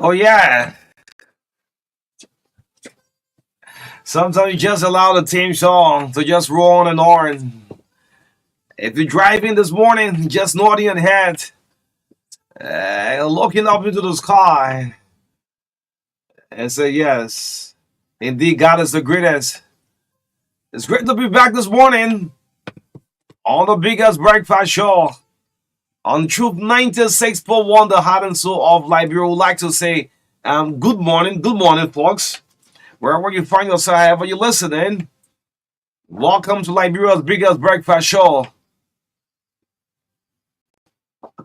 Oh yeah. Sometimes you just allow the team song to just roll on and on. If you're driving this morning, just nodding your head, looking up into the sky, and say, yes, indeed, God is the greatest. It's great to be back this morning on the biggest breakfast show on Troop 96.1, the heart and soul of Liberia. Would like to say, good morning, folks. Wherever you find yourself, however you're listening, welcome to Liberia's biggest breakfast show.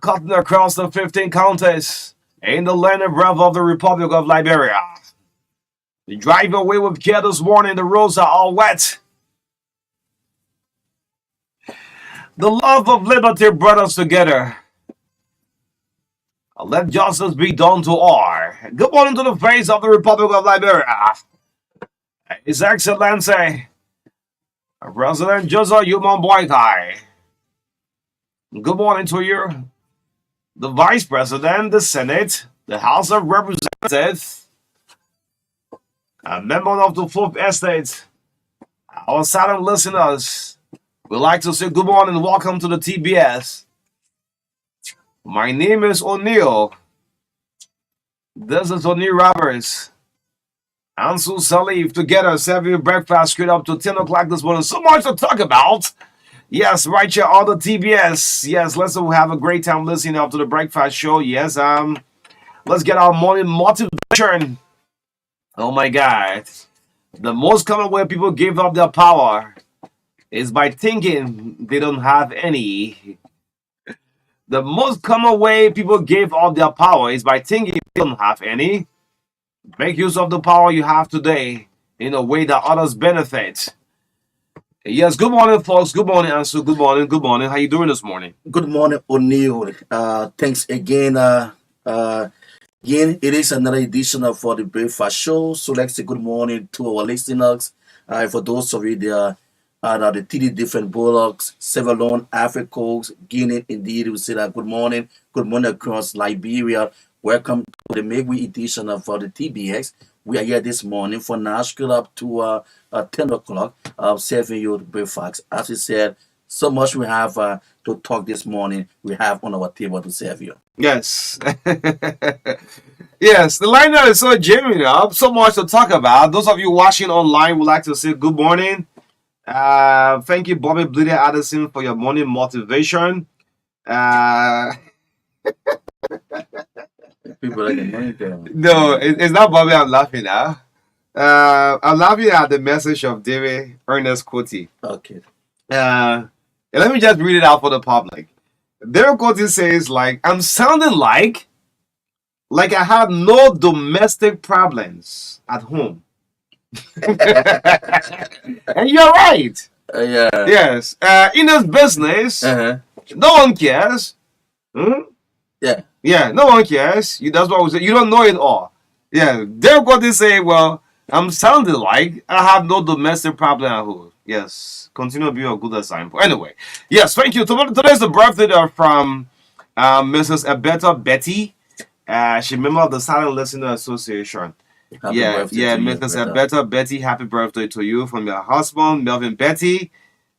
Cutting across the 15 counties in the land and breath of the Republic of Liberia. You drive away with care this morning, the roads are all wet. The love of liberty brought us together. Let justice be done to all. Good morning to the face of the Republic of Liberia. His Excellency, President Joseph Human Boykai. Good morning to you, the Vice President, the Senate, the House of Representatives, a member of the Fourth Estate, our silent listeners. We'd like to say good morning and welcome to the TBS. My name is O'Neill. This is O'Neill Roberts. Ansu, Sirleaf, together serving breakfast straight up to 10 o'clock this morning. So much to talk about. Yes, right here on the TBS. Yes, let's have a great time listening up to the breakfast show. Yes, let's get our morning motivation. Oh my God. The most common way people give up their power is by thinking they don't have any. The most common way people give up their power is by thinking they don't have any. Make use of the power you have today in a way that others benefit. Yes, good morning, folks. Good morning, Ansu. Good morning. Good morning. How you doing this morning? Good morning, O'Neill. Thanks again. Again, it is another edition of For the Breakfast Show. So let's say good morning to our listeners. For those of you there the 3 different bullocks, Sevalon, Africa, Guinea, indeed, we say that good morning. Good morning across Liberia. Welcome to the midweek edition of the TBX. We are here this morning for Nashville up to 10 o'clock, serving you the breakfast. As we said, so much we have to talk this morning. We have on our table to serve you. Yes. Yes, the lineup is so jamming up. So much to talk about. Those of you watching online would like to say good morning. Thank you, Bobby Bleeder Addison, for your morning motivation. People like the money there. No, it's not Bobby I'm laughing at. I'm laughing at the message of David Ernest Coty. Okay. Let me just read it out for the public. David Coty says, I'm sounding like I have no domestic problems at home. And you're right. Yeah. Yes. In this business, Uh-huh. no one cares. Yeah. Yeah, no one cares. That's what we say. You don't know it all. Yeah. They're going to say, well, I'm sounding like I have no domestic problem at home. Yes. Continue to be a good example. Anyway, yes, thank you. Today's the birthday from Mrs. Abeta Betty. She's a member of the Silent Listener Association. Happy birthday to you, Mrs. brother. Abeta Betty, happy birthday to you from your husband, Melvin Betty.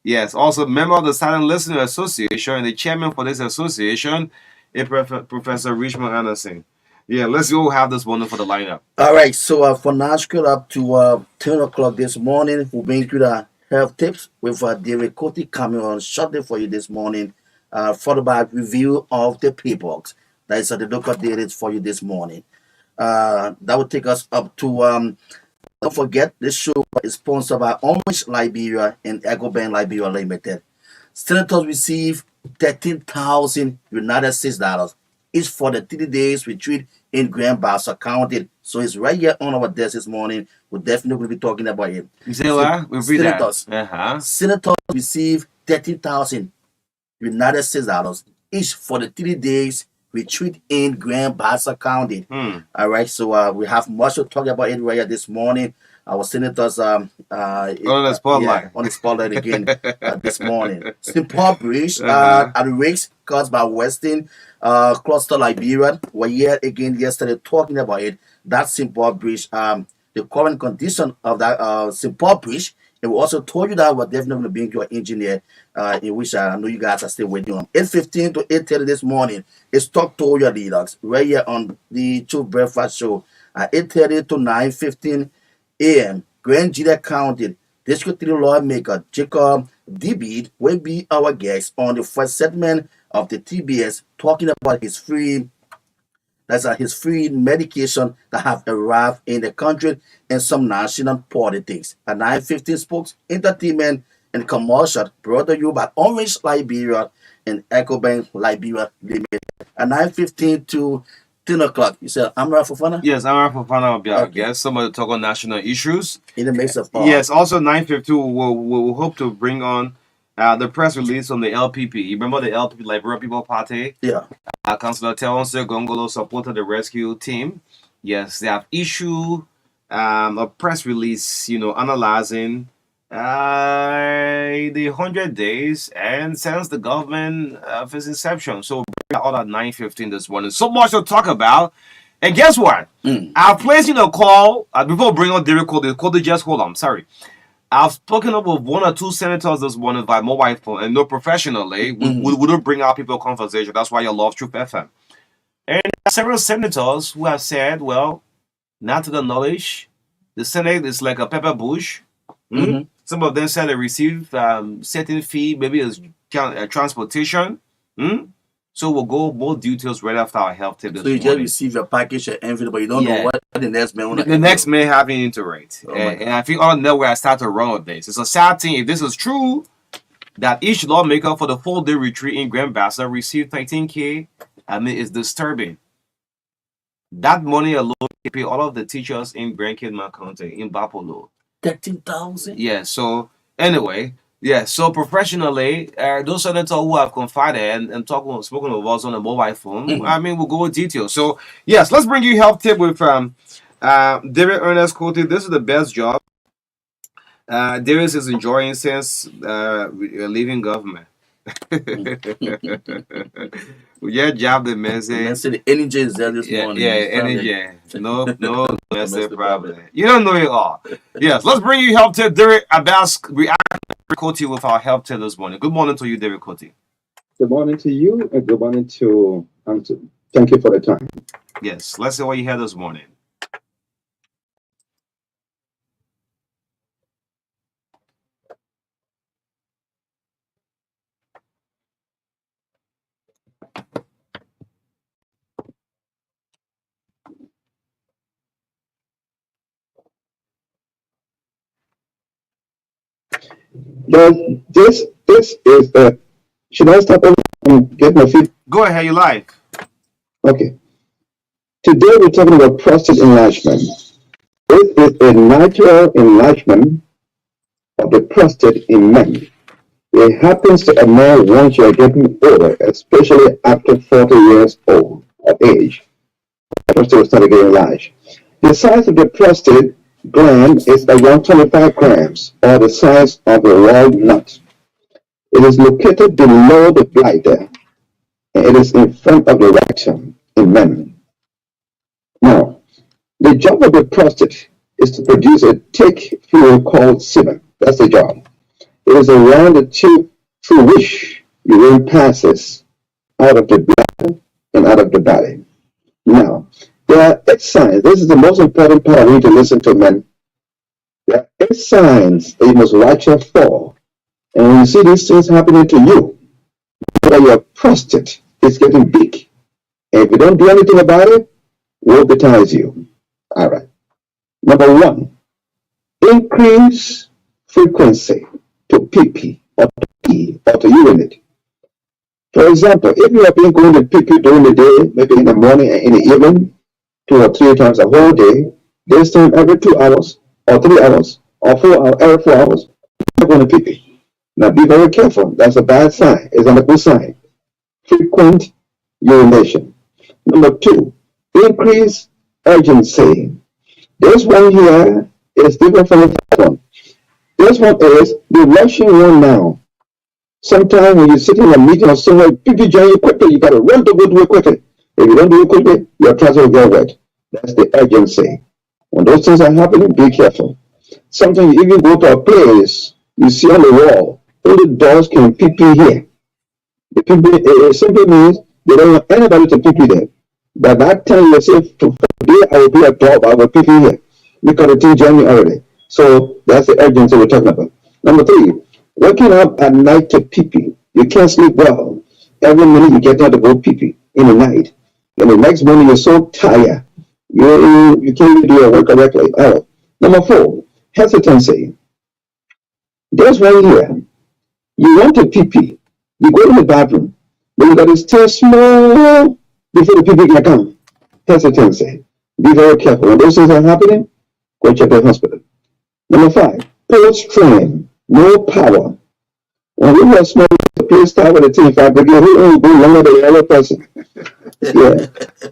Yes, also member of the Silent Listener Association and the chairman for this association, Professor Richmond Anderson. Yeah, let's go have this one for the lineup. All right. So for Nashville up to 10 o'clock this morning, we'll bring you health tips with David Coty coming on shortly for you this morning, followed by a review of the paperwork. That is the local data for you this morning. That will take us up to don't forget this show is sponsored by Orange Liberia and EcoBank Liberia Limited. Senators receive 13,000 United States dollars each for the 30 days retreat in Grand Bassa County. So it's right here on our desk this morning. We're definitely going to be talking about it. You say what? Repeat that. Senators, Uh-huh. senators receive 13,000 United States dollars each for the 3 days retreat in Grand Bassa County. All right, so we have much to talk about it right here this morning. Our senators On the spotlight. on the spotlight again this morning. Simple Bridge Uh-huh. at the risks caused by Western cluster Liberia were here again yesterday talking about it. That Simple Bridge, the current condition of that Simple Bridge. And we also told you that we're definitely being your engineer, in which I know you guys are still waiting on. 8:15 to 8:30 this morning is Talk to Your Leaders right here on the True Breakfast Show at 8:30 to 9:15 a.m. Grand Gila County District 3 lawmaker Jacob Debede will be our guest on the first segment of the TBS talking about his free medication that have arrived in the country and some national politics. At 9:15 spokes, entertainment and commercial brought to you by Orange Liberia and EcoBank Liberia Limited. At 9:15 to 10 o'clock, you said Amra Fofana? Yes, I'm for fun of your Okay. guest. Somebody talk on national issues. In the midst of Yes, also 9:52, we'll hope to bring on the press release on the LPP. You remember the LPP, Liberia People Party? Yeah. Councillor Teonse Gongolo supported the rescue team. Yes, they have issued a press release, analyzing the 100 days and since the government of its inception. So bring out at 9:15 this morning. So much to talk about. And guess what? I've placed in a call before bringing on Derek Cody, just hold on. Sorry. I've spoken up with one or two senators this morning via mobile phone, and no professionally. We don't bring out people conversation. That's why I love Truth FM. And there are several senators who have said, well, not to the knowledge, the Senate is like a pepper bush. Some of them said they receive certain fee, maybe it's transportation. So we'll go more details right after our health tip. So you just receive your package and envelope, but you don't know what the next man The next may have it into rate. Oh and I think all know where I start to run with this. It's a sad thing. If this is true, that each lawmaker for the 4-day retreat in Grand Bassa received 13K, I mean, it's disturbing. That money alone can pay all of the teachers in Grand Kidman County, in Bapolo. 13,000? Yeah, so anyway, so professionally, those senators who have confided and spoken with us on the mobile phone, I mean, we'll go with details. So, yes, let's bring you health tip with David Ernest Coty. This is the best job Davis is enjoying since leaving government. Yeah, job the message. The energy is there this morning. Yeah, energy. No, that's problem. You don't know it all. Yes, let's bring you help tip. David Abbas react Coty with our help tip this morning. Good morning to you, David Coty. Good morning to you, and good morning to Ansu. Thank you for the time. Yes, let's see what you had this morning. This is should I stop and get my feet? Go ahead, you live. Okay. Today we're talking about prostate enlargement. This is a natural enlargement of the prostate in men. It happens to occur once you are getting older, especially after 40 years old of age. The prostate will start getting enlarged. The size of the prostate gland is around 25 grams, or the size of a walnut. It is located below the bladder, and it is in front of the rectum in men. Now, the job of the prostate is to produce a thick fluid called sebum. That's the job. It is around the tube through which urine passes out of the bladder and out of the body. Now, there are 8 signs. This is the most important part I need to listen to, men. There are 8 signs that you must watch out for. And when you see these things happening to you, that your prostate is getting big. And if you don't do anything about it, woe betides you. All right. Number one, increase frequency to PP or to pee or to urinate. For example, if you have been going to PP during the day, maybe in the morning and in the evening, 2 or 3 times a whole day, this time every 2 hours or 3 hours or 4 hours, every 4 hours, you're going to PP. Now be very careful. That's a bad sign. It's not a good sign. Frequent urination. Number two, increase urgency. This one here is different from the first one. This one is the rushing one now. Sometimes when you sit in a meeting or somewhere, people join you quickly, you gotta run to go do it quickly. If you don't do it quickly, your trouser will get wet. That's the urgency. When those things are happening, be careful. Sometimes you even go to a place, you see on the wall, only dogs can pee here. The people, it simply means they don't want anybody to pee there. But that time you say, today I will be a dog, I will pee here. Because the thing joined me already. So that's the urgency we're talking about. Number three, waking up at night to pee. You can't sleep well. Every minute you get out to go pee in the night. And the next morning you're so tired. You can't even do your work correctly. Oh. Number four, hesitancy. There's one here. You want to pee. You go to the bathroom, but you got to stay small before the pee can come. Hesitancy. Be very careful. When those things are happening, go check the hospital. Number five, pull strain, no power. When we were small, the place start with a thing, if I begin, we only go longer than the other person. Yeah.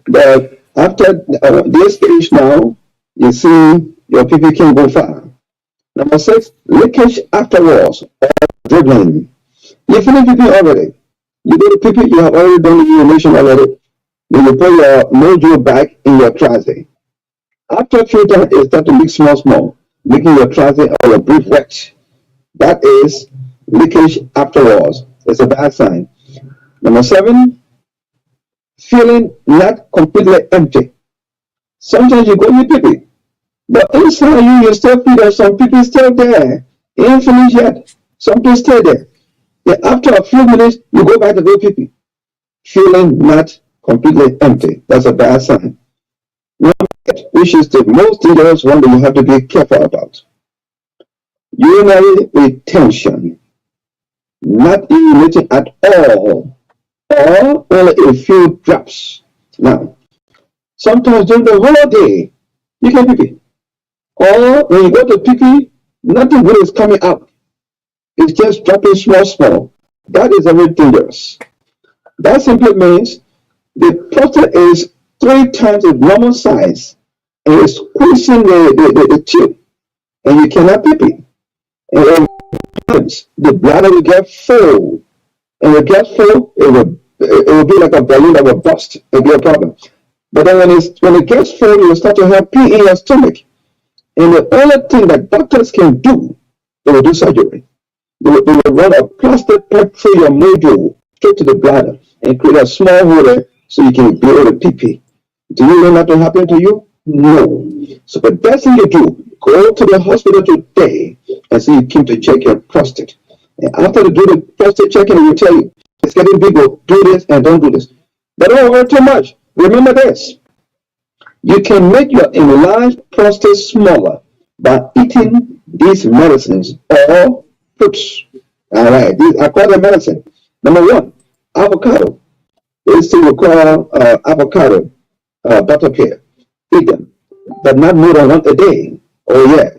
But after this age now, you see your PP can go far. Number six, leakage afterwards, or dribbling. You finish PP already. You go to PP, you have already done the urination already. Then you put your mojo back in your trouser. After a few times, it starts to leak small, making your trouser or your brief wet. That is leakage afterwards. It's a bad sign. Number seven, feeling not completely empty. Sometimes you go to pee, but inside you still feel that some people still there. It ain't finished yet. Something still there. Then after a few minutes, you go back to go pee. Feeling not completely empty. That's a bad sign. Number eight, which is the most dangerous one that you have to be careful about. Urinary retention. Not urinating at all, or only a few drops. Now, sometimes during the whole day, you can pee. Or when you go to pee, nothing good is coming out. It's just dropping small. That is very dangerous. That simply means the prostate is 3 times the normal size and it's squeezing the tube and you cannot pee. And the bladder will get full. And when it gets full, it will be like a balloon that will burst. It will be a problem. But then when it gets full, you will start to have pee in your stomach. And the only thing that doctors can do, they will do surgery. They will run a plastic pipe through your mojo straight to the bladder and create a small hole there so you can be able to pee. Do you want that to happen to you? No. So the best thing you do, go to the hospital today and see you keep to check your prostate. And after they do the prostate checking, they will tell you, it's getting bigger, do this and don't do this. But don't worry too much. Remember this. You can make your enlarged prostate smaller by eating these medicines or fruits. All right, these are called the medicine. Number one, avocado. This thing we call avocado butter pear. Eat them, but not more than one a day. Oh yeah,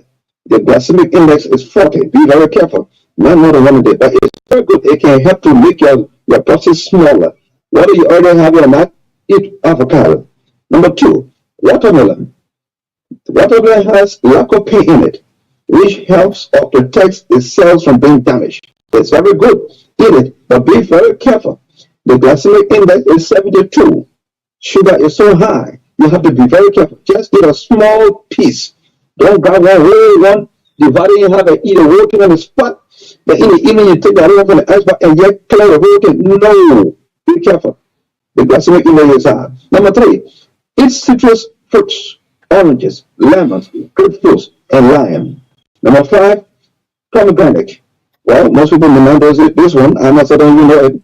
the glycemic index is 40. Be very careful. Not more than one a day, but it's very good. It can help to make your prostate smaller. Whether you already have it or not, eat avocado. Number two, watermelon. Watermelon has lycopene in it, which helps or protects the cells from being damaged. It's very good. Eat it, but be very careful. The glycemic index is 72. Sugar is so high. You have to be very careful. Just eat a small piece. Don't grab one whole one, divide it in half and eat a whole thing on the spot. But in the evening, you take that off from the iceberg and yet clear the whole thing. No. Be careful. The glycemic index is high. Number three, eat citrus fruits, oranges, lemons, grapefruits, and lime. Number five, pomegranate. Well, most people may not know this one. I'm not saying you know it.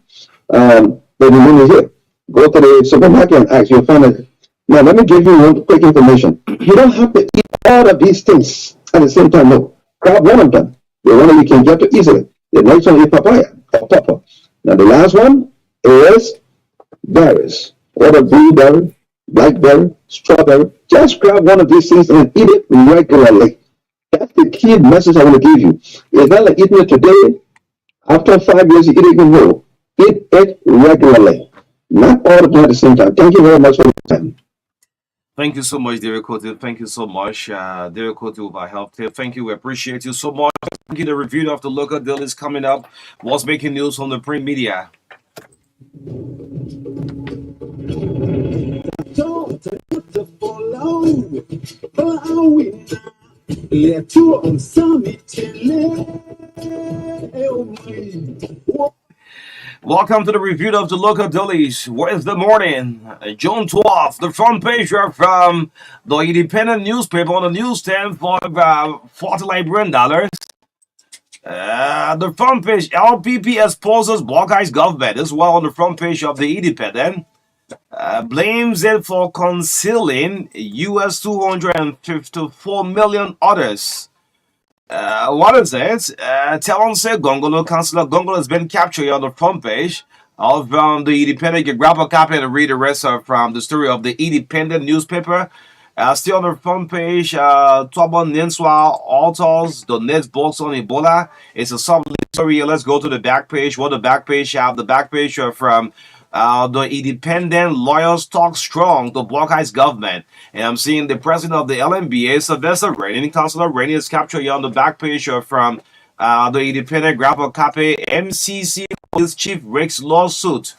But the name is here. Go to the supermarket and ask. You'll find it. Now, let me give you one quick information. You don't have to eat all of these things at the same time. No. Grab one of them. The one that you can get to easily. The next one is papaya or papa. Now, the last one is berries. Whether blueberry, blackberry, strawberry. Just grab one of these things and eat it regularly. That's the key message I want to give you. It's not like eating it today. After 5 years, you eat it even more. Eat it regularly. Not all the time at the same time. Thank you very much for your time. Thank you so much, Derek Cote. Thank you so much, Derek Cote of our health tip. Thank you. We appreciate you so much. Thank you. The review of the local deal is coming up. What's making news on the print media? Welcome to the review of the local dailies. Wednesday morning, June 12th. The front page from the Independent newspaper on the newsstand for $40 Liberian dollars. The front page, LPP exposes Buckeye's government as well on the front page of the Independent. Blames it for concealing US 254 million orders. What is it? Talonse Gongolo, Councillor Gongolo has been captured on the front page of the Independent. You grab a copy and read the rest of from the story of the Independent newspaper. Still on the front page, Tobon Ninswa alters the next box on Ebola. It's a sub story. Let's go to the back page. What the back page have? The back page from the Independent lawyers talk strong to block Ice government. And I'm seeing the president of the LMBA, Sylvester Rainey, Councillor Rainey is captured here on the back page from the Independent grab a copy. MCC police chief breaks lawsuit.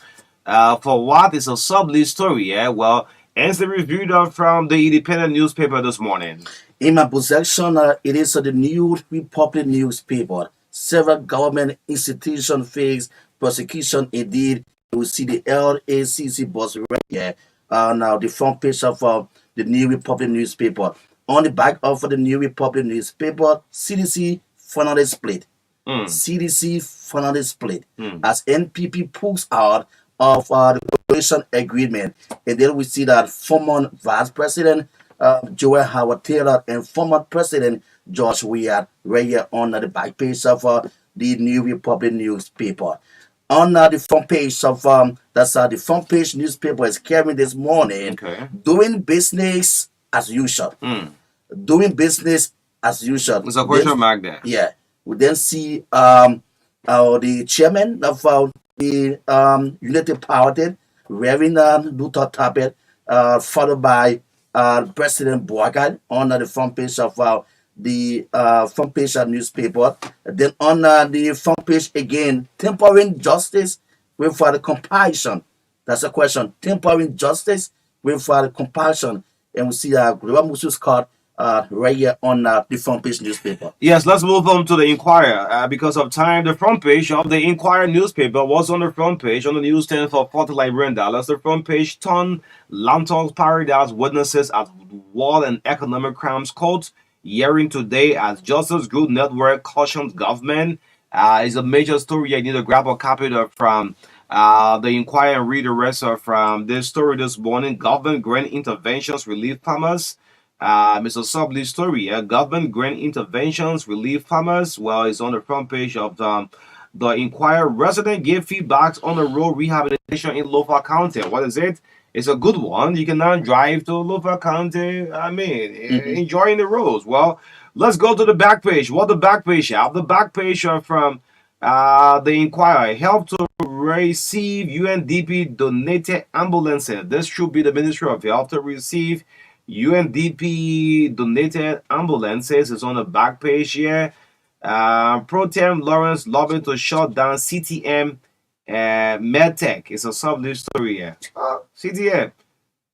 For what is a sub-list story? Yeah, well, ends the review from the Independent newspaper this morning. In my possession, it is the New Republic newspaper. Several government institutions face persecution. Indeed, you will see the LACC boss right here. Now, the front page of the New Republic newspaper. On the back of the New Republic newspaper, CDC finally split. CDC finally split as NPP pulls out of the coalition agreement. And then we see that former Vice President Joel Howard Taylor and former President George Weah right here on the back page of the New Republic newspaper. On the front page of that's the front page newspaper is carrying this morning. Okay. Doing business as usual. Doing business as usual. There's a question mark there. Yeah. We then see the chairman of the United Party, Reverend Luther Tappet, followed by President Boakai on the front page of the front page of newspaper. Then on the front page again, tempering justice with the compassion. That's a question. Tempering justice with the compassion. And we see Global Musu's card right here on the front page newspaper. Yes, let's move on to the Inquirer. Because of time, the front page of the Inquirer newspaper was on the front page on the newsstand for $40 Liberian dollars. The front page, Ton Lanton's Paradise witnesses at war and economic crimes court. Hearing today as Justice Group Network cautions government. Is a major story. I need to grab a copy of from the Inquirer and read the rest of from this story this morning. Government grant interventions relieve farmers. Mr. Subley story. Government grant interventions relieve farmers. Well, it's on the front page of the Inquirer. Resident gave feedbacks on the road rehabilitation in Lofa County. What is it? It's a good one. You can now drive to Lofa County. I mean, enjoying the roads. Well, let's go to the back page. What the back page have? The back page from the Inquirer. Help to receive UNDP donated ambulances. This should be the Ministry of Health to receive UNDP donated ambulances. Is on the back page here. Pro Tem Lawrence lobbying to shut down CTM MedTech. It's a sub-news story here. CTM.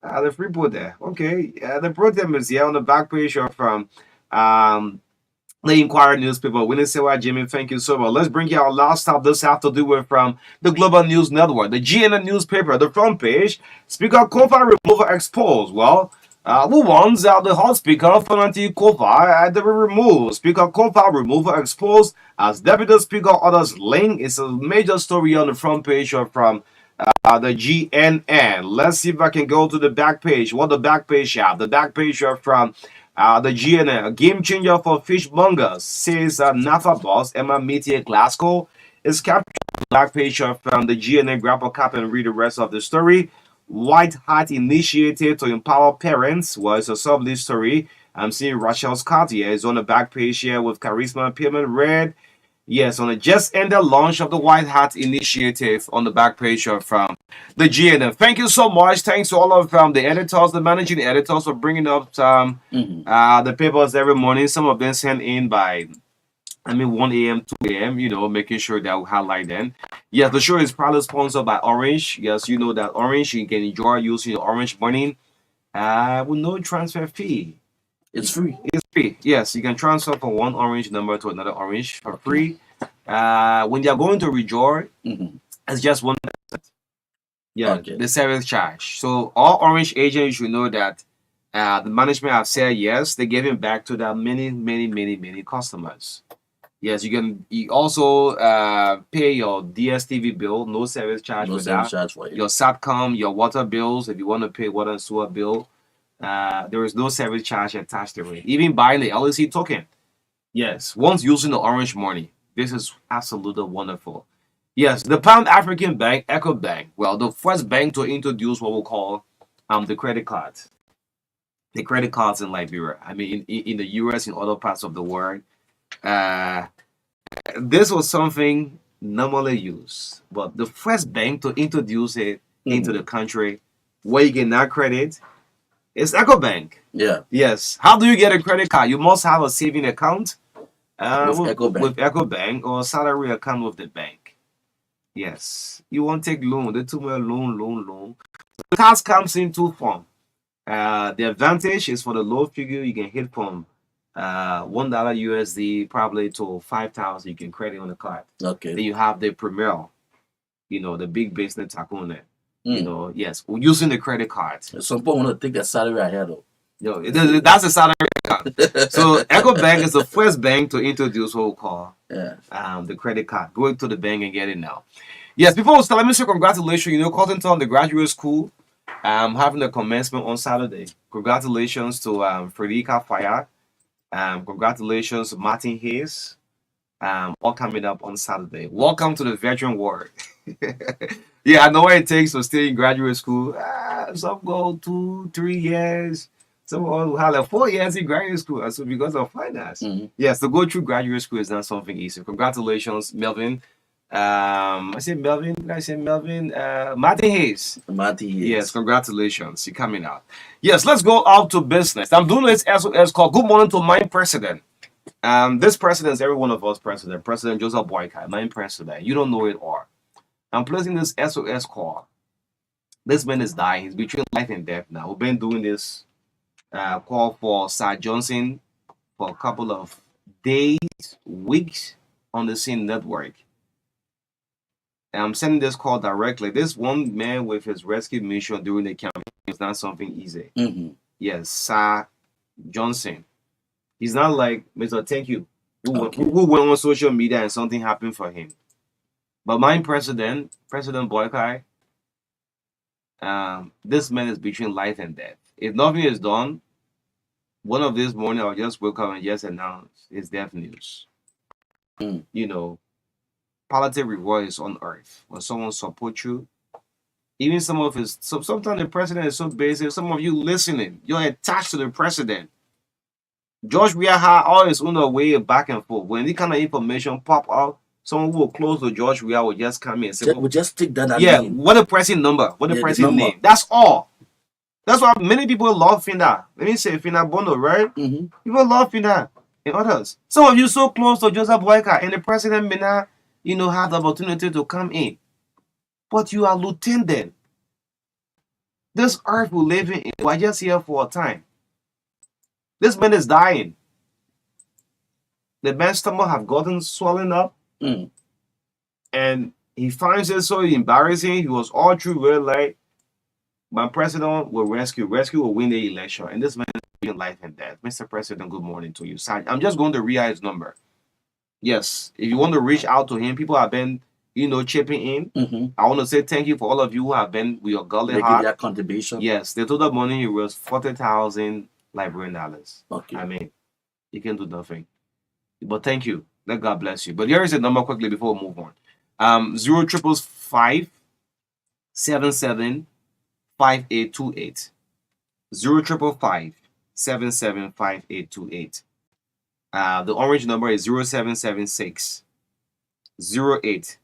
The Freeport there. Okay. The Pro Tem is here on the back page from the Inquirer newspaper. Winnisewa Jimmy, thank you so much. Let's bring you our last stop. This have to do with from the Global News Network, the GNN newspaper, the front page. Speaker Kofa removal exposed. Well, Who wants the hot speaker for anti-Kofa to be removed? Speaker Kofa removal exposed as Deputy Speaker orders link. It's a major story on the front page from the GNN. Let's see if I can go to the back page. What the back page have? The back page from the GNN. A game changer for fishmongers, says NAFA boss Emma Métier Glasgow. Is captured on the back page from the GNN. Grab a cap and read the rest of the story. White Hat initiative to empower parents was a sub-list story. I'm seeing Rachel Scott here is on the back page here with Charisma Payment Red. Yes, on the just ended launch of the White Hat Initiative on the back page of the GNN. Thank you so much. Thanks to all of the editors, the managing editors for bringing up the papers every morning. Some of them sent in by 1 a.m., 2 a.m., making sure that we highlight them. Yes, the show is proudly sponsored by Orange. Yes, you know that Orange, you can enjoy using your Orange money with no transfer fee. It's free. It's free. Yes, you can transfer from one Orange number to another Orange for free. When you're going to Rejoy, it's just 1%. Yeah, the service charge. So all Orange agents should know that the management have said yes, they're giving back to the many customers. Yes, you also pay your DSTV bill, no service charge for that. Your SATCOM, your water bills, if you want to pay water and sewer bill, there is no service charge attached to it. Even buying the LEC token. Yes, once using the Orange money, this is absolutely wonderful. Yes, the Pan African Bank, Echo Bank, well, the first bank to introduce what we call the credit cards. The credit cards in Liberia. In the US, in other parts of the world. This was something normally used, but the first bank to introduce it into the country where you get that credit is Echo Bank. Yeah. Yes. How do you get a credit card? You must have a saving account with Echo Bank or a salary account with the bank. Yes. You won't take loan. They took me a loan. The cards comes in two forms. The advantage is for the low figure you can hit from $1 USD probably to 5,000 you can credit on the card. Okay. Then you have the Premier, the big business takune. Yes, using the credit card. Some people want to take that salary ahead of. That's a salary account. So Echo Bank is the first bank to introduce what we call the credit card. Going to the bank and get it now. Yes, before we start, let me say congratulations. Cottonton, the graduate school, having the commencement on Saturday. Congratulations to Frederica Fire. Congratulations, Martin Hayes. All coming up on Saturday. Welcome to the veteran world. Yeah, I know what it takes to stay in graduate school. Some go 2-3 years. Some have like 4 years in graduate school. So because of finance. Yes, to go through graduate school is not something easy. Congratulations, Melvin. I said Melvin. Did I say Melvin? Martin Hayes. Martin Hayes. Yes, congratulations. You're coming out. Yes, let's go out to business. I'm doing this SOS call. Good morning to my president. This president is every one of us president. President Joseph Boykai, my president. You don't know it all. I'm placing this SOS call. This man is dying. He's between life and death now. We've been doing this call for Sir Johnson for a couple of days, weeks on the same network. And I'm sending this call directly. This one man with his rescue mission during the campaign is not something easy. Yes, Sir Johnson. He's not like Mr. Thank You, who went on social media and something happened for him. But my President Boykai, this man is between life and death. If nothing is done, one of this morning I'll just wake up and just announce his death news. Palliative reward is on earth. When someone supports you, even sometimes the president is so basic, some of you listening, you're attached to the president. George Weah had always on the way back and forth. When this kind of information pop out, someone who will close to George Weah will just come in and say, we'll just take that name. What the pressing number, what the pressing name. That's all. That's why many people love Fina. Let me say Fina Bono, right? People love Fina and others. Some of you so close to Joseph Boyka and the president may not, have the opportunity to come in. But you are lieutenant. This earth we live in, we're just here for a time. This man is dying. The man's stomach have gotten swollen up. And he finds it so embarrassing. He was all through red light. My president will rescue will win the election, and this man is in life and death. Mr. President, good morning to you. I'm just going to read his number. Yes, if you want to reach out to him, people have been, chipping in. I want to say thank you for all of you who have been with your godly Making heart. their contribution. Yes, the total money he was $40,000 Liberian dollars. Okay. I mean, you can do nothing. But thank you. Let God bless you. But here is the number quickly before we move on. 0555 77 5828. 0555 77 5828. The orange number is 0776 08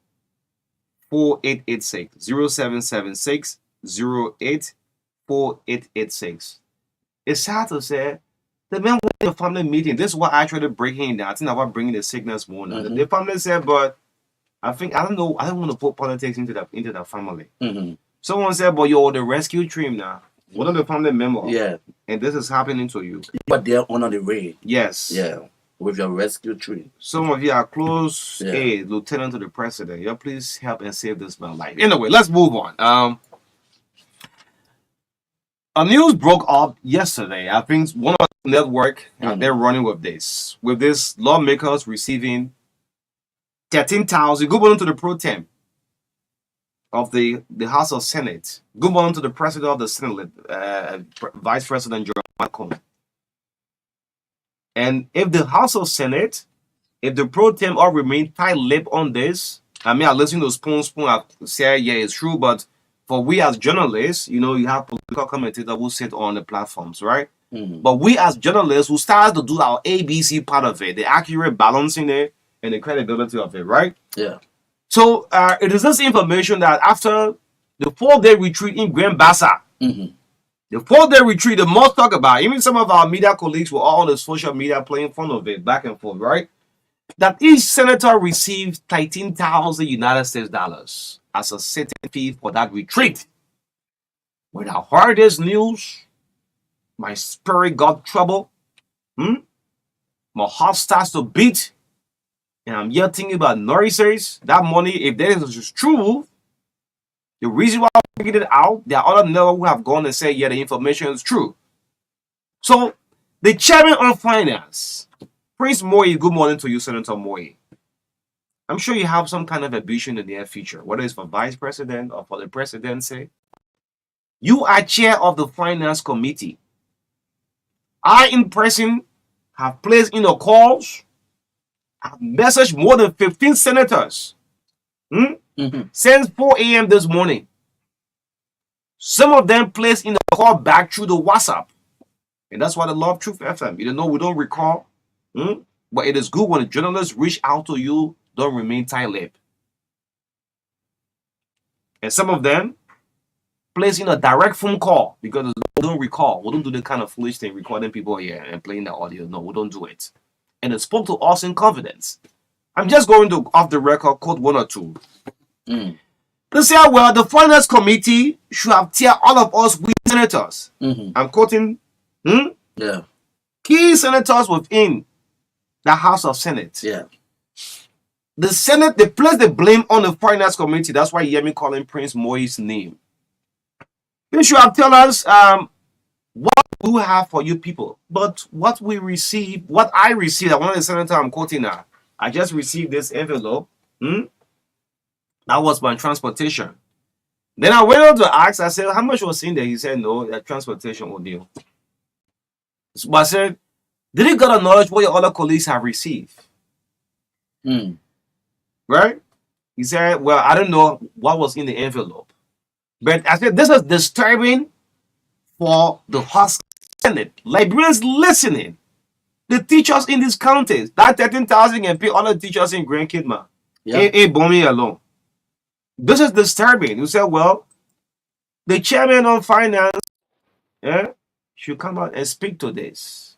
4886. 0776 08 4886. It's sad to say the man went to the family meeting. This is what I tried to break him down. I think about bringing the sickness more now. The family said, but I don't know. I don't want to put politics into the family. Someone said, but you're the rescue team now. One of the family members. Yeah. And this is happening to you. But they're on the way. Yes. Yeah. With your rescue team. Some of you are close aid, lieutenant to the president. Yeah, please help and save this man's life. Anyway, let's move on. A news broke up yesterday. I think one of the network they're running with this lawmakers receiving 13,000. Good morning to the pro tem of the House of Senate. Good morning to the president of the Senate, Vice President Joe Biden. And if the House of Senate, if the pro tem all remain tight-lipped on this, I mean, I listen to Spoon I say, yeah, it's true, but for we as journalists, you have political commentators who sit on the platforms, right? But we as journalists who start to do our ABC part of it, the accurate balancing it and the credibility of it, right? Yeah. So it is this information that after the 4-day retreat in Grand Bassa, the 4-day retreat, the most talk about, even some of our media colleagues were all on the social media playing fun of it, back and forth, right? That each senator received 13,000 United States dollars as a sitting fee for that retreat. When I heard this news, my spirit got trouble. My heart starts to beat. And I'm here thinking about nurses. That money, if that is true, the reason why I figured it out, there are other networks who have gone and said, yeah, the information is true. So, the chairman on finance, Prince Moyi, good morning to you, Senator Moyi. I'm sure you have some kind of ambition in the near future, whether it's for vice president or for the presidency. You are chair of the finance committee. I, in person, have placed in a calls. I've messaged more than 15 senators since 4 a.m. this morning. Some of them placed in a call back through the WhatsApp. And that's why I love Truth FM. You know, we don't recall. But it is good when the journalists reach out to you, don't remain tight-lipped. And some of them place in a direct phone call because we don't recall. We don't do the kind of foolish thing, recording people here and playing the audio. No, we don't do it. And it spoke to us in confidence. I'm just going to, off the record, quote one or two. They say, well, the finance committee should have tiered all of us with senators. I'm quoting key senators within the House of Senate. Yeah. The Senate, they place the blame on the finance committee. That's why you hear me calling Prince Moyi's name. They should have tell us what we have for you people. But what we receive, what I received, one of the senators I'm quoting now, I just received this envelope. That was my transportation. Then I went on to ask, I said, how much was in there? He said, no, that transportation will deal. So I said, did you got to knowledge what your other colleagues have received? Right? He said, well, I don't know what was in the envelope. But I said, this is disturbing for the House Senate. Liberians listening. The teachers in these counties, that 13,000 can pay all the teachers in Grand Kidman. Ain't Bomi alone. This is disturbing. You said, well, the chairman of finance should come out and speak to this.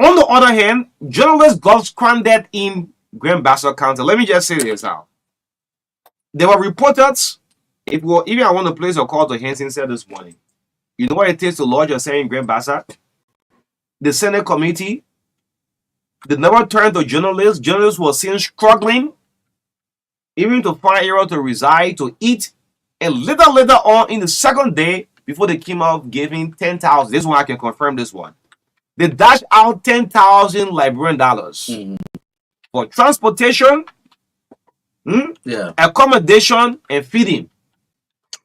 On the other hand, journalists got stranded in Grand Bassa County. Let me just say this now. There were reporters. Even I want to place a call to Henson said this morning. You know what it takes to lodge a saying in Grand Bassa? The Senate committee, they never turned to journalists. Journalists were seen struggling, even to find area to reside, to eat. And later on, in the second day, before they came out giving 10,000, this one I can confirm this one. They dashed out 10,000 Liberian dollars for transportation, Yeah. accommodation, and feeding.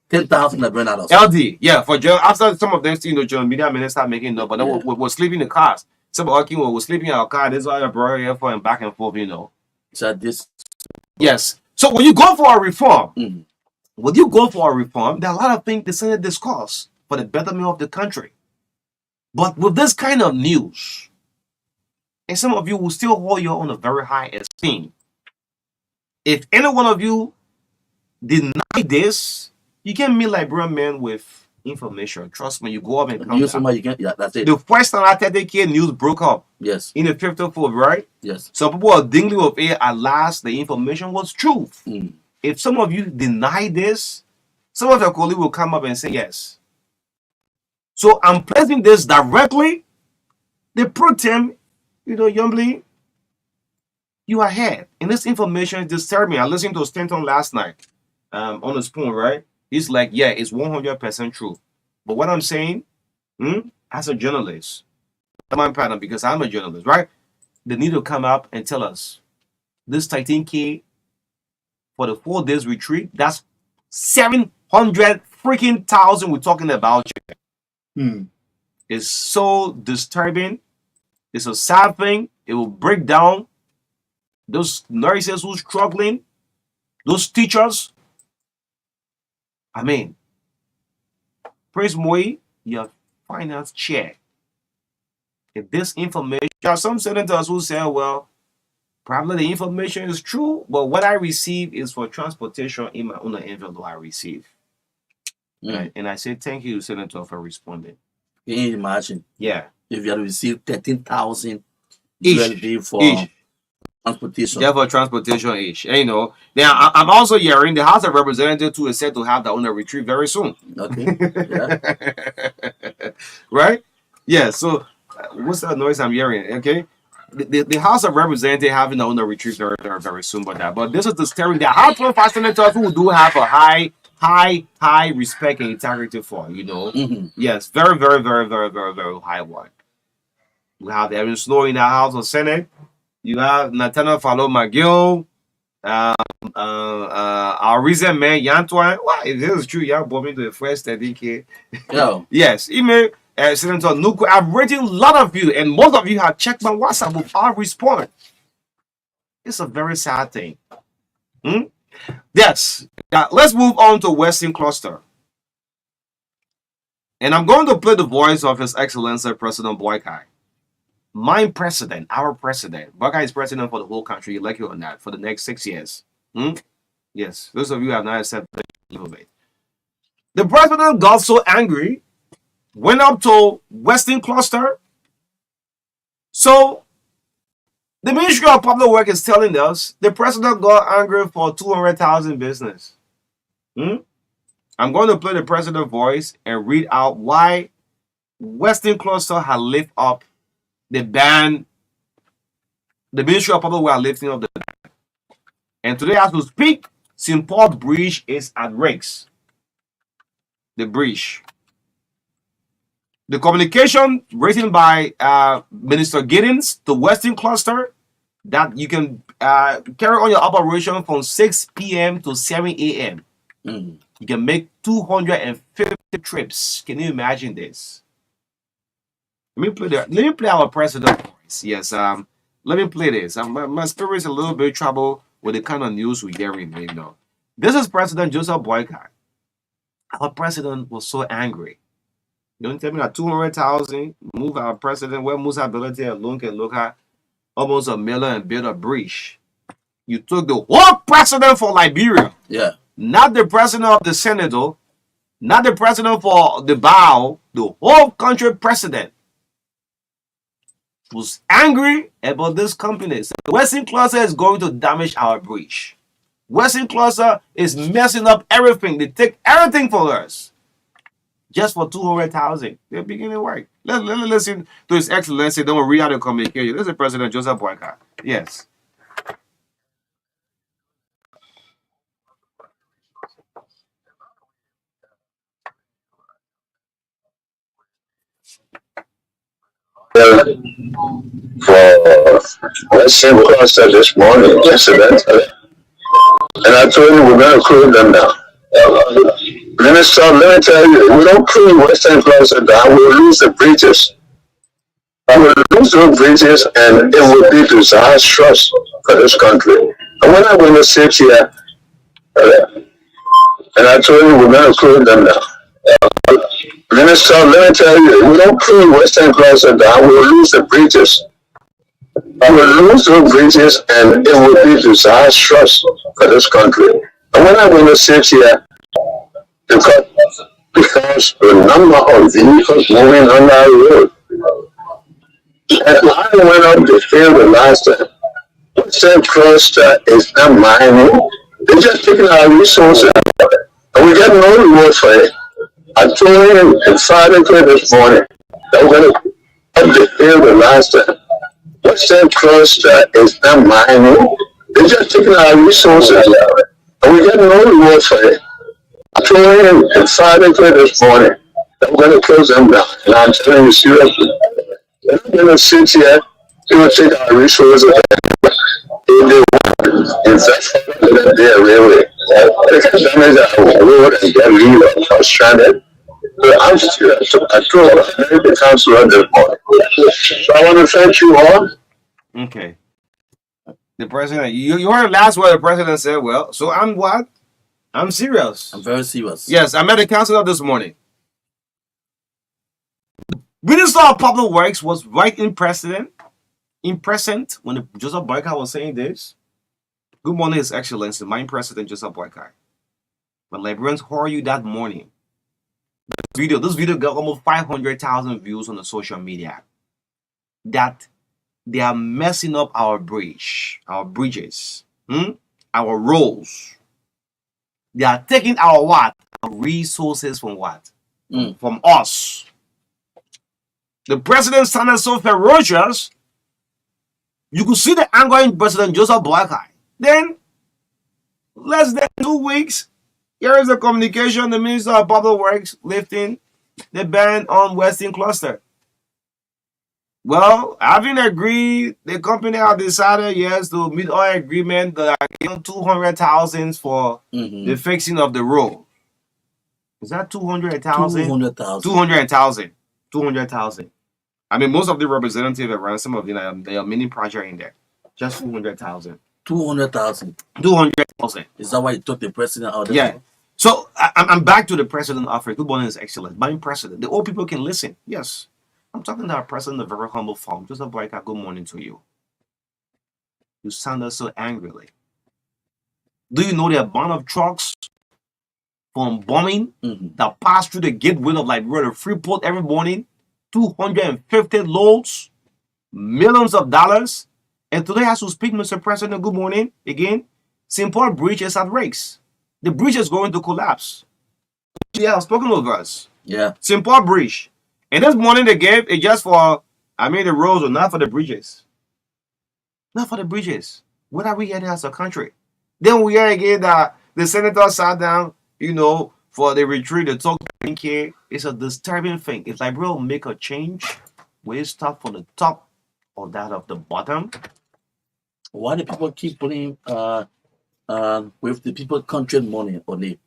10,000 Liberian dollars. LD, yeah, for after some of them still, John media minister start making no, but then Yeah. we're sleeping in the cars. Some of our we're sleeping in our car. This is why I brought here for and back and forth, So this. Yes. So when you go for a reform, when you go for a reform, there are a lot of things the Senate discuss for the betterment of the country. But with this kind of news, and some of you will still hold you on a very high esteem. If any one of you deny this, you can meet Liberian men with information. Trust me, you go up and come You somebody you can. Yeah, that's it. The first time I TDK news broke up Yes. in the 54th, right? Yes. Some people are dingling with it. At last, the information was truth. If some of you deny this, some of your colleagues will come up and say yes. So I'm placing this directly. The pro-tem, Yombly, you are ahead. And this information is disturbing. I listened to Stanton last night on the spoon, right? He's like, yeah, it's 100% true. But what I'm saying, as a journalist, my partner, because I'm a journalist, right? They need to come up and tell us this 13K for the 4 days retreat, that's 700 freaking thousand we're talking about. It's so disturbing. It's a sad thing. It will break down those nurses who's struggling, those teachers. I mean, Prince Moy, your finance chair. If this information, there are some senators who say, well, probably the information is true, but what I receive is for transportation in my own envelope I receive. Right? And I say, thank you, Senator, for responding. Can you imagine? Yeah. If you had received 13,000 Each. for transportation. Yeah, for transportation each. And, now I'm also hearing the House of Representatives too is set to have their own retreat very soon. Okay. Yeah. Right? Yeah. So what's that noise I'm hearing? Okay. The House of Representatives having their own retreat very, very, very soon about that. But this is the steering that House of Senators who do have a high respect and integrity for, Yes, very, very, very, very, very, very high one. We have Evan Snow in the House of Senate. You have Nathaniel Fallow McGill, our recent man Yantuan. Why? If this is true, y'all brought me to the first 30K. Yeah. Yes, email Senator Nuku. I've written a lot of you, and most of you have checked my WhatsApp without respond. It's a very sad thing. Yes. Let's move on to Western Cluster. And I'm going to play the voice of His Excellency President Boykai. My president, our president. Boykai is president for the whole country, like you or not, for the next 6 years. Yes, those of you have not accepted a little bit. The president got so angry, went up to Western Cluster. So the Ministry of Public Works is telling us the president got angry for 200,000 business. I'm going to play the president's voice and read out why Western Cluster had lifted up the ban. The Ministry of Public Works are lifting up the ban. And today, as we speak, St. Paul Bridge is at risk. The bridge. The communication written by Minister Giddens to Western Cluster that you can carry on your operation from 6 p.m. to 7 a.m. You can make 250 trips. Can you imagine this? Let me play our president voice. Yes, let me play this. My spirit is a little bit trouble with the kind of news we're hearing. This is President Joseph Boykai. Our president was so angry. You don't tell me that 200,000 move our president where Musa ability alone can look at almost $1 million and build a bridge. You took the whole president for Liberia. Yeah. Not the president of the Senate, though. Not the president for the BAO. The whole country president was angry about this company. So Western Cluster is going to damage our bridge. Western Cluster is messing up everything. They take everything for us. Just for 200,000. They're beginning work. Let's listen to His Excellency. Then we'll read out the communication. This is President Joseph Boykai. Yes. for Western Cluster this morning, yesterday, and I told you we're going to close them down. Minister, let me tell you, we don't close Western Cluster down, we'll lose the bridges. We will lose those bridges, and it will be disastrous for this country. And when I went to sit here, and I told you we're going to close them down. Minister, let me tell you, we don't close Western Cluster down, we'll lose the bridges. We will lose those bridges, and it will be disastrous for this country. And when I went to sit here, because the number of vehicles moving on our road, and I went up the field the last time. Western Cluster is not mining. They're just taking our resources, and we get no reward for it. I told him emphatically this morning that we're going to up the field the last time. Western Cluster is not mining. They're just taking our resources, and we get no reward for it. I told him emphatically this morning that we're going to close them down, and I'm telling you seriously. They're not going to sit here, they will take our resources, and they will invest in their railway. They can damage our road and get rid of us stranded. So I'm serious. I told the council this morning. So I want to thank you all. Okay. The president, you heard last word the president said, well, so I'm what? I'm serious. I'm very serious. Yes, I met the councilor this morning. Minister of Public Works was right in present when Joseph Boyka was saying this. Good morning, His Excellency, my President Joseph Boyka. When Liberians heard you that morning, this video got almost 500,000 views on the social media. That they are messing up our bridges, our roads. They are taking our what? Our resources from what? From us. The president sounded so ferocious. You could see the anger in President Joseph Boyka. Then, less than 2 weeks, here is the communication, the Minister of Public Works lifting the ban on Western Cluster. Well, having agreed, the company have decided, yes, to meet all agreement, they are giving 200,000 for the fixing of the road. Is that 200,000? 200,000. 200,000. I mean, most of the representatives around, some of them, they are mini project in there. Just 200,000. 200,000. 200,000. Is that why you took the president out there? Yeah. So I'm back to the president of Africa. Good morning, His Excellency. My president. The old people can listen. Yes. I'm talking to our president in a very humble form. Joseph Boyka, good morning to you. You sounded so angrily. Do you know the amount of trucks from bombing that pass through the gateway of Liberia to Freeport every morning? 250 loads, millions of dollars. And today, as we speak, Mr. President, good morning again. St. Paul Bridge is at risk. The bridge is going to collapse. Yeah, I've spoken with us. Yeah. St. Paul Bridge. And this morning they gave it just for, the roads, or not for the bridges. Not for the bridges. What are we hearing as a country? Then we hear again that the senator sat down, for the retreat, the talk here. It's a disturbing thing. If Liberia will make a change, will it start from the top or that of the bottom? Why do people keep putting with the people country money only?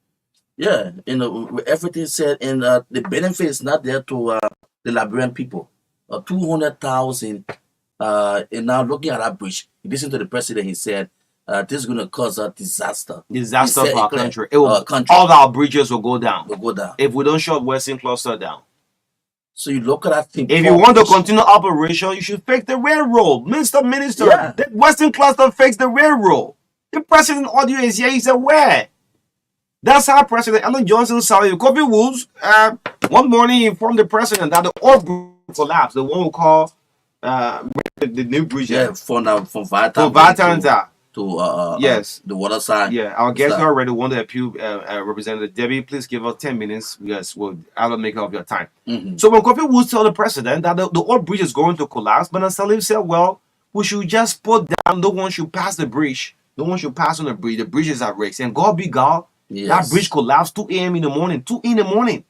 Yeah, everything said, and the benefit is not there to the Liberian people. 200,000. And now looking at that bridge, listen to the president. He said, "This is going to cause a disaster. Disaster for our country. All our bridges will go down. If we don't shut Western Cluster down." So you look at that thing. If you want to continue operation, you should fix the railroad. Minister, the Western Cluster fix the railroad. The president audio is here. He said, where? That's how President Ellen Johnson said. Kofi Woods, one morning he informed the president that the old bridge collapsed. The one we call the new bridge. Yeah, from Vata to yes, the water side. Yeah, our guest already wanted to appeal. Representative Debbie, please give us 10 minutes. Yes, I will make up your time. So when Kofi Woods told the president that the old bridge is going to collapse, but Sirleaf said, well, we should just put down, no one should pass the bridge. No one should pass on the bridge. The bridge is at risk. And God be God, that bridge collapsed 2 a.m. in the morning. 2 in the morning.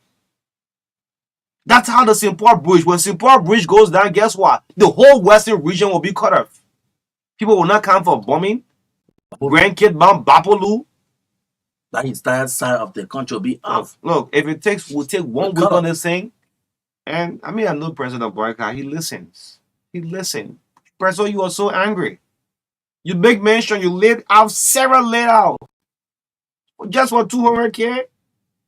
That's how the Simport Bridge, when Simport Bridge goes down, guess what? The whole western region will be cut off. People will not come for bombing. Grand Kid Bomb, Bapolu. That entire side of the country will be off. Look, if it takes, we'll take 1 week on this thing. And I mean, I know President Boyka, he listens. He listens. President, you are so angry. You big mention, you laid out, Sarah laid out. Just for 200K?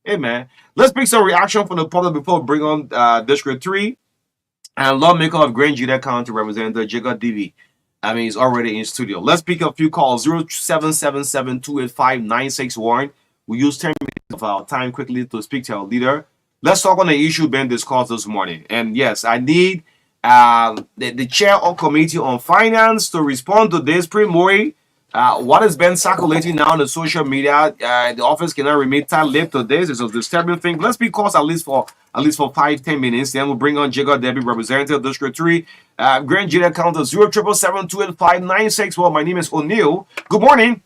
Hey, man. Let's pick some reaction from the public before we bring on District 3. And lawmaker of Grand Judah County, Representative Jacob Divi. I mean, he's already in studio. Let's pick a few calls. 0777-285-961. We use 10 minutes of our time quickly to speak to our leader. Let's talk on the issue being discussed this morning. And yes, I need the chair of committee on finance to respond to this. Primori, what has been circulating now on the social media? The office cannot remain tight-lipped to this. It's a disturbing thing. Let's be calls at least for 5-10 minutes. Then we'll bring on Jacob Debbie, Representative District 3, Grand Judah County 0777-285-961. My name is O'Neill. Good morning.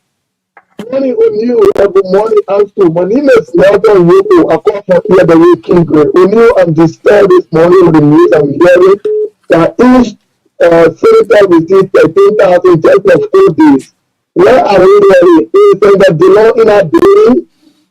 Good morning, O'Neill. Good morning, Ansu. My name is Nelson Yoko. I come from here the way King Grade. O'Neill, I'm disturbed this morning with the news I'm hearing that each senator received 13,000 just for 4 days. Where are we hearing? It's saying that the law in our building.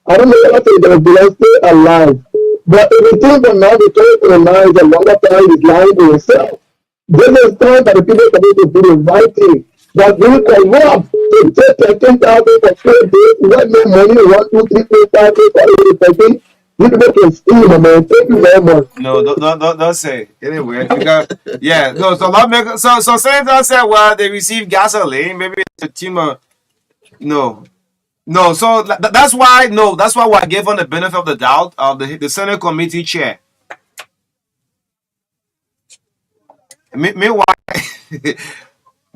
I don't know what I say that the law stay alive. But if you think that now the 2029 is a longer time, is lying to himself. This is time that the people are supposed to do the right thing. That we can go up to take 13,000 for 4 days, let me money 1, 2, 3, 4, 5, 6, 7, 8, 13. You people can steal, my man. Thank you very much. No, don't say. Anyway, yeah, no. So lawmaker, so senator said, well, they received gasoline. Maybe it's a team of no. So that's why I gave on the benefit of the doubt of the Senate committee chair. Meanwhile,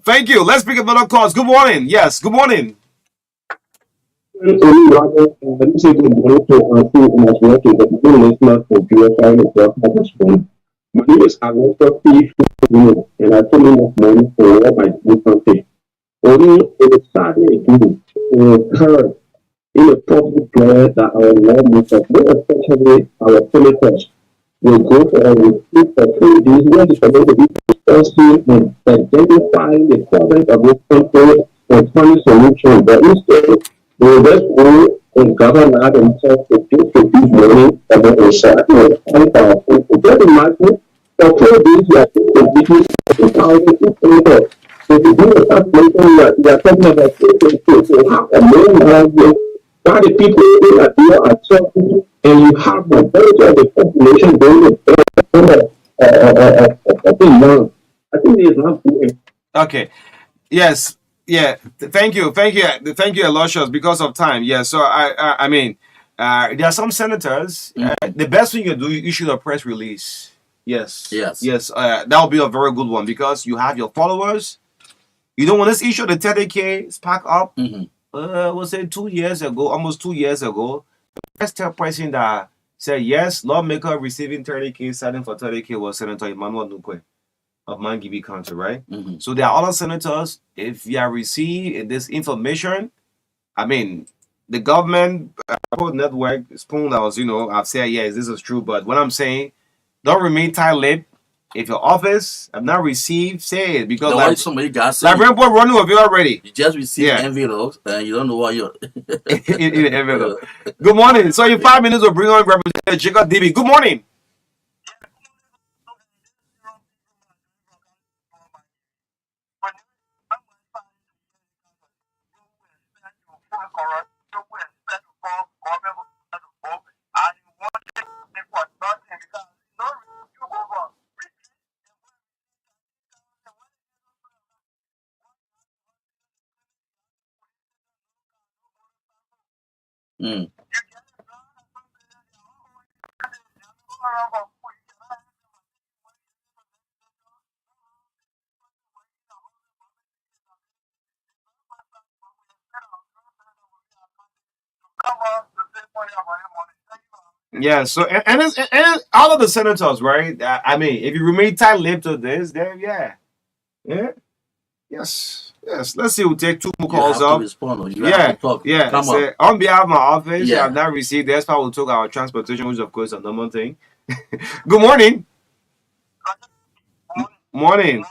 thank you. Let's pick another calls. Good morning. Yes, good morning. Let me say good morning to Ansu and as well to the listeners for purifying itself at this point. My name is Agosto P. and I told you this morning for what my different thing. Only it is sadly to occur in a public place that our lawmakers, more especially our senators, will go for a retreat for 3 days where they are supposed to be discussing and identifying the problems of this country and finding solutions. But instead, they will just go and govern out themselves to give to this money and then exactly find our people. Just imagine for 4 days you are taking 2,000 people. So to do a calculation, we are talking about 2,000. So how a million dollars why the people in that deal are talking and you have the majority of the population going to I think it is not good. Okay. Yes. Yeah. Thank you, Aloysius. Because of time. Yeah. So I mean, there are some senators. The best thing you do, you issue a press release. Yes. That will be a very good one because you have your followers. You don't want to issue the 30K spark up. Was it 2 years ago? Almost 2 years ago. The first person that said yes, lawmaker receiving 30K, signing for 30K was Senator Emmanuel Nukwe of Mangibi County, right? So there are other senators. If you are receiving this information, I mean, the government network spoon that was, I've said yes, this is true. But what I'm saying, don't remain tight-lipped. If your office have not received, say it because somebody got like Rainbow running with you already. You just received envelopes and you don't know what you're in the envelope. Good morning. So in 5 minutes we'll bring on Representative Jacob DB. Good morning. Yeah, so and all of the senators, right? I mean, if you remain tight-lipped to this, then yes. Let's see. We'll take 2 more calls up. On behalf of my office, I have not received. That's why we took our transportation, which of course is a normal thing. Good morning. Morning.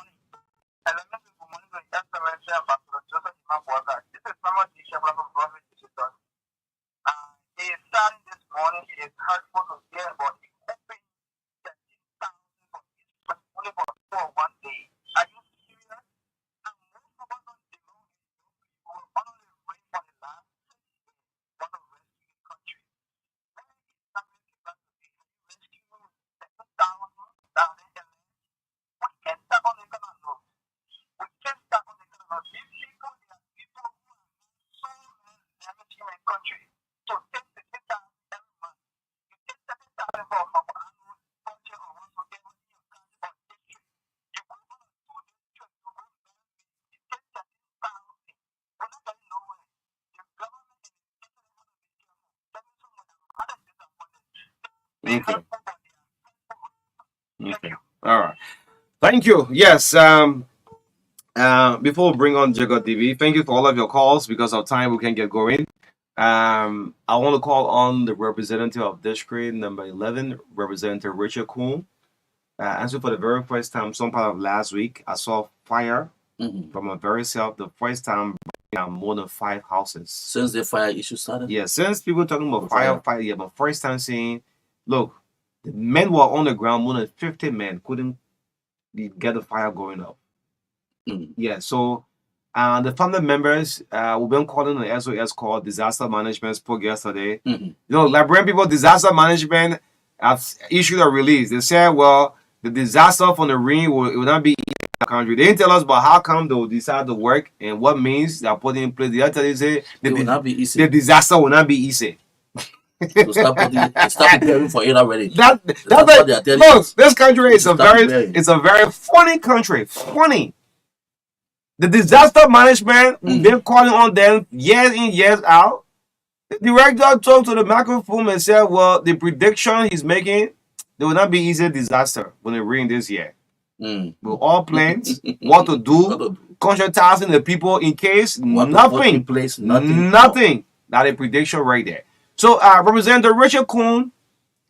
Okay. Okay. All right. Thank you. Yes. Before we bring on Jacob TV, thank you for all of your calls. Because of time, we can get going. I want to call on the representative of district number 11, Representative Richard Kuhn. Answer for the very first time, some part of last week, I saw fire from a very self. The first time, more than 5 houses. Since the fire issue started? Yeah, since people talking about fire, yeah, but first time seeing, look, the men were on the ground, more than 50 men couldn't get the fire going up. Yeah, so the family members, we've been calling the SOS call, disaster management, spoke yesterday. You know, Liberian people, disaster management have issued a release. They said, well, the disaster from the rain will not be in the country. They didn't tell us about how come they will decide to work and what means they are putting in place. They tell you say It will not be easy. the disaster will not be easy. To start preparing for it already. That's what they are telling look, us. this country is Preparing. it's a very funny country. Funny. The disaster management, we've been calling on them years in, years out. The director talked to the microphone and said, well, the prediction he's making, there will not be easy disaster when it rain this year. With all plans, what to do, conscientizing the people in case nothing that a prediction right there. So, Representative Richard Kuhn,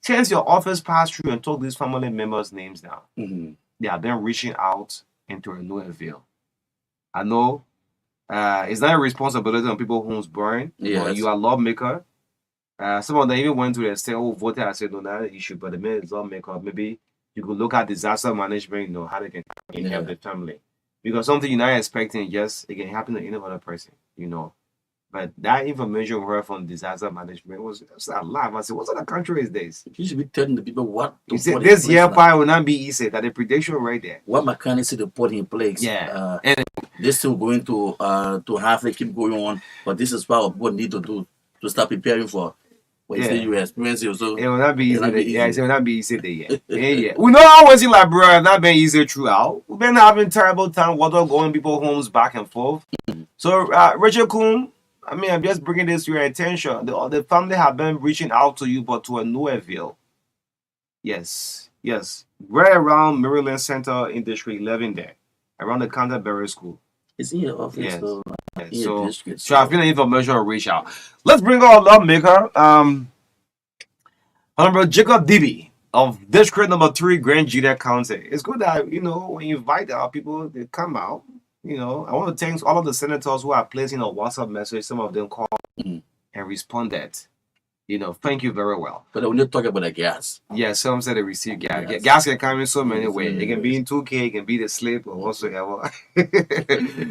since your office passed through and took these family members' names down, they have been reaching out into a new avail. I know it's not a responsibility on people who's born. Yes. You are lawmaker. Some of them even went to the state who voted and said, no, not an issue, but the man is lawmaker. Maybe you could look at disaster management, you know, how they can help the family. Because something you're not expecting, yes, it can happen to any other person, you know. But that information we heard from disaster management was a lot. I said, what sort of country is this? You should be telling the people what to You said put this in year place fire will not be easy. That the prediction right there. what mechanics to put in place. Yeah. And This still going to have to keep going on, but this is what we need to do to start preparing for. When you say you experience it, so it will not be easy. Yeah, it will not be easy there. Yeah. We know always in Liberia, not been easy throughout. We've been having terrible time, water going people homes back and forth. So, Richard Kuhn, I mean, I'm just bringing this to your attention. The family have been reaching out to you, but to a new avail. Yes. Right around Maryland Center in District 11 there, around the Canterbury School. it's in your office. Yes. So, So I feel the information will reach out. Let's bring our lawmaker, Honorable Jacob Dibby of District number 3, Grand Judah County. It's good that, you know, when you invite our people, they come out. You know, I want to thank all of the senators who are placing a WhatsApp message. Some of them called and responded. You know, thank you very well. But when you talk about the gas, yeah, some said they receive gas. Yes. Gas can come in so many ways. It can be in 2K, it can be the slip or whatsoever.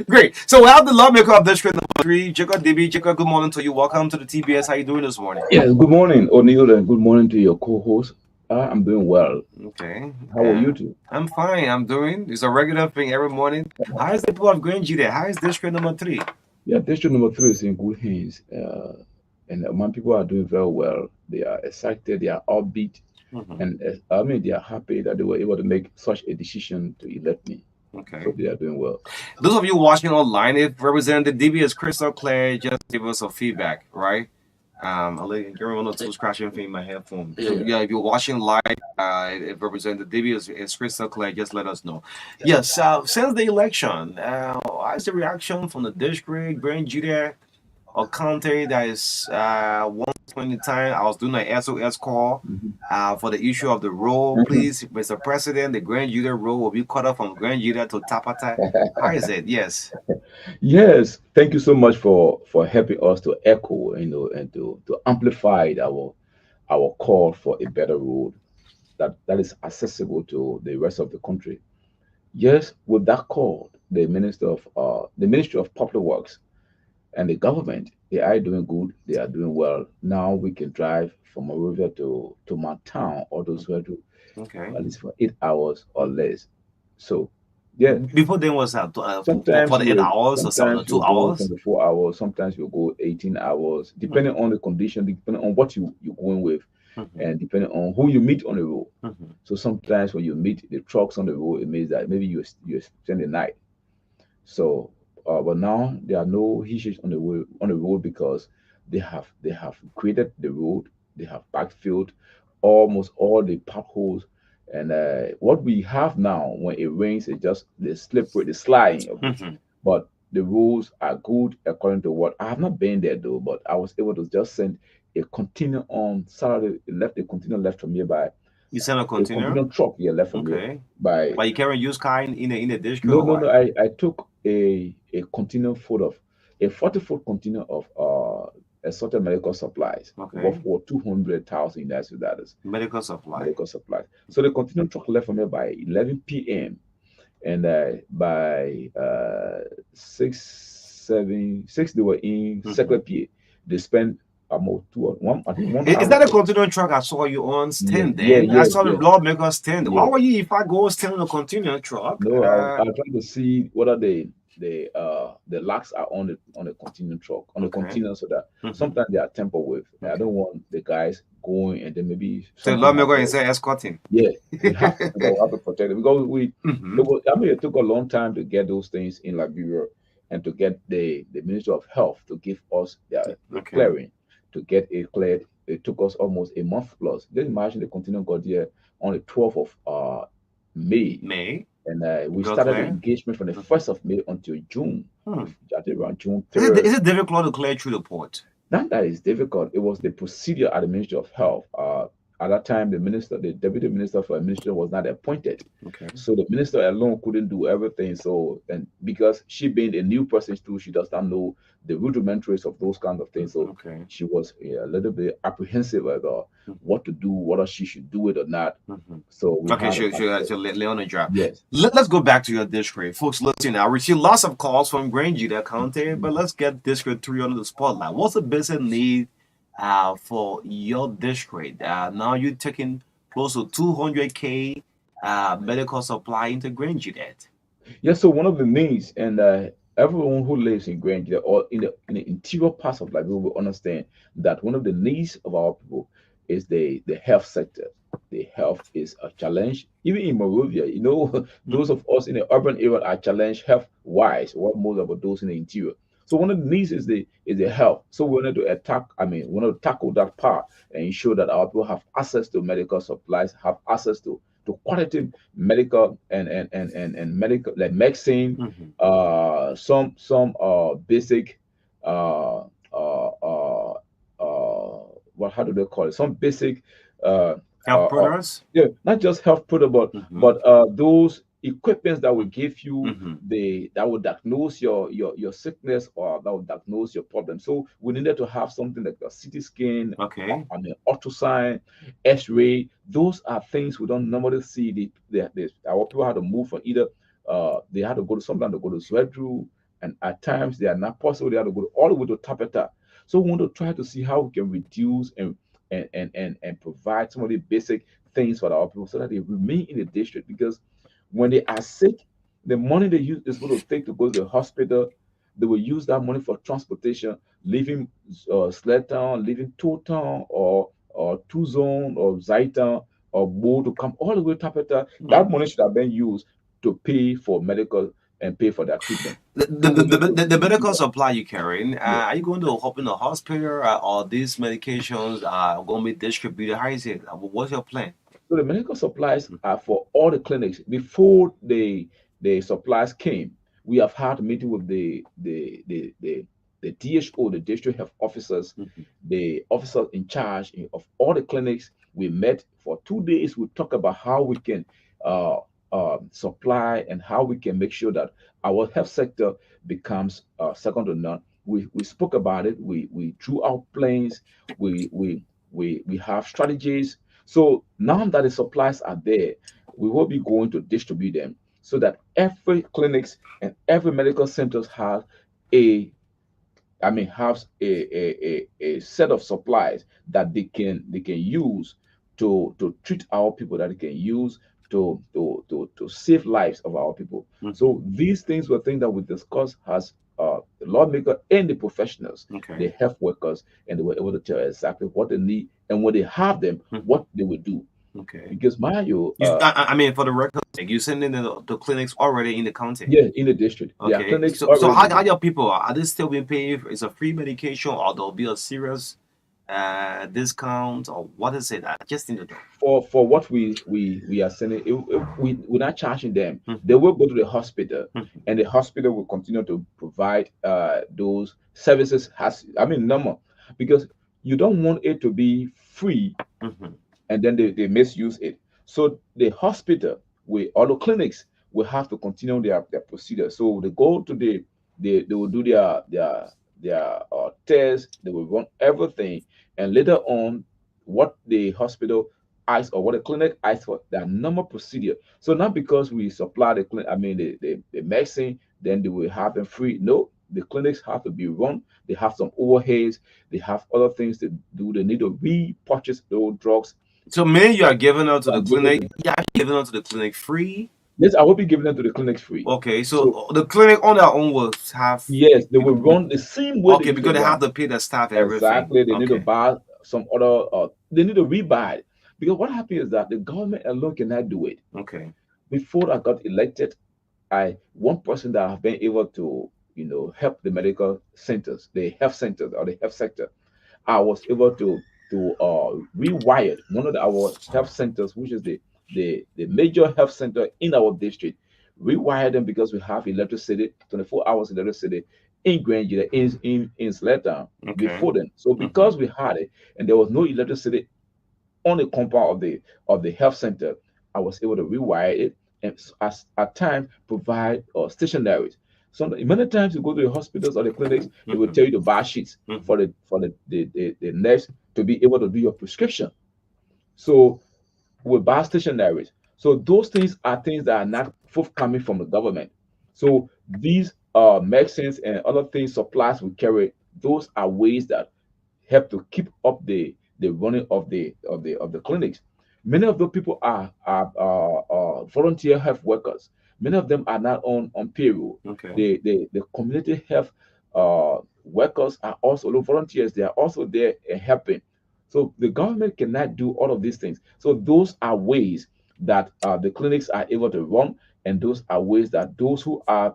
Great. So we have the lawmaker of District number 3, Jacob Dibby. Jacob, good morning to you. Welcome to the TBS. How you doing this morning? Yes, good morning, O'Neill, and good morning to your co-host. I'm doing well. Okay. How are you two? I'm fine. I'm doing. It's a regular thing every morning. How is the people of Grand Judah? How is District number 3? Yeah, District number 3 is in good hands. And my people are doing very well. They are excited, they are upbeat, and I mean, they are happy that they were able to make such a decision to elect me. Okay. So they are doing well. Those of you watching online, if Representative DB is crystal clear, just give us some feedback, right? I'll let you one or two scratching thing in my headphone. So, yeah, if you're watching live, if Representative DB is crystal clear, just let us know. Yes, since the election, how's the reaction from the district, Grand Judah, or county that is one point in time, I was doing an SOS call Mhm. for the issue of the road. Please, Mr. President, the Grand Judah road will be cut off from Grand Judah to Tapata. How is it? Yes. Yes, thank you so much for helping us to echo, and to amplify our call for a better road that is accessible to the rest of the country. Yes, with that call, the Ministry of Public Works and the government, they are doing good. They are doing well. Now we can drive from Monrovia to Mount Town, or those who are to Okay. at least for 8 hours or less. So, yeah, Before then was that for sometimes the 8 hours or sometimes two you'll go hours? 24 hours, sometimes you'll go 18 hours, Hmm. depending on the condition, depending on what you're going with, Hmm. and depending on who you meet on the road. Hmm. So sometimes when you meet the trucks on the road, it means that maybe you spend the night. So, but now there are no issues on the road because they have created the road, they have backfilled almost all the potholes, and what we have now when it rains is just the slippery, the sliding of it. Hmm. But the roads are good according to what I have not been there though, but I was able to just send a container on Saturday. It left a container left from here by You send a a container? container truck here left from here Okay. by But you carry used car in the district no, or no, no. what? I took a container full of a 40-foot container of assorted medical supplies worth Okay. over 200,000 United dollars. Medical supply. Medical supplies. So the container truck left from here by 11 p.m. and by 6, 7, 6 they were in Hmm. Secret Pier. They spent about two or one, I think one Is hour. that a container truck I saw you on Yeah, yeah, standing? I yeah, saw the yeah, lawmaker standing. Why yeah. were you, if I go standing a container truck? No, I'll try to see whether the locks are on the container truck, on the Okay. container, so that Hmm. sometimes they are tempered with. I Okay. don't want the guys going and then maybe So the something lawmaker happens. is escorting. Yeah, we have to protect it because Hmm. I mean, it took a long time to get those things in Liberia and to get the Ministry of Health to give us the Okay. clearing to get it cleared. It took us almost a month plus. Just imagine the container got here on the 12th of May, May. and we Go started the clear. engagement from the Hmm. 1st of May until June. Hmm. I think around June Is it 3rd. is it difficult to clear through the port? Not that is difficult. It was the procedure at the Ministry of Health. At that time, the deputy minister for administration was not appointed. Okay. So the minister alone couldn't do everything. So, and because she being a new person too, she does not know the rudimentaries of those kinds of things. So Okay. she was a little bit apprehensive about what to do, whether she should do it or not. Hmm. So we Okay, had a she'll lay on the job. yes. Let's go back to your district. Folks, listen, I received lots of calls from Grand Judah County, but let's get District 3 under the spotlight. What's the basic need for your district? Now you're taking close to 200K medical supply into Grand Judah. Yes, so one of the needs, and everyone who lives in Granger or in the interior parts of Liberia will understand that one of the needs of our people is the health sector. The health is a challenge. Even in Monrovia, those of us in the urban area are challenged health wise. What more about those in the interior? So one of the needs is the health. So we wanted to we want to tackle that part and ensure that our people have access to medical supplies, have access to quality medical and medical like medicine, Mm-hmm. some basic uh uh uh what how do they call it? Some basic uh Health uh, uh products? yeah, not just health product, but Mm-hmm. those equipments that will give you Mm-hmm. that will diagnose your sickness, or that will diagnose your problem. So we needed to have something like a CT scan, Okay. I mean ultrasound, X-ray. Those are things we don't normally see. Our people had to move from either they had to go to sometimes to go to Zwedru, and at times they are not possible. They had to go all the way to Tapeta. So we want to try to see how we can reduce and provide some of the basic things for our people so that they remain in the district, because when they are sick, the money they use is going to take to go to the hospital. They will use that money for transportation, leaving Sledtown, leaving Two Town, or Two Zone, or Zaitan, or Bo to come all the way to Tapeta. That money should have been used to pay for medical and pay for their treatment. The, So the, we the, need to the, the do medical that. supply you carrying, Yeah. are you going to open a hospital or these medications are going to be distributed? How is it? What's your plan? So the medical supplies are for all the clinics. Before the supplies came, we have had a meeting with the the DHO, the district health officers, Mhm. the officers in charge of all the clinics. We met for 2 days. We talked about how we can uh, supply and how we can make sure that our health sector becomes second to none. We spoke about it. We drew out plans. We have strategies. So now that the supplies are there, we will be going to distribute them so that every clinics and every medical centers have a has a set of supplies that they can use to treat our people, that they can use to save lives of our people. Mhm. So these things were things that we discussed as the lawmaker and the professionals, the Okay. health workers, and they were able to tell exactly what they need, and when they have them, Mhm. what they will do. Okay. Because Mario, I mean, for the record sake, you send in the clinics already in the county. yeah, in the district, there are Okay. clinics So already in how the your people are they still being paid? Is a free medication or there'll be a serious discount or what is it? I just need to know. for what we are sending. We're not charging them. They Mhm. will go to the hospital, Mhm. and the hospital will continue to provide those services. Has I mean normal, because you don't want it to be free Mhm. and then they misuse it. So the hospital, we all the clinics will have to continue their procedure. So they go to they will do their tests, they will run everything, and later on, what the hospital asks or what the clinic asks for, their normal procedure. So not because we supply the clinic, I mean the medicine, then they will have them free. No, the clinics have to be run. They have some overheads. They have other things to do. They need to repurchase those drugs So maybe you are giving out to that the are given clinic. to. You are giving out to the clinic free. Yes, I will be giving them to the clinics free. Okay, So so the clinic on their own will have yes, they will people. run the same way they Okay, used to because they have run. to pay the staff and everything. Exactly. They need to Okay. buy some other. They need to rebuy it, because what happens is that the government alone cannot do it. Okay. Before I got elected, I one person that have been able to help the medical centers, the health centers or the health sector. I was able to rewire one of our health centers, which is the major health center in our district. Rewire them because we have electricity, 24 hours electricity in Granger, in Sletown Okay. before then. So Mm-hmm. because we had it and there was no electricity on the compound of the health center, I was able to rewire it and as at times provide stationaries. So many times you go to the hospitals or the clinics, they will Mm-hmm. tell you to buy sheets Mm-hmm. for the nurse to be able to do your prescription. So with buy stationaries. So those things are things that are not forthcoming from the government. So these medicines and other things, supplies we carry, those are ways that help to keep up the running of the clinics. Many of those people are volunteer health workers. Many of them are not on payroll. Okay. The community health workers are also the volunteers. They are also there helping. So the government cannot do all of these things. So those are ways that the clinics are able to run, and those are ways that those who are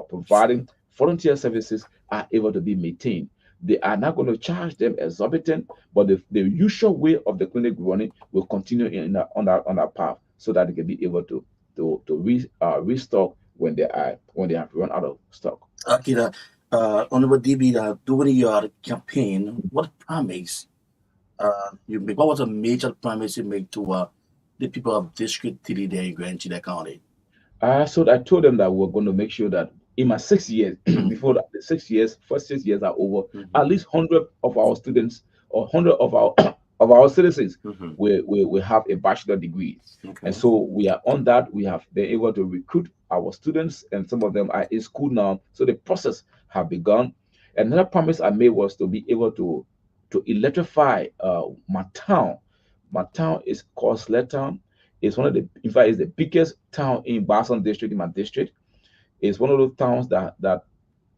providing volunteer services are able to be maintained. They are not going to charge them exorbitant, but the usual way of the clinic running will continue on that path, so that they can be able to restock when they have run out of stock. Okay, Honorable DB, during your campaign, what promise you make? What was a major promise you make to the people of District 3 there in Grand Chile County? So I told them that we're going to make sure that in my 6 years, Mhm. before the 6 years, first 6 years are over, Mm-hmm. at least 100 of our students or 100 of our of our citizens Mm-hmm. will have a bachelor degree. And Okay. so we are on that. We have been able to recruit our students, and some of them are in school now. So the process have begun. Another promise I made was to be able to electrify my town. My town is called Sletown. It's one of the, in fact, it's the biggest town in Boston district, in my district. It's one of those towns that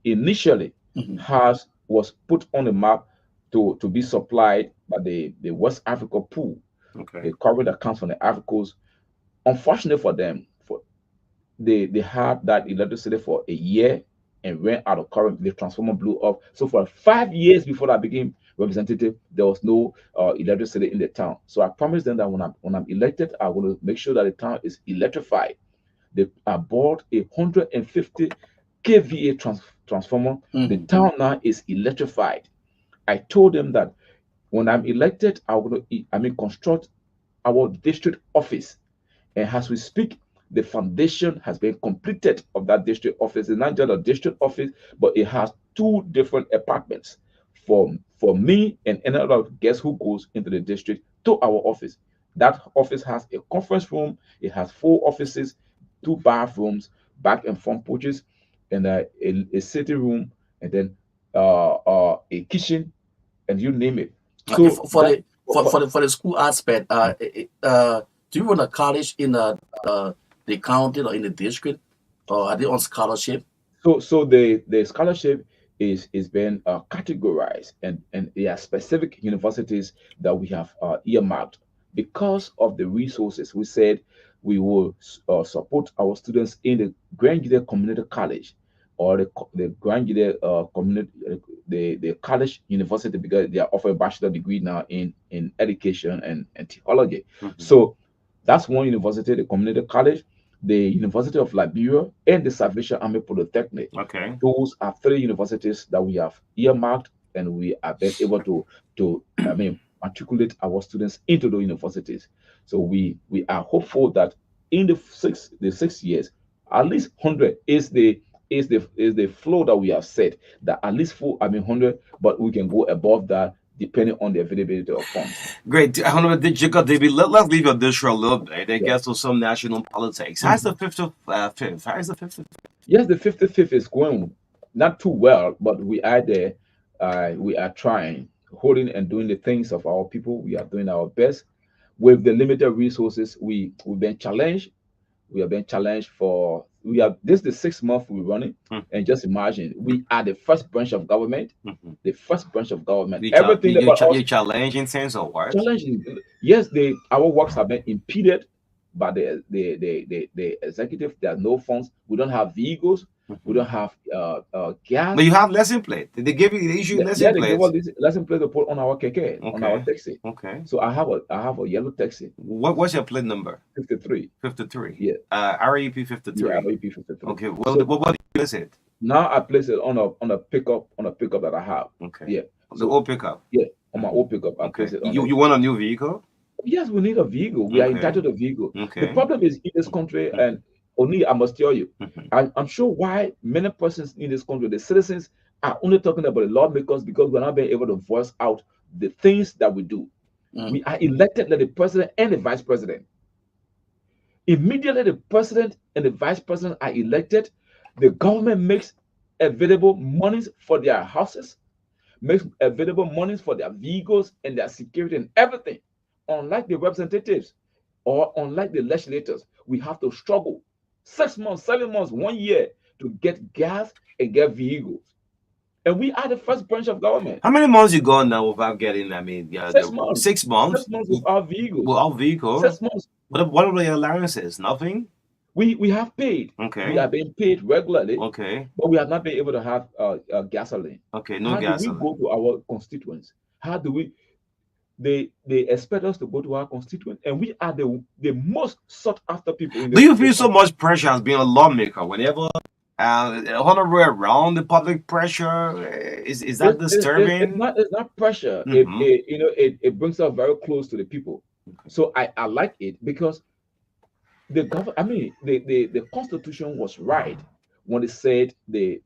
initially Mhm. was put on the map to be supplied by the West Africa pool, Okay. the corridor that comes from the Africans. Unfortunately for them, they had that electricity for a year and ran out of current. The transformer blew off. So for 5 years before I became representative, there was no electricity in the town. So I promised them that when I'm elected, I will make sure that the town is electrified. I bought a 150 kVA transformer. The town now is electrified. I told them that when I'm elected, I will construct our district office. And as we speak, the foundation has been completed of that district office. It's not just a district office, but it has two different apartments for me and any other guest who goes into the district to our office. That office has a conference room. It has 4 offices, 2 bathrooms, back and front porches, and a sitting room, and then a kitchen, and you name it. So for the school aspect, do you run a college in the county or in the district, or are they on scholarship? So the scholarship is being categorized, and there are specific universities that we have earmarked because of the resources. We said we will support our students in the Grand Gide Community College or the Grand Gide Community the college university, because they are offering a bachelor degree now in education and theology. So that's one university, the community college, the University of Liberia, and the Salvation Army Polytechnic. Okay. Those are 3 universities that we have earmarked, and we are been able to matriculate our students into those universities. So we are hopeful that in the 6 years, at least 100 is the flow that we have set. That at least 100, but we can go above that depending on the availability of funds. Great. Honorable Jacob David, let's leave your dish for a little bit and get to some national politics. How's the 55th? How's the 55th? Yes, the 55th is going not too well, but we are there. We are trying, holding and doing the things of our people. We are doing our best. With the limited resources, we've been challenged. We have been challenged this is the 6th month we're running. And just imagine, we are the first branch of government. The first branch of government. Everything about us. You're challenging sense of what? Challenging. Yes, our works have been impeded by the executive. There are no funds. We don't have vehicles. We don't have gas. But you have lesson plate. They issue lesson plate. They give us lesson plate to put on our keke, on our taxi. Okay. So I have a yellow taxi. What's your plate number? 53. 53. Yeah. REP 53. Yeah, REP 53. Okay. Well, what do you place it? Now I place it on a pickup that I have. Okay. Yeah. The old pickup. Yeah, on my old pickup. I place it on you want a new vehicle? Yes, we need a vehicle. We are entitled to a vehicle. Okay. The problem is in this country, and only I must tell you, I'm sure why many persons in this country, the citizens, are only talking about the lawmakers because we're not being able to voice out the things that we do. We are elected like the president and the vice president. Immediately the president and the vice president are elected, the government makes available monies for their houses, makes available monies for their vehicles and their security and everything. Unlike the representatives or unlike the legislators, we have to struggle 6 months, 7 months, 1 year to get gas and get vehicles. And we are the first branch of government. How many months you gone now without getting? 6 months. 6 months. 6 months without vehicles. Without vehicles. 6 months. What are the allowances? Nothing. We have paid. Okay. We are being paid regularly. Okay. But we have not been able to have gasoline. Okay. No How gasoline. do we go to our constituents? How do we? They expect us to go to our constituents, and we are the most sought after people. In Do you feel so much pressure as being a lawmaker whenever honorary around the public pressure? Is that disturbing? It's not pressure. It brings us very close to the people. So I like it because the Constitution was right when it said the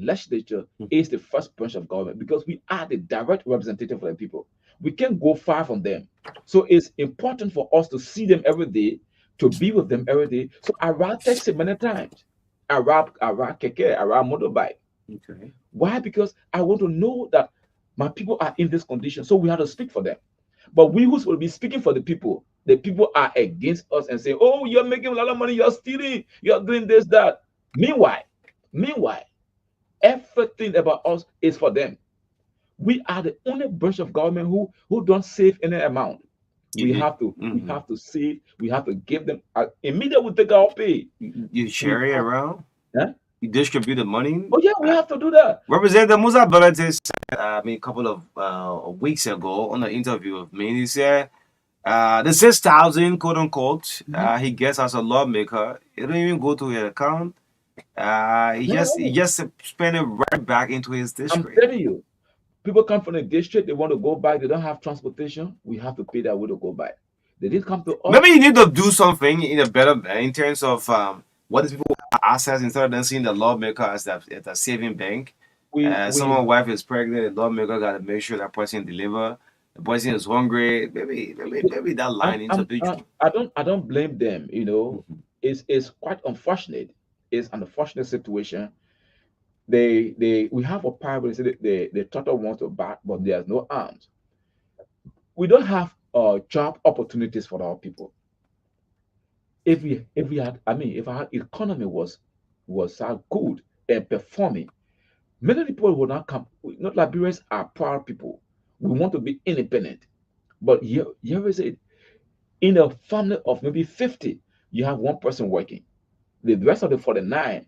legislature is the first branch of government because we are the direct representative of the people. We can't go far from them. So it's important for us to see them every day, to be with them every day. So I ride taxi many times. I ride keke, I ride motorbike. Okay. Why? Because I want to know that my people are in this condition. So we have to speak for them. But we who will be speaking for the people are against us and say, oh, you're making a lot of money, you're stealing, you're doing this, that. Meanwhile, everything about us is for them. We are the only branch of government who don't save any amount. We have to save, we have to give them immediately we take our pay. You share it around? Huh? You distribute the money? Oh yeah, we have to do that. Representative Musa Belete said, a couple of weeks ago on an interview with me, he said the 6,000 quote unquote he gets as a lawmaker, it don't even go to your account. He No, just no. spent it right back into his I'm district. telling you, people come from the district, they want to go back, they don't have transportation. We have to pay that way to go back. They didn't come to Maybe us. you need to do something in a better in terms of what these people have access instead of them seeing the lawmaker as a saving bank. We Someone's wife is pregnant, the lawmaker got to make sure that person deliver. The person is hungry. Maybe that line needs to be drawn. I don't blame them. You know, Mhm. it's quite unfortunate. It's an unfortunate situation. We have a parable. They say the turtle wants to bat, but there's no arms. We don't have job opportunities for our people. If we had, I mean, if our economy was good and performing, many people would not come. Not Liberians are proud people. We want to be independent. But here is it. In a family of maybe 50, you have one person working. The rest of the 49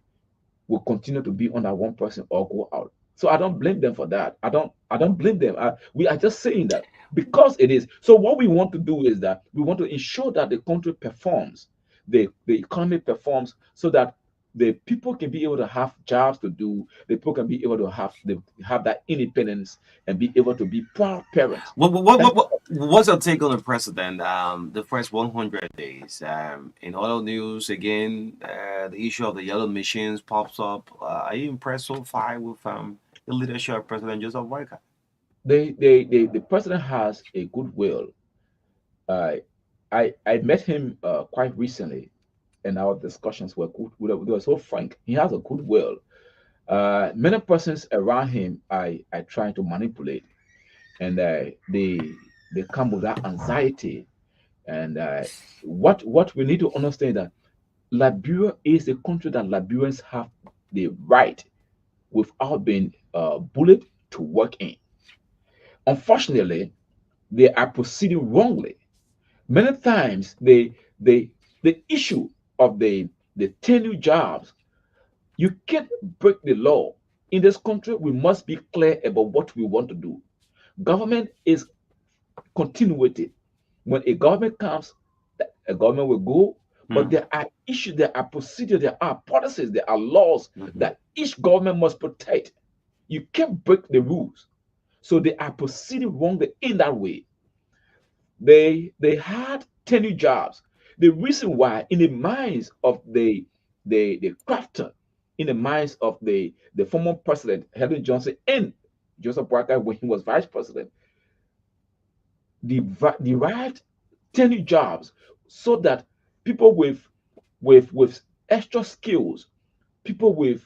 will continue to be under one person or go out. So I don't blame them for that. I don't blame them. We are just saying that because it is. So what we want to do is that we want to ensure that the country performs, the economy performs, so that the people can be able to have jobs to do. The people can be able to have that independence and be able to be proud parents. That's What's your take on the president? The first 100 days. In other news, again, the issue of the yellow machines pops up. Are you impressed so far with the leadership of President Joseph Boyka? the president has a goodwill. Uh, I met him quite recently, and our discussions were good. They were so frank. He has a goodwill. Many persons around him, I try to manipulate, and they come with that anxiety. And what we need to understand that Liberia is a country that Liberians have the right, without being bullied, to work in. Unfortunately, they are proceeding wrongly. Many times, the issue of the 10 new jobs, you can't break the law. In this country, we must be clear about what we want to do. Government is continuity. When a government comes, a government will go, but Hmm. there are issues, there are procedures, there are policies, there are laws Mhm. that each government must protect. You can't break the rules. So they are proceeding wrongly in that way. They had 10 new jobs. The reason why, in the minds of the crafter, in the minds of the former president Helen Johnson and Joseph Boakai when he was vice president, derived 10 new jobs so that people with extra skills, people with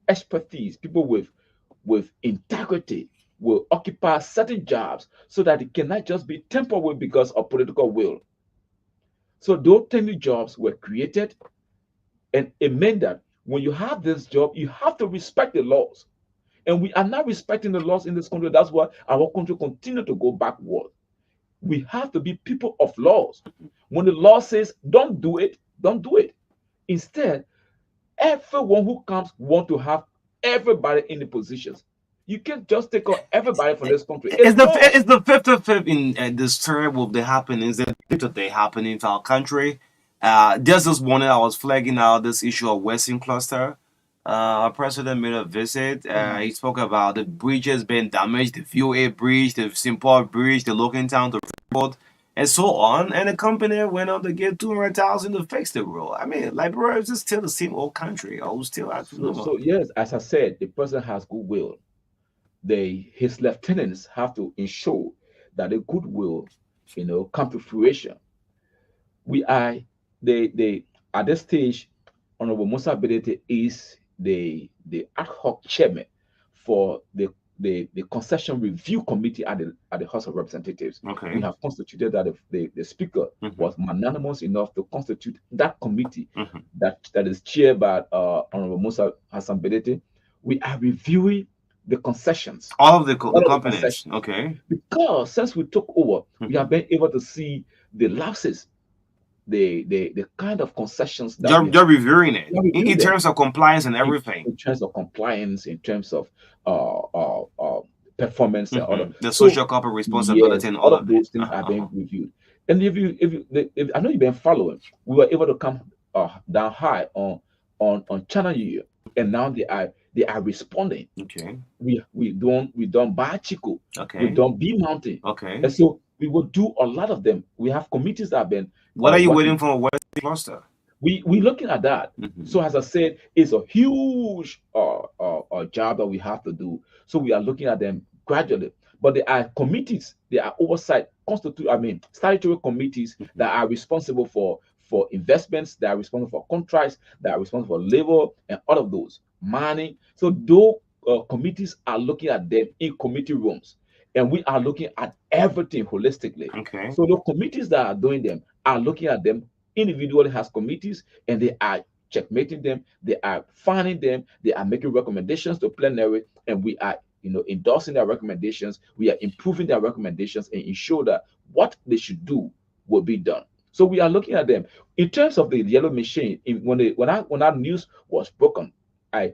expertise, people with integrity will occupy certain jobs so that it cannot just be temporary because of political will. So those 10 new jobs were created, and it meant that when you have this job, you have to respect the laws. And we are not respecting the laws in this country. That's why our country continue to go backward. We have to be people of laws. When the law says don't do it, don't do it. Instead, everyone who comes want to have everybody in the positions. You can't just take out everybody from this country. It's wrong. Is the 55th in this terrible the happenings that they happening in our country? Just this morning I was flagging out this issue of Western Cluster. Our president made a visit. He spoke about the bridges being damaged, the VOA bridge, the Simport bridge, the local town, the road, and so on. And the company went on to give 200,000 to fix the road. I mean, Liberia is still the same old country. I was still acting So normal. yes, as I said, the president has goodwill. His lieutenants have to ensure that the goodwill, come to fruition. We are they at this stage, Honorable Musa Bedete is the ad hoc chairman for the concession review committee at the House of Representatives. We Okay. have constituted that the speaker Hmm. was magnanimous enough to constitute that committee Hmm. that is chaired by Honorable Musa Hassan Bedete. We are reviewing the concessions, All of the all of the companies. concessions, Okay. because since we took over, we have Hmm. been able to see the lapses, the kind of concessions that we You're have. reviewing it We have reviewed in them terms of compliance and in, everything. in terms of compliance, in terms of uh, uh, uh, performance and other. The So social corporate responsibility yes, and all all of of it. those things are being reviewed. And if I know you've been following, we were able to come down high on Channel U, and now they are responding. Okay. We don't buy Chico, we Okay. don't be mountain, Okay. and so we will do a lot of them. We have committees that have been What are you waiting working. for? West cluster? We looking at that. Mhm. So as I said, it's a huge job that we have to do. So we are looking at them gradually. But there are committees, there are oversight statutory committees that are responsible for investments, that are responsible for contracts, that are responsible for labor and all of those money. So those committees are looking at them in committee rooms, and we are looking at everything holistically. Okay. So the committees that are doing them are looking at them individually as committees, and they are checkmating them, they are finding them, they are making recommendations to plenary, and we are endorsing their recommendations, we are improving their recommendations and ensure that what they should do will be done. So we are looking at them in terms of the yellow machine. When our news was broken, I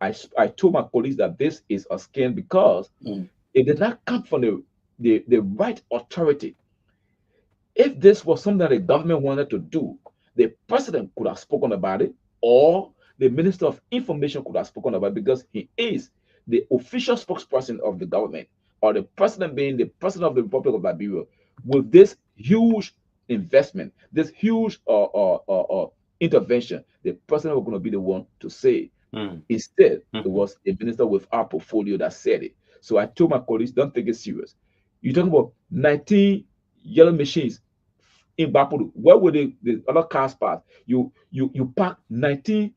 I told my colleagues that this is a scam because it did not come from the right authority. If this was something that the government wanted to do, the president could have spoken about it, or the minister of information could have spoken about it, because he is the official spokesperson of the government, or the president being the president of the Republic of Liberia. With this huge investment, this huge intervention, the president was going to be the one to say. Mm. Instead, it Mhm. was a minister with our portfolio that said it. So I told my colleagues, don't take it serious. You're talking about 19 yellow machines in Bapuru. Where would the other cars pass? You park 19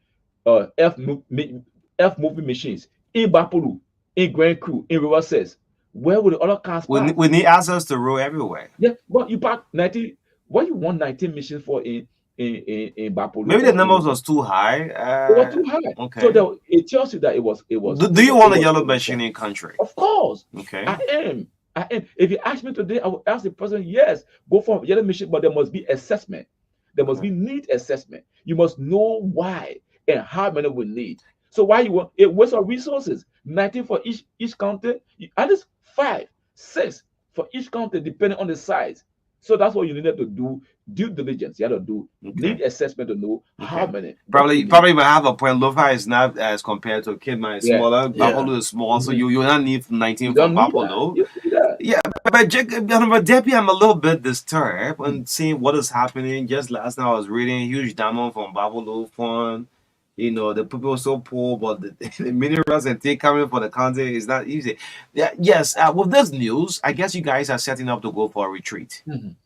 F moving machines in Bapuru, in Grand Crew, in River Says. Where would the other cars park? We need access to road everywhere. Yeah, but you park 19. What you want 19 machines for in Bapuru? Maybe the Or numbers was too high. it was too high. So Okay. it tells you that it was. Do you want a it yellow was machine in country? Of course, Okay. I am. I am. If you ask me today, I will ask the president, yes, go for yellow machine, but there must be assessment. There must be need assessment. You must know why and how many we need. So why you want it waste of resources? 19 for each county, at least 5, 6 for each county, depending on the size. So that's what you needed to do. Due diligence. You had to do need assessment to know how many. Probably will have a point. Lofa is not as compared to Kidman is smaller. Yeah. Buffalo is small, so you not need 19 You from don't need Buffalo. that. You need that. Yeah, but Debbie, I'm a little bit disturbed on seeing what is happening. Just last night I was reading huge diamond from Buffalo Fund. You know, the people are so poor, but the minerals and things coming for the country is not easy. Yeah, yes. With this news, I guess you guys are setting up to go for a retreat.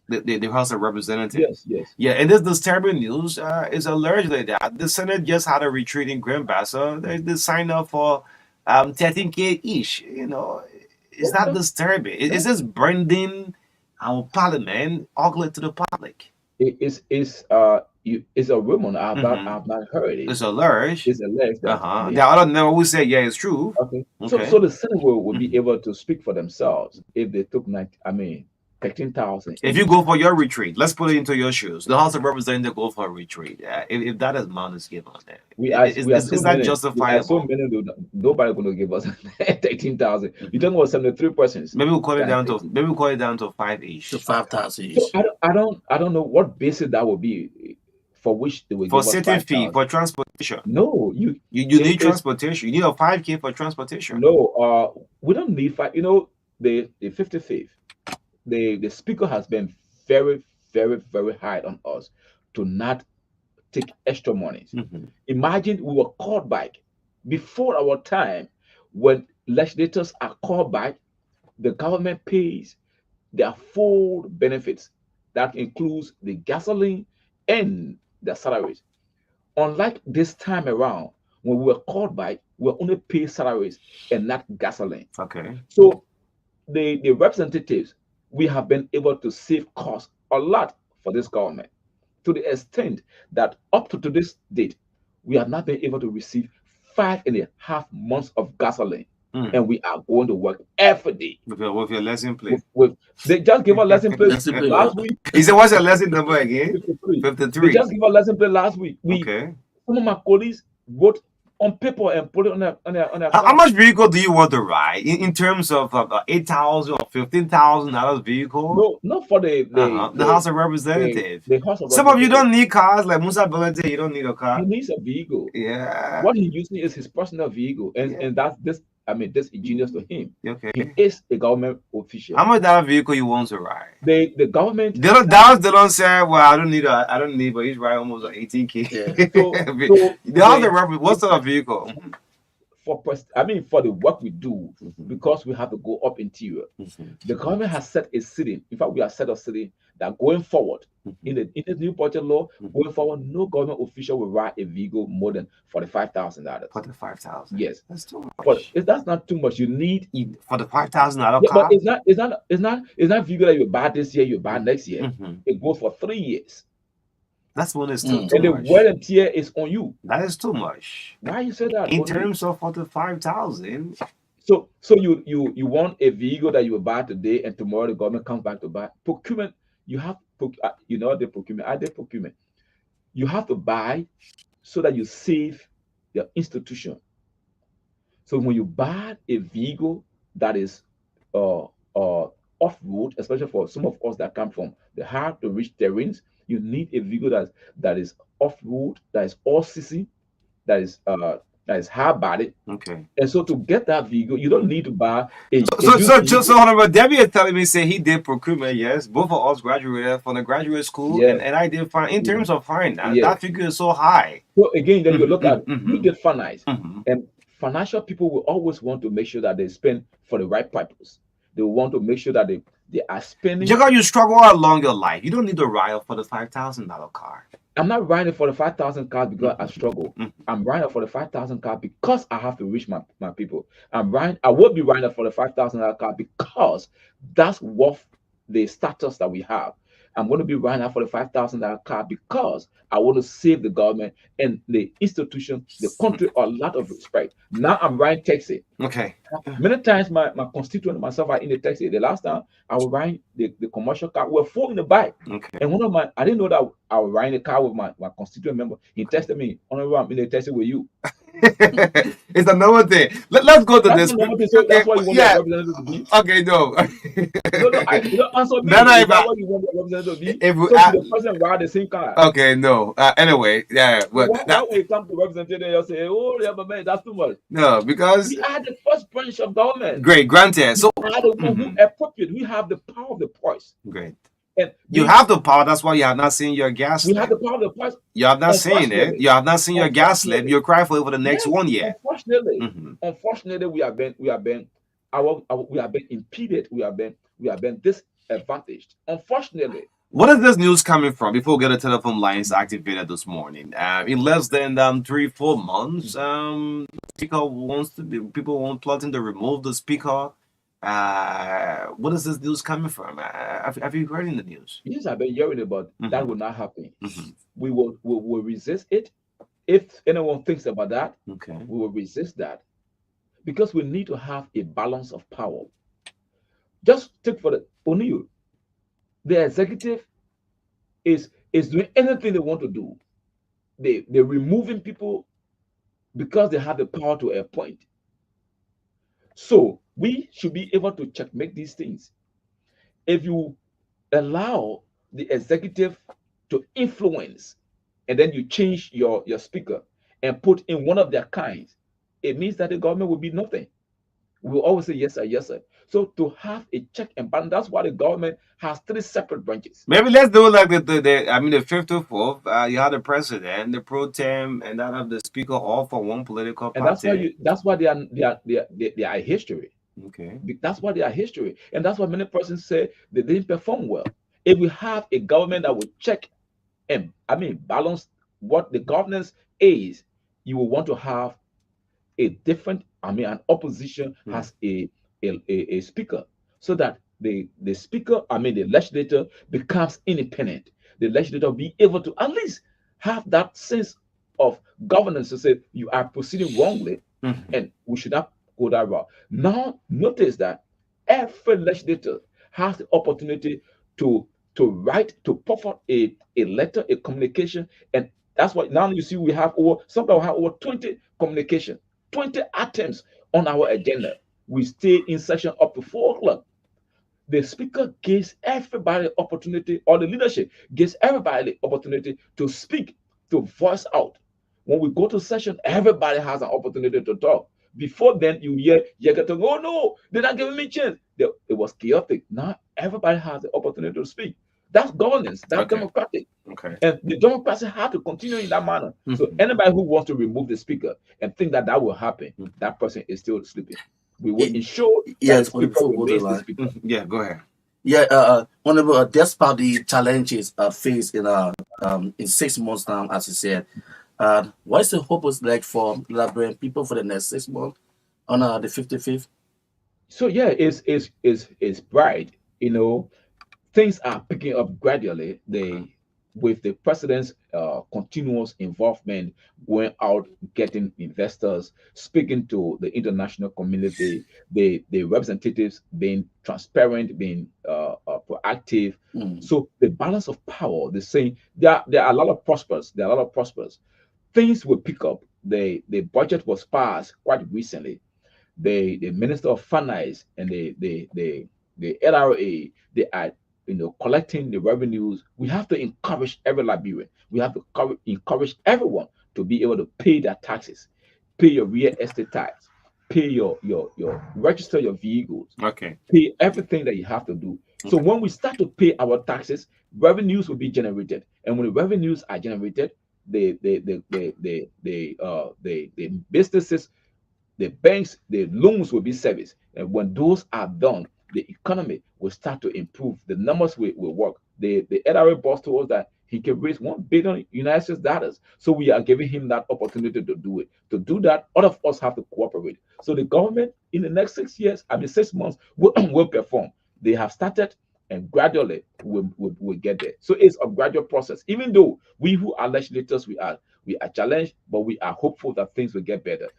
The House of Representatives. Yes. Yeah, and this disturbing news is allegedly that the Senate just had a retreat in Grand Bassa. They signed up for 13K each. You know, is that disturbing? Is this branding our parliament ugly to the public? It's a rumor. I've not heard it. It's alleged. It's alleged that The other never will say, yeah, it's true. okay. So the Senate will be able to speak for themselves if they took 13,000. If you go for your retreat, let's put it into your shoes. The House of Representatives go for a retreat. If that amount is given, it's not justifiable. Nobody going to give us 13,000. You're talking about 73 persons. Maybe we'll call it down to 5 each. To 5,000 each. So I don't know what basis that will be for which they will For give us certain fee 5,000. for transportation. No, you need transportation. You need a 5K for transportation. No, we don't need 5. You know, the 55th. The speaker has been very, very, very hard on us to not take extra money. Imagine we were called back before our time. When legislators are called back, the government pays their full benefits. That includes the gasoline and their salaries. Unlike this time around, when we were called back, we only pay salaries and not gasoline. Okay. So the representatives, we have been able to save costs a lot for this government, to the extent that up to this date, we have not been able to receive 5.5 months of gasoline. And we are going to work every day. With your lesson plate. They just give us lesson plate last week. He said, what's your lesson number again? 53. They just give us lesson plate last week. Some of my colleagues wrote on paper and put it on their How car. much vehicle do you want to ride in terms of 8,000 or $15,000 vehicle? No, not for The House of Representative. the House of Some of you Representatives. don't need cars, like Musa Belente, you don't need a He car. needs a vehicle. Yeah. What he's using is his personal vehicle, Yeah. and that's this. I mean, this is genius to him. Okay. He is a government official. How much that vehicle you want to ride? The government. They don't say, well, I don't need, but he's riding almost like 18K. Yeah. So The House of Representatives, what sort of vehicle? for the work we do, because we have to go up interior. The government has set a ceiling. In fact, we have set a ceiling that going forward in the new budget law, going forward, no government official will ride a vehicle more than $45,000. 45,000. Yes, That's too much. but if that's not too much, you need. For the $5,000 Yeah, car? but it's not vehicle that you buy this year, you buy next year. It goes for 3 years, That's when it's too and the much. wear and tear is on you. That is too much. Why you say that? In Only? terms of 45,000, So you want a vehicle that you will buy today, and tomorrow the government comes back to buy. Procurement, you have you know the procurement. I did procurement. You have to buy so that you save your institution. So when you buy a vehicle that is off road, especially for some of us that come from the hard to reach terrains, you need a vehicle that is off road, that is all season, that is hard body. okay. And so to get that vehicle, you don't need to buy a So, used so, vehicle. just so Honorable Debbie is telling me, say he did procurement, yes. Both of us graduated from the graduate school, Yes. and I did fine. In terms of finance, Yes. that figure is so high. So again, then you look at Mhm, you get finance, Mhm. and financial people will always want to make sure that they spend for the right purpose. They want to make sure that they are spending. Jacob, you struggle along your life. You don't need to ride for the $5,000 car. I'm not riding for the 5,000 cars because I struggle. Mhm. I'm riding for the 5,000 car because I have to reach my people. I will be riding for the 5,000 car because that's worth the status that we have. I'm going to be riding for the 5,000 car because I want to save the government and the institution, the country, a lot of respect. Now I'm riding taxi. Okay. Many times my constituent and myself are in the taxi. The last time I was riding the commercial car, we were four in the bike. Okay. And I didn't know that I was riding the car with my constituent member. He texted me, Honorable, I'm in the taxi with you. It's another thing. Let's go to That's this. not another thing. So that's what you want Yeah. your representative to be. Okay, no. You don't answer me. No, no, Is if that I- what you want your representative to be? if we- So should the person ride the same car? Okay, no. Anyway, yeah. Well, Why when you come to representative, you say, oh, yeah, but man, that's too much. no, because We are the first branch of government. great, granted. So We are the one who appropriate. We have the power of the purse. great. And You have the power. That's why you have not seen your gas we slip. have the power of the purse. You have not seen it. Unfortunately. You have not seen your gas slip. You cry for it for the next Yes, 1 year. Unfortunately, Mhm. unfortunately, we have been impeded. We have been disadvantaged. Unfortunately, What is this news coming from? Before we get the telephone lines activated this morning, in less than 3-4 months, speaker people want plotting to remove the speaker. What is this news coming from? Have you heard in the news? yes, I've been hearing about that will not happen. Mhm. We will resist it. If anyone thinks about that, Okay. we will resist that because we need to have a balance of power. Just take for the O'Neill, the executive is doing anything they want to do. They're removing people because they have the power to appoint. So we should be able to checkmate these things. If you allow the executive to influence and then you change your speaker and put in one of their kinds, it means that the government will be nothing. We will always say yes sir, yes sir. So to have a check and balance, that's why the government has three separate branches. Maybe let's do it like the fifth to fourth. You have the president, the pro tem, and then have the speaker, all for one political And party. that's why they are history. Okay. That's why they are history. And that's why many persons say they didn't perform well. If we have a government that will check and balance what the governance is, you will want to have a different, an opposition has a speaker, so that the speaker, the legislator becomes independent. The legislator will be able to at least have that sense of governance to say you are proceeding wrongly Mhm. and we should not go that route. Now notice that every legislator has the opportunity to write, to put forth a letter, a communication, and That's why now you see we have over sometimes we have over 20 communication, 20 items on our agenda. We stay in session up to 4 o'clock. The speaker gives everybody opportunity, or the leadership gives everybody the opportunity to speak, to voice out. When we go to session, everybody has an opportunity to talk. Before then, you hear you get to go, oh no, they're not giving me a chance. It was chaotic. Now everybody has the opportunity to speak. That's governance. That's Okay. democratic. Okay. And the democracy had to continue in that manner. So anybody who wants to remove the speaker and think that that will happen, that person is still sleeping. We will ensure that the Yes, speaker before we go to the remains the line. speaker. Yeah, go ahead. Yeah, Honorable, despite the challenges faced in 6 months now, as you said, what is the hope is like for Liberian people for the next 6 months on the 55th? So yeah, it's bright. Things are picking up gradually. They With the president's continuous involvement, going out, getting investors, speaking to the international community, the representatives being transparent, being proactive. Mm. So the balance of power, the saying there are a lot of prospers. There are a lot of prospers. Things will pick up. The budget was passed quite recently. The Minister of Finance and the LRA, they are collecting the revenues. We have to encourage every Liberian. We have to encourage everyone to be able to pay their taxes, pay your real estate tax, pay your register your vehicles, Okay. pay everything that you have to do. So Okay. when we start to pay our taxes, revenues will be generated, and when the revenues are generated, the businesses, the banks, the loans will be serviced. And when those are done, the economy will start to improve. The numbers will work. The LRA boss told us that he can raise 1 billion United States dollars. So we are giving him that opportunity to do it. To do that, all of us have to cooperate. So the government in the next 6 years, 6 months, will perform. They have started, and gradually we'll get there. So it's a gradual process. Even though we who are legislators, we are challenged, but we are hopeful that things will get better.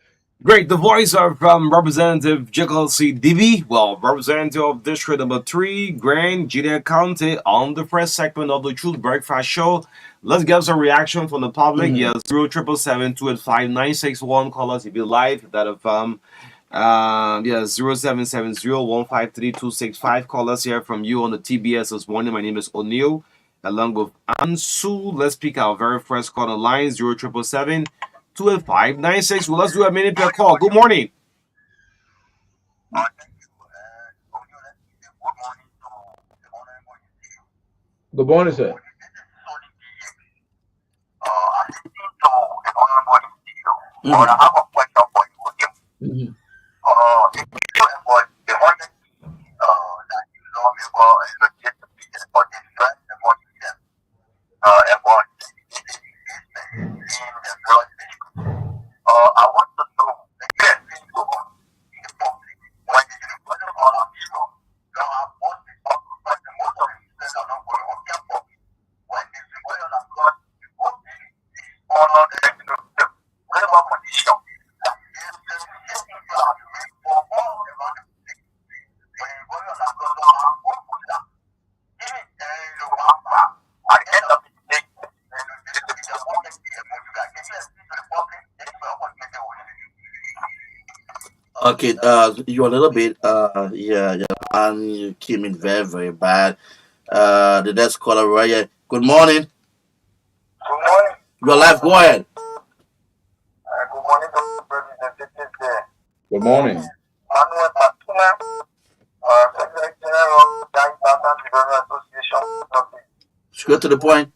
Great. The voice of Representative Jekyll C. Divi, Representative of District Number 3, Grand Judea County, on the first segment of the Truth Breakfast Show. Let's get some reaction from the public. Yes, 07772859661. Call us if you like. That of 0770153265. Call us here from you on the TBS this morning. My name is O'Neill, along with Ansu. Let's pick our very first call on line 0777-285-96. Well, let's do a minute per call. Good morning. Good morning, sir. Mhm. I have a question for you. Mhm. If you about the money that you know me about locate the business for the stress about them about the blood. I want to know again things go on in the public when you go to all of you now I'm mostly but the most of the business are not going on campus. When you go on a blood, you go to all of the whatever condition. Okay, you're a little bit, yeah, and you came in very, very bad. The next caller right here. Good morning. Good morning. Your life, go ahead. Good morning to the representatives there. Good morning. Manuel Patuna, Secretary General of the Young Southern Development Association. Straight to the point.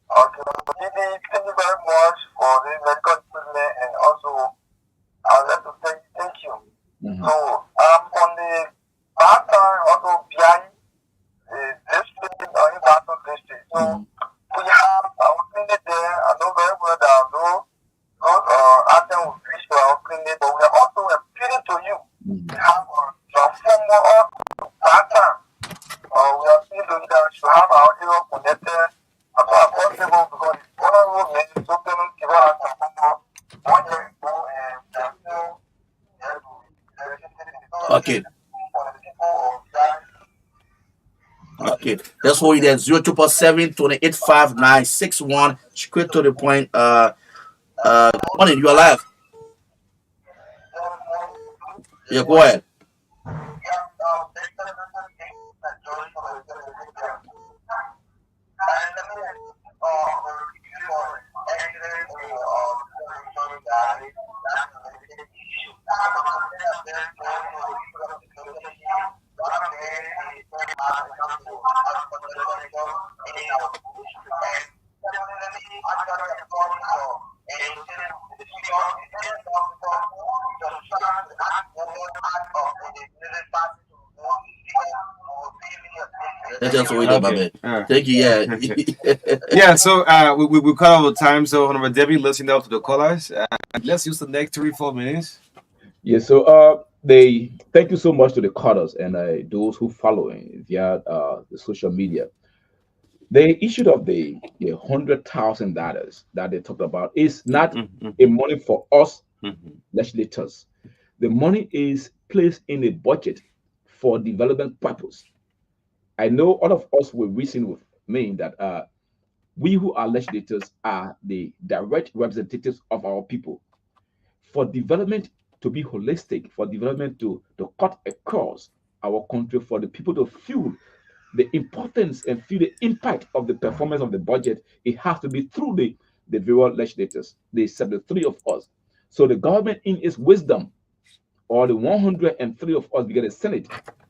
Okay, Didi, thank you very much for the medical equipment and also I'd like to say thank you. Mhm. So, on the back side, also behind the district, in Baton district. So, we have our clinic there. I know very well that those items will reach to our clinic, but we are also appealing to you. We have a transformer also back time. We are still doing that. We have our area connected. As far as possible, because it's one of those men, so can give us a transformer 1 year ago, and we are still Okay. Okay. Okay, that's what it is. 0247 Straight to the point. Good morning. You are live. Yeah, go ahead. That's just what we do, my Okay. man. Thank you. Yeah. Yeah, so we cut out the time, so Honorable Debbie, listen out to the callers. Let's use the next 3 4 minutes. Yeah, so they thank you so much to the callers and those who following via the social media. The issue of the $100,000 that they talked about is not a money for us legislators. The money is placed in a budget for development purpose. I know all of us will reason with me that we who are legislators are the direct representatives of our people. For development to be holistic, for development to cut across our country, for the people to feel the importance and feel the impact of the performance of the budget, it has to be through the various legislators, the 73 of us. So the government, in its wisdom, or the 103 of us, because the Senate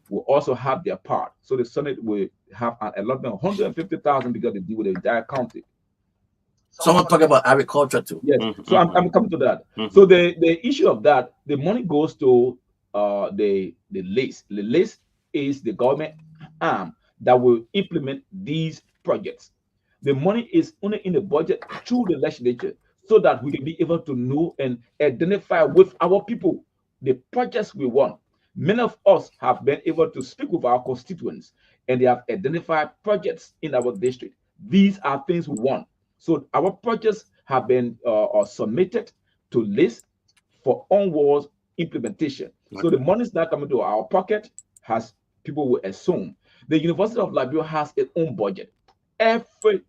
will also have their part. So the Senate will have an allotment of 150,000 because they deal with the entire county. Someone talk about agriculture too. Yes, so I'm coming to that. So the issue of that, the money goes to the list. The list is the government arm that will implement these projects. The money is only in the budget through the legislature so that we can be able to know and identify with our people the projects we want. Many of us have been able to speak with our constituents and they have identified projects in our district. These are things we want. So our projects have been submitted to list for onwards implementation. So the monies that come into our pocket has people will assume. The University of Liberia has its own budget. Every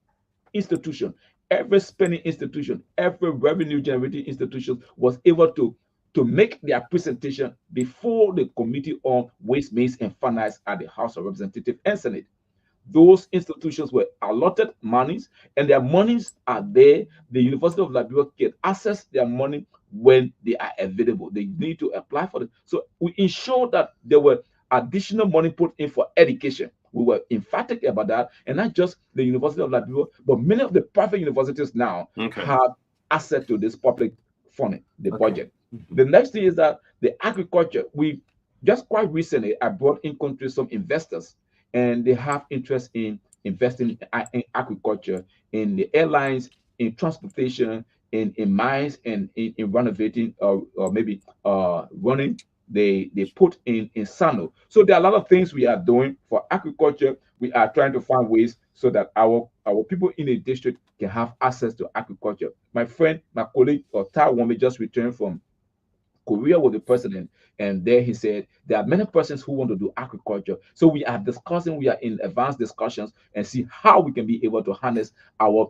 institution, every spending institution, every revenue generating institution was able to make their presentation before the Committee on Waste, Means, and Finance at the House of Representatives and Senate. Those institutions were allotted monies, and their monies are there. The University of Liberia can access their money when they are available. They need to apply for it. So we ensure that there were additional money put in for education. We were emphatic about that, and not just the University of Liberia, but many of the private universities now have access to this public funding, the budget. The next thing is that the agriculture. We just quite recently, I brought in country some investors, and they have interest in investing in agriculture, in the airlines, in transportation, in mines, and in renovating or maybe running. They put in Sano. So there are a lot of things we are doing for agriculture. We are trying to find ways so that our people in the district can have access to agriculture. My friend, my colleague, Taiwan, just returned from Korea with the president, and there he said there are many persons who want to do agriculture. So we are discussing, we are in advanced discussions and see how we can be able to harness our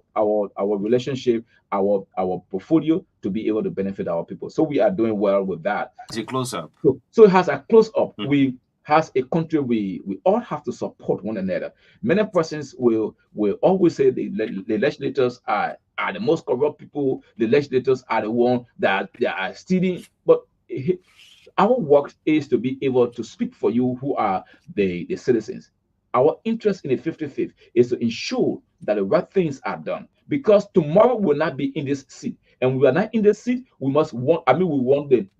relationship, our portfolio to be able to benefit our people. So we are doing well with that. It's a close up. So it has a close up. We has a country we all have to support one another. Many persons will always say the legislators are the most corrupt people. The legislators are the one that they are stealing. But our work is to be able to speak for you who are the citizens. Our interest in the 55th is to ensure that the right things are done, because tomorrow will not be in this seat, and we are not in this seat. We want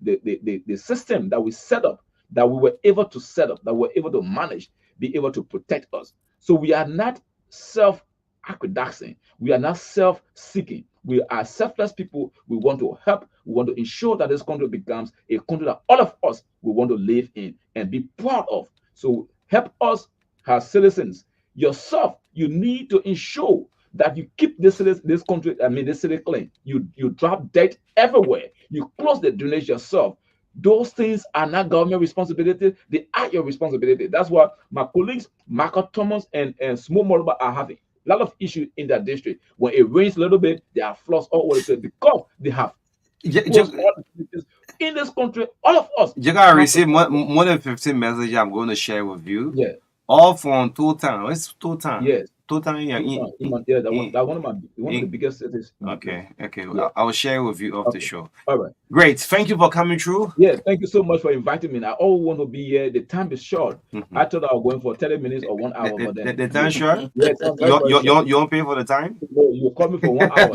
the system that we set up, that we were able to set up, that we were able to manage, be able to protect us. So we are not self-aggrandizing. We are not self-seeking. We are selfless people. We want to help. We want to ensure that this country becomes a country that all of us will want to live in and be proud of. So help us as citizens. Yourself, you need to ensure that you keep this country, this city clean. You drop debt everywhere. You close the drainage yourself. Those things are not government responsibility, they are your responsibility. That's why my colleagues, Marco Thomas and Small Moroba, are having a lot of issues in that district. When it rains a little bit, they are floods all over the place because they have closed all the facilities in this country. All of us You gotta have to receive more than 15 messages I'm going to share with you. yeah, All from Totan. It's Totan. yes. Totan, yeah. Yeah, that one of the biggest cities in my place. Okay, okay. Yeah. I will share with you off the Okay. show. All right. Great. Thank you for coming through. Yeah, thank you so much for inviting me. I always want to be here. The time is short. Mhm. I thought I was going for 30 minutes or 1 hour, but then The time short? yeah, it's not very, very short. You won't pay for the time? No, you call me for 1 hour.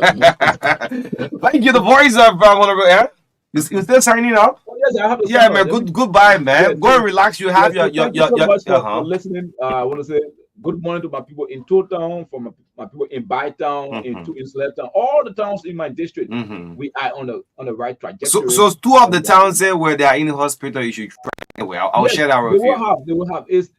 Thank you. The voice of Honorable Air. You still signing up? Oh, yes, I have to Yeah, sign man. up. Let me- Goodbye, man. Yeah, Go and relax. You have yes, so thank you so much for uh-huh. listening. I want to say good morning to my people in Town, for my people in Bytown, in Sled Town, all the towns in my district. Mhm. We are on the right trajectory. So two of the towns there where they are in the hospital, you should try anyway. I'll Yes, share that with you. they will have. Is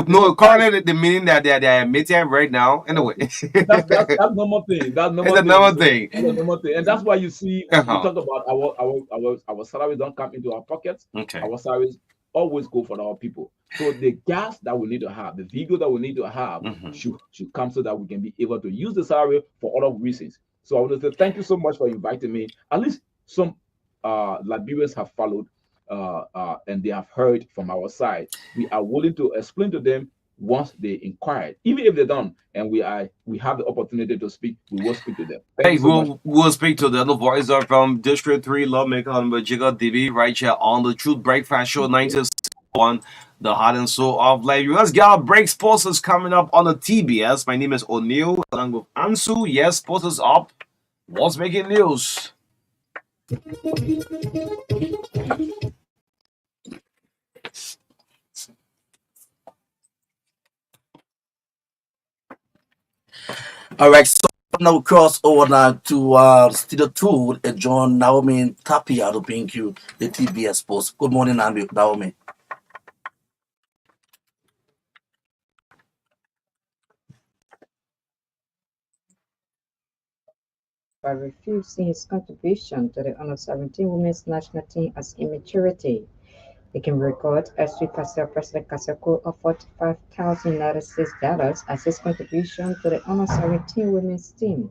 No, currently the meaning that they are admitted right now. Anyway, that's normal thing. That's normal it's a thing. normal thing. That's a normal thing, and that's why you see we Uh-huh. talk about our salaries don't come into our pockets. Okay. Our salaries always go for our people. So the gas that we need to have, the vehicle that we need to have, Mhm. should come so that we can be able to use the salary for other reasons. So I want to say thank you so much for inviting me. At least some Liberians have followed and they have heard from our side. We are willing to explain to them once they inquire, even if they don't, and we have the opportunity to speak, we will speak to them. Thank Hey, you so much. we'll speak to the other voice from District 3 Lawmaker on Bajiga TV right here on the Truth Breakfast Show 961, the heart and soul of life. Let's get our break. Sports is coming up on the TBS. My name is O'Neill along with Ansu. Yes, sports is up. What's making news? All right, so now we cross over now to Studio 2 and join Naomi Tapia to bring you the TBS Sports. Good morning, Naomi. By refusing his contribution to the Under 17 Women's National Team as immaturity. It can record as President Kaseko offered $5,000 as his contribution to the Under 17 Women's Team,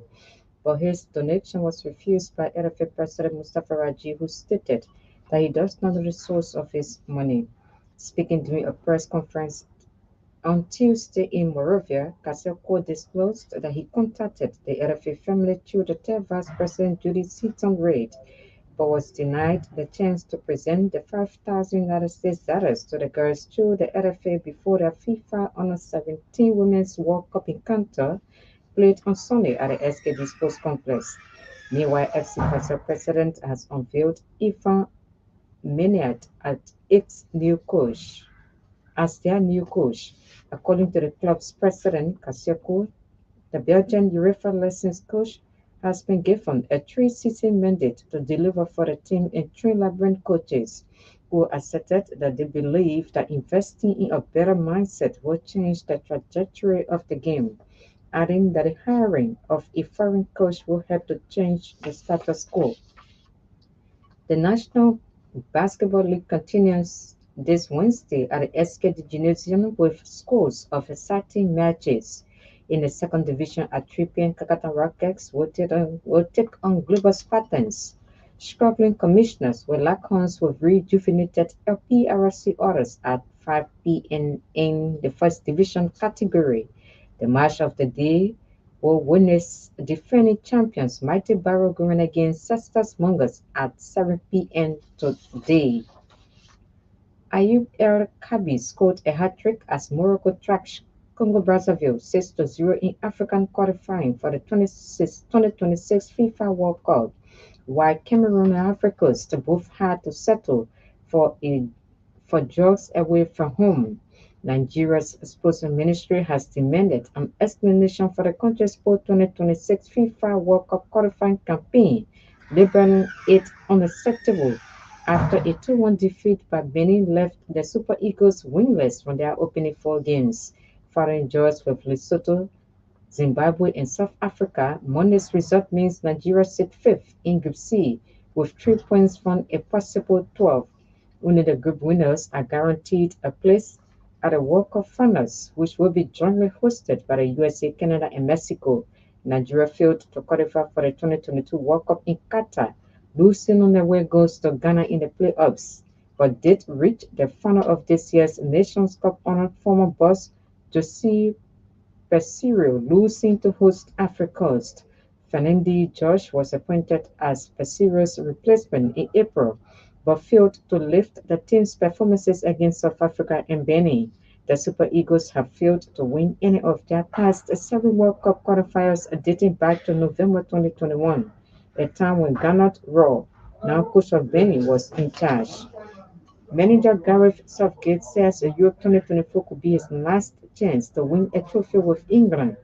but his donation was refused by LFA President Mustafa Raji, who stated that he does not know the source of his money. Speaking during a press conference on Tuesday in Monrovia, Kaseko disclosed that he contacted the LFA family through the third Vice President Judy Seaton-Reid, but was denied the chance to present the $5,000 to the girls through the LFA before the FIFA Under-17 Women's World Cup encounter played on Sunday at the SKD Sports Complex. Meanwhile, FC Castle president has unveiled Ivan Minnaert as their new coach. According to the club's president, Kaseko, the Belgian UEFA licensed coach has been given a three-season mandate to deliver for the team and train Liberian coaches who asserted that they believe that investing in a better mindset will change the trajectory of the game, adding that the hiring of a foreign coach will help to change the status quo. The National Basketball League continues this Wednesday at the SKD Gymnasium with scores of exciting matches. In the second division at 3 p.m., Kakata Rockets will take on Global Spartans. Struggling commissioners will lock horns with rejuvenated LPRC orders at 5 p.m. in the first division category. The match of the day will witness defending champions Mighty Barrow going against Cestus Mongols at 7 p.m. today. Ayub El Kabi scored a hat-trick as Morocco trashed Congo-Brazzaville 6-0 in African qualifying for the 2026 FIFA World Cup, while Cameroon and Ivory Coast both had to settle for drugs away from home. Nigeria's sports ministry has demanded an explanation for the country's post-2026 FIFA World Cup qualifying campaign, labeling it unacceptable after a 2-1 defeat by Benin left the Super Eagles winless from their opening four games. Following draws with Lesotho, Zimbabwe, and South Africa, Monday's result means Nigeria sit fifth in Group C with 3 points from a possible 12 Only the group winners are guaranteed a place at the World Cup finals, which will be jointly hosted by the USA, Canada, and Mexico. Nigeria failed to qualify for the 2022 World Cup in Qatar, losing on their way goals to Ghana in the playoffs, but did reach the final of this year's Nations Cup under former boss Jose Peseiro, losing to host Africa. Fernando George was appointed as Peseiro's replacement in April, but failed to lift the team's performances against South Africa and Benin. The Super Eagles have failed to win any of their past seven World Cup qualifiers dating back to November 2021, a time when Gernot Rohr, now coach of Benin, was in charge. Manager Gareth Southgate says Europe 2024 could be his last chance to win a trophy with England.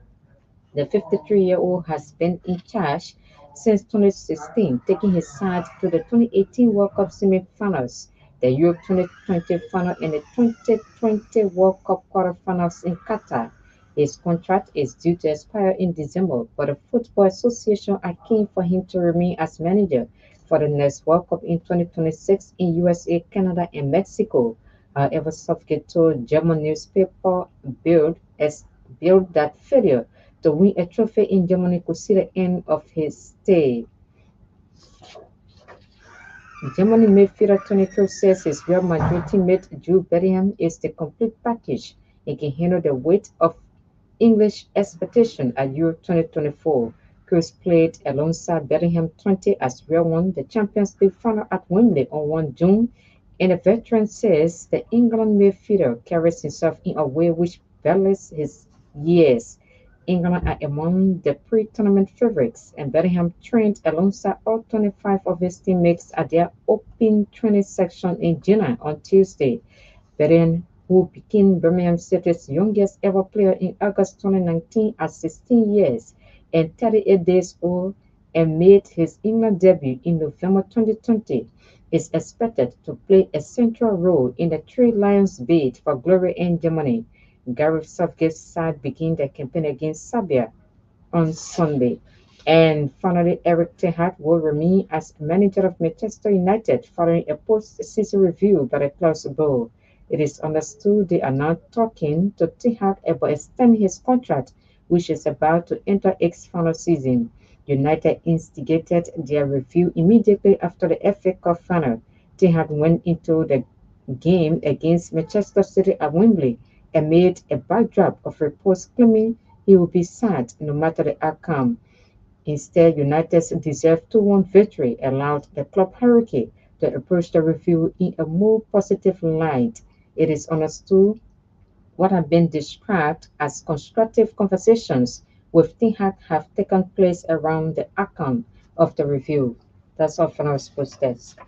The 53-year-old has been in charge since 2016, taking his side to the 2018 World Cup semi-finals, the Euro 2020 final, and the 2020 World Cup quarter-finals in Qatar. His contract is due to expire in December, but the Football Association are keen for him to remain as manager for the next World Cup in 2026 in USA, Canada, and Mexico. However, Southgate told German newspaper Bild that failure to win a trophy in Germany could see the end of his stay. Germany midfielder Toni Kroos says his Real Madrid teammate Jude Bellingham is the complete package and can handle the weight of English expectation at Euro 2024. Kroos played alongside Bellingham 20 as Real won the Champions League final at Wembley on 1 June, and the veteran says the England midfielder carries himself in a way which belies his years. England are among the pre-tournament favorites, and Bellingham trained alongside all 25 of his teammates at their open training section in Jeddah on Tuesday. Bellingham, who became Birmingham City's youngest ever player in August 2019 at 16 years and 38 days old, and made his England debut in November 2020, is expected to play a central role in the Three Lions bid for glory in Germany. Gareth Southgate's side begin their campaign against Serbia on Sunday. And finally, Eric Ten Hag will remain as manager of Manchester United following a post-season review by the club's board. It is understood they are now talking to Ten Hag about extending his contract, which is about to enter its final season. United instigated their review immediately after the FA Cup final. Ten Hag went into the game against Manchester City at Wembley amid a backdrop of reports claiming he will be sacked no matter the outcome. Instead, United's deserved 2-1 victory allowed the club hierarchy to approach the review in a more positive light. It is understood what have been described as constructive conversations with Ten Hag have taken place around the outcome of the review. That's all for our sports desk.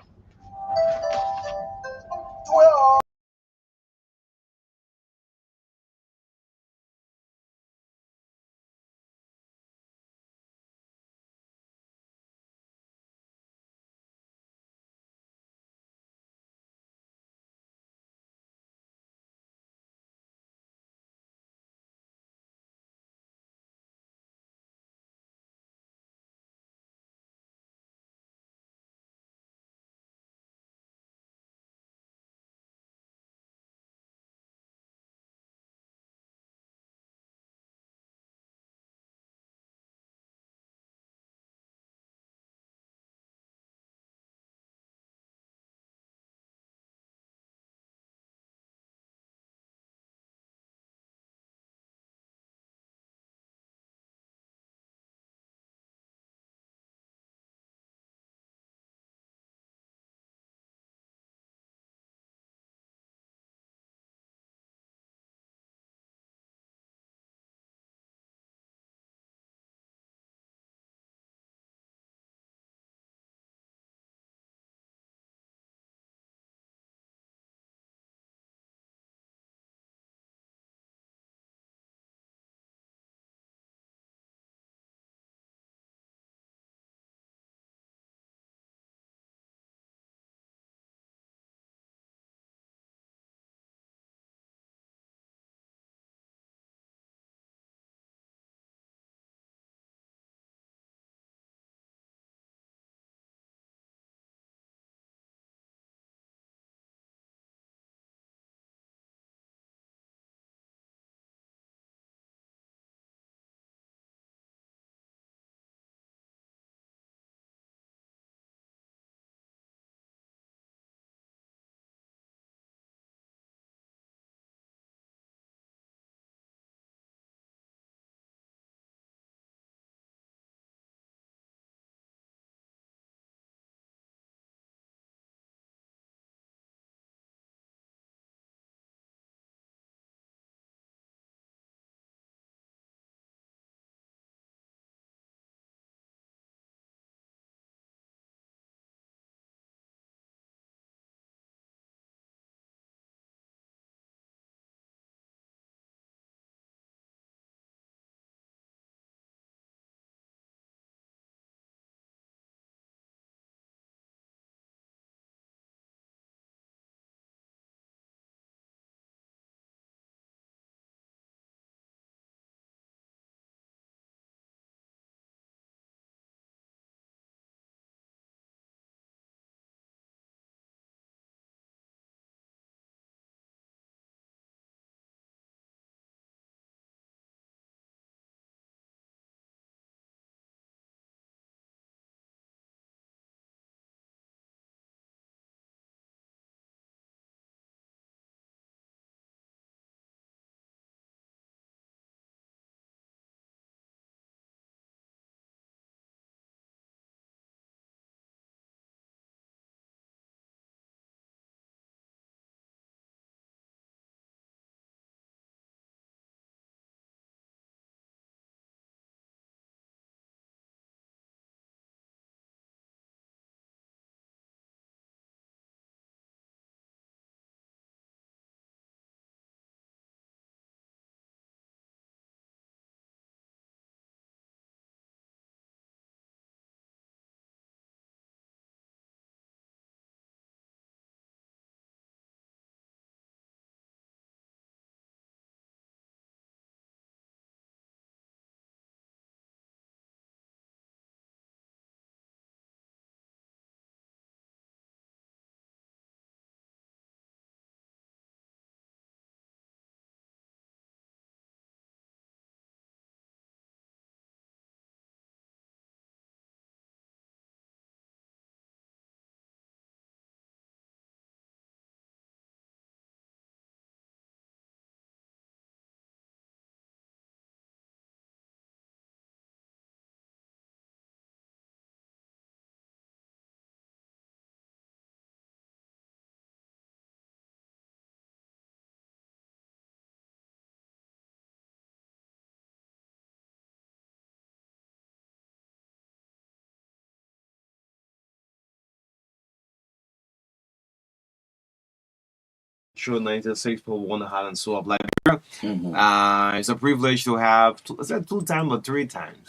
through 96.1 Ansu of Liberia. Mm-hmm. It's a privilege to have, is that 2 times or 3 times?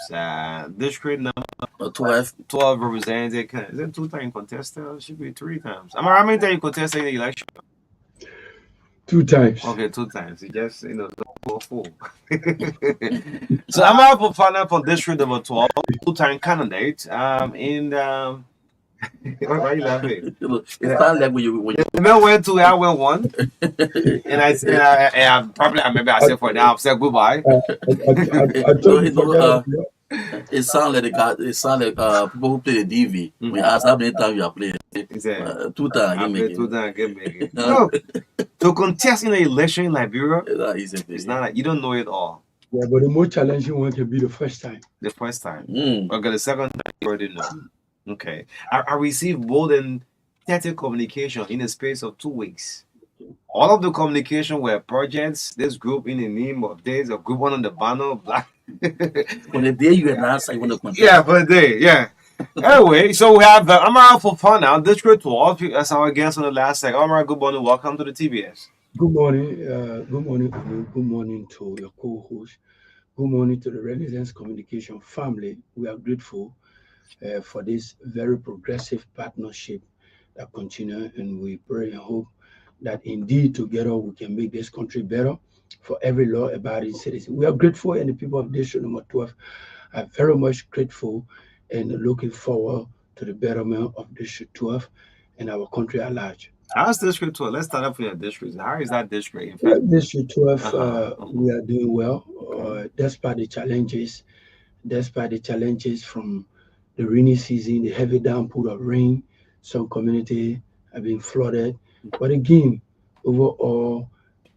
District number 12 represented. Is it 2 times contested? It should be 3 times. How many times you contested in the election? 2 times. Okay, 2 times. You just, four. So I'm out for final for district number 12, 2-time candidate. Why are you laughing? It's not like when you The man went 2, I went 1. And I probably, maybe I said for now, I said goodbye. I no, told you forget it sounds like people who play the DV. We ask how many times you are playing. He said, 2 times. I played 2 times, get me. No, to contest in the election in Liberia, it's not like you don't know it all. Yeah, but the more challenging one can be the first time. The first time. Okay, the second time you already know. Okay. I received more than 30 communication in the space of 2 weeks. All of the communication were projects, this group in the name of this, a group on the banner, black. For the day you announce I want to contest. Yeah, for the day, yeah. Anyway, so we have Amara for fun now. District 12 as our guest on the last segment. Amara, good morning. Welcome to the TBS. Good morning. Good morning. Good morning to your co-host. Good morning to the Renaissance Communication family. We are grateful for this very progressive partnership that continue, and we pray and hope that indeed together we can make this country better for every law-abiding citizen. We are grateful, and the people of District number 12 are very much grateful and looking forward to the betterment of District 12 and our country at large. How's District 12? Let's start off with your district. How is that district? In fact, District 12, we are doing well, despite the challenges, from the rainy season, the heavy downpour of rain. Some community have been flooded, but again, overall,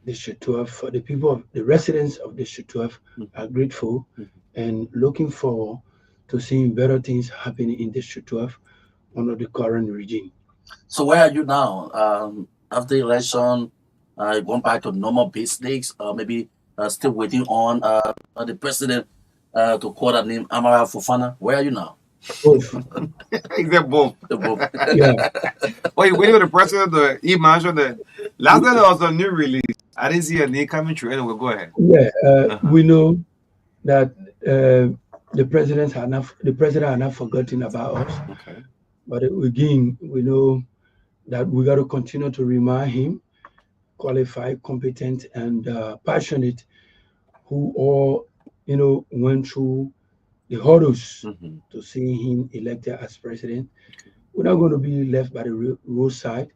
District 12, for the people of the residents of District 12 are grateful and looking forward to seeing better things happening in District 12 under the current regime. So where are you now? After the election, going back to normal business, maybe still waiting on the president to call that name Amara Fofana. Where are you now? Both. Is that both? Yeah. Wait, wait for the president. He mentioned that last time there was a new release. I didn't see a name coming through. Anyway, go ahead. Yeah, we know that the president had not forgotten about us. Okay. But again, we know that we got to continue to remind him, qualified, competent, and passionate, who all went through the hurdles to see him elected as president. We're not going to be left by the roadside,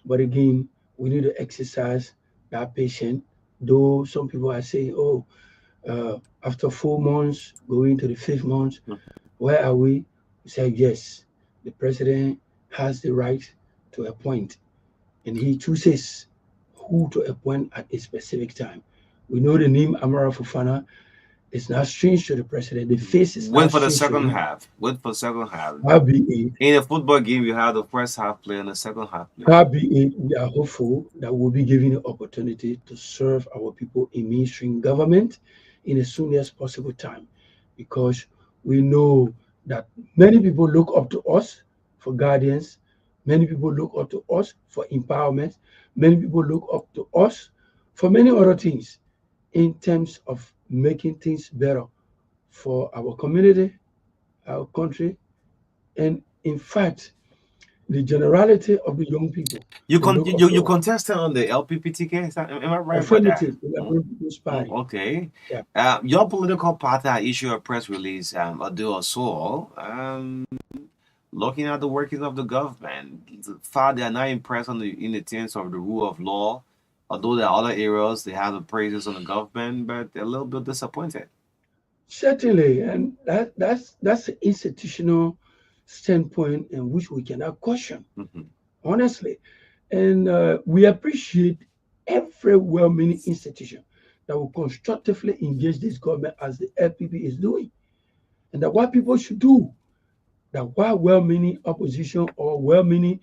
but again, we need to exercise that patience. Though some people are saying, "Oh, after 4 months, going to the 5th month, where are we?" We say, yes, the president has the right to appoint, and he chooses who to appoint at a specific time. We know the name Amara Fofana is not strange to the president. The face is Wait not for the strange to second him. half. Wait for the second half. Albeit, In a football game, you have the first half play and the second half play. we are hopeful that we'll be given the opportunity to serve our people in mainstream government in the soonest possible time, because we know that many people look up to us for guidance, many people look up to us for empowerment, many people look up to us for many other things in terms of making things better for our community, our country, and in fact, the generality of the young people. You contested on the LPP ticket. Am I right about that? Affirmative, we are going to People's Party. Okay. Yeah. Your political party issued a press release a day or so. Looking at the workings of the government, far they are not impressed in the terms of the rule of law. Although there are other areas they have the praises on the government, but they're a little bit disappointed. Certainly, and that's an institutional standpoint in which we cannot question, honestly. And we appreciate every well-meaning institution that will constructively engage this government as the LPP is doing. And that what people should do, that what well-meaning opposition or well-meaning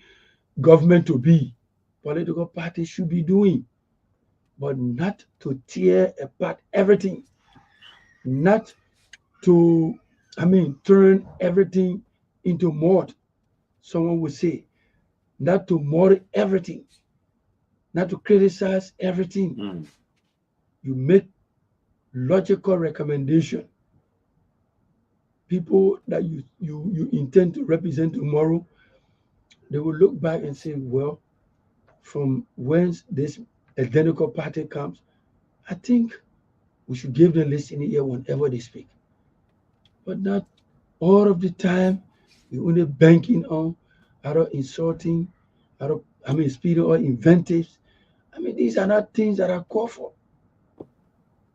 government to be, political parties should be doing, but not to tear apart everything, not to, turn everything into mud. Someone would say, not to mold everything, not to criticize everything. You make logical recommendation. People that you intend to represent tomorrow, they will look back and say, well, from whence this identical party comes, I think we should give them listening ear whenever they speak. But not all of the time. We only banking on either insulting, speeding or inventives. These are not things that are called for.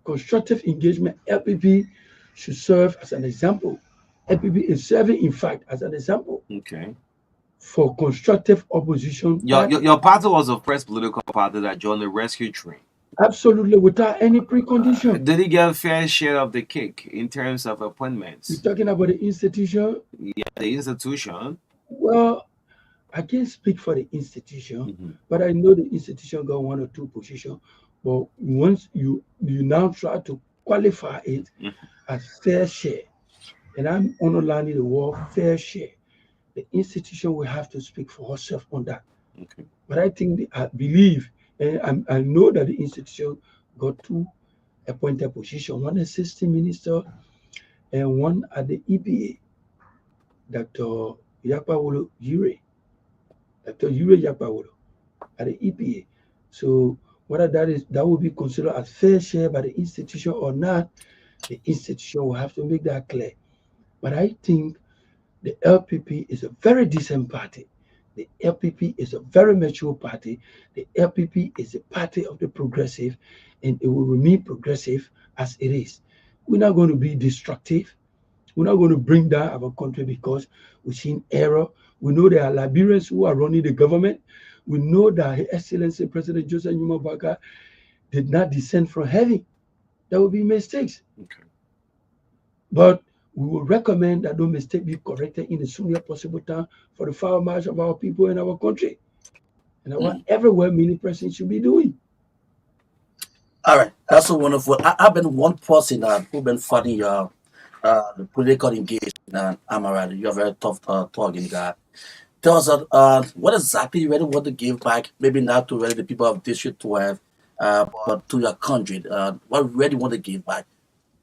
Constructive engagement, LPP should serve as an example. LPP is serving, in fact, as an example Okay. for constructive opposition Your party was the first political party that joined the rescue train. absolutely without any precondition. Did he get a fair share of the cake in terms of appointments? You're talking about the institution. Yeah, the institution. Well, I can't speak for the institution, but I know the institution got one or two positions. But once you now try to qualify it as fair share, and I'm underlining the word fair share, the institution will have to speak for herself on that. Okay. But I believe, and I know that the institution got two appointed positions, one assistant minister and one at the EPA, Dr. Yakpawolo Yure. Dr. Yure Yakpawolo at the EPA. So whether that will be considered as fair share by the institution or not, the institution will have to make that clear. But I think the LPP is a very decent party. The LPP is a very mature party. The LPP is a party of the progressive, and it will remain progressive as it is. We're not going to be destructive. We're not going to bring down our country because we've seen error. We know there are Liberians who are running the government. We know that His Excellency President Joseph Numa did not descend from heaven. There will be mistakes. Okay. But we will recommend that those mistakes be corrected in the soonest possible time for the far march of our people in our country. And what everywhere many persons should be doing. All right, that's so wonderful. I've been one person who been fighting your the political engagement. Amara, you're a very tough talking guy. Tell us what exactly you really want to give back. Maybe not to really the people of District 12, but to your country. What you really want to give back?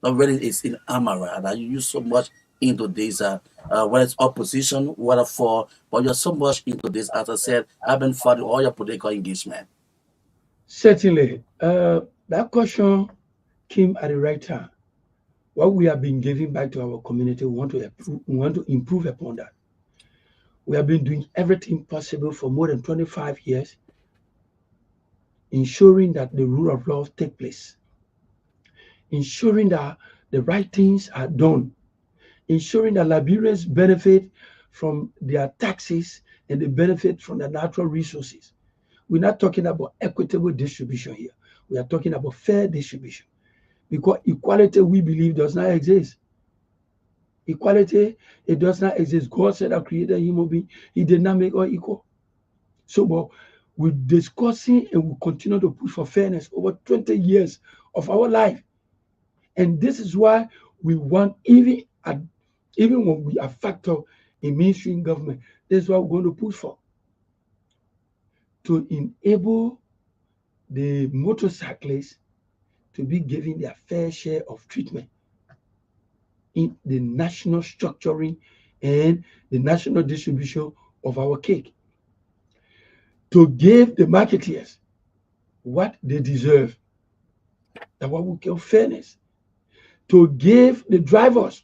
Not really is in Amara that you use so much into this. Whether it's opposition, whether for, but you're so much into this. As I said, I've been fighting all your political engagement. Certainly, that question came at the right time. What we have been giving back to our community, we want to improve upon that. We have been doing everything possible for more than 25 years, ensuring that the rule of law take place, ensuring that the right things are done, ensuring that Liberians benefit from their taxes and they benefit from the natural resources. We're not talking about equitable distribution here. We are talking about fair distribution. Because equality, we believe, does not exist. Equality, it does not exist. God said I created human being. He did not make all equal. So but we're discussing and we continue to push for fairness over 20 years of our life. And this is why we want, even when we are factor in mainstream government, this is what we're going to push for. To enable the motorcyclists to be given their fair share of treatment in the national structuring and the national distribution of our cake. To give the marketeers what they deserve. That's what we call fairness. To give the drivers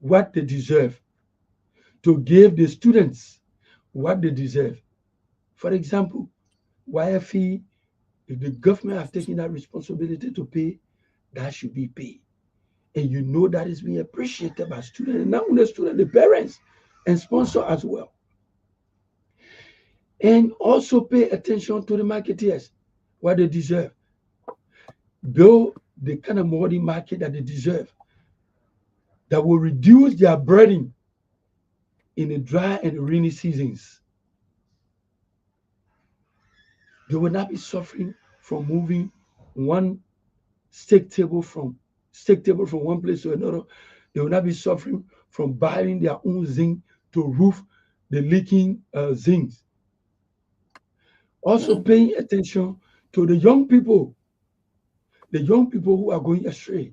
what they deserve. To give the students what they deserve. For example, YFE, if the government have taken that responsibility to pay, that should be paid. And you know that is being appreciated by students, and not only students, the parents and sponsors as well. And also pay attention to the marketeers, what they deserve. Build the kind of commodity market that they deserve, that will reduce their burden in the dry and the rainy seasons. They will not be suffering from moving one stake table from one place to another. They will not be suffering from buying their own zinc to roof the leaking zincs. Also paying attention to the young people who are going astray,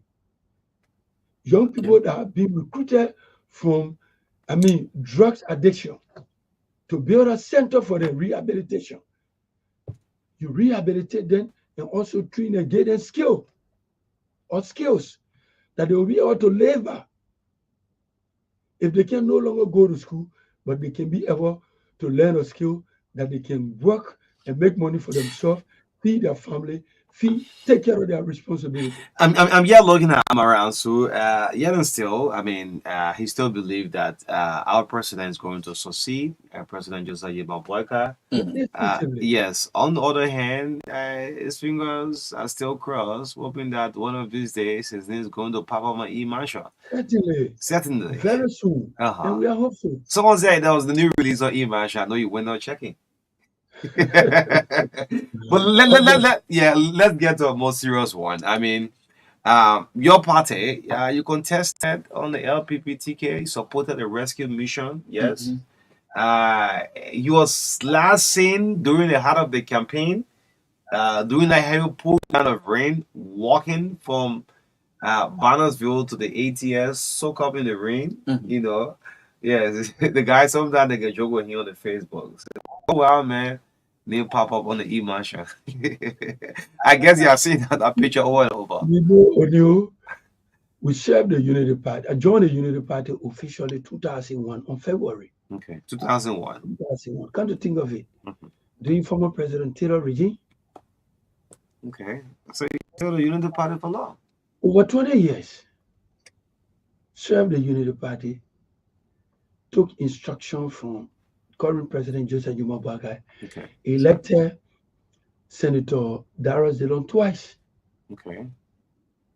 young people that have been recruited from, drugs addiction, to build a center for their rehabilitation. You rehabilitate them and also train and give them skills that they will be able to labor if they can no longer go to school, but they can be able to learn a skill that they can work and make money for themselves, feed their family, take care of their responsibility. I'm yeah looking at Amara Ansu. Yet and still, I mean, he still believes that our president is going to succeed. President Joseph Boyka. Definitively. Yes. On the other hand, his fingers are still crossed, hoping that one of these days his name is going to pop up on E-Mansion. Certainly. Certainly. Very soon. Uh-huh. And we are hopeful. Someone said that was the new release of E-Mansion. I know you went out checking. But let's get to a more serious one. I mean, your party, you contested on the LPPTK, supported the rescue mission. Yes. You was last seen during the heart of the campaign, during that heavy pull down of rain, walking from Bannersville to the ATS, soak up in the rain. You know, yes, the guy sometimes they get joke with him on the Facebook. So, oh wow, man. They pop up on the E-Mansion. I guess you have seen that picture over and over. We served the Unity Party. I joined the Unity Party officially 2001 on February. Okay, 2001. 2001. Come to think of it, during former President Taylor regime. Okay, so you served the Unity Party for long. Over 20 years, served the Unity Party, took instruction from current President Joseph Juma Boakai, elected Senator Darius Dillon twice. Okay.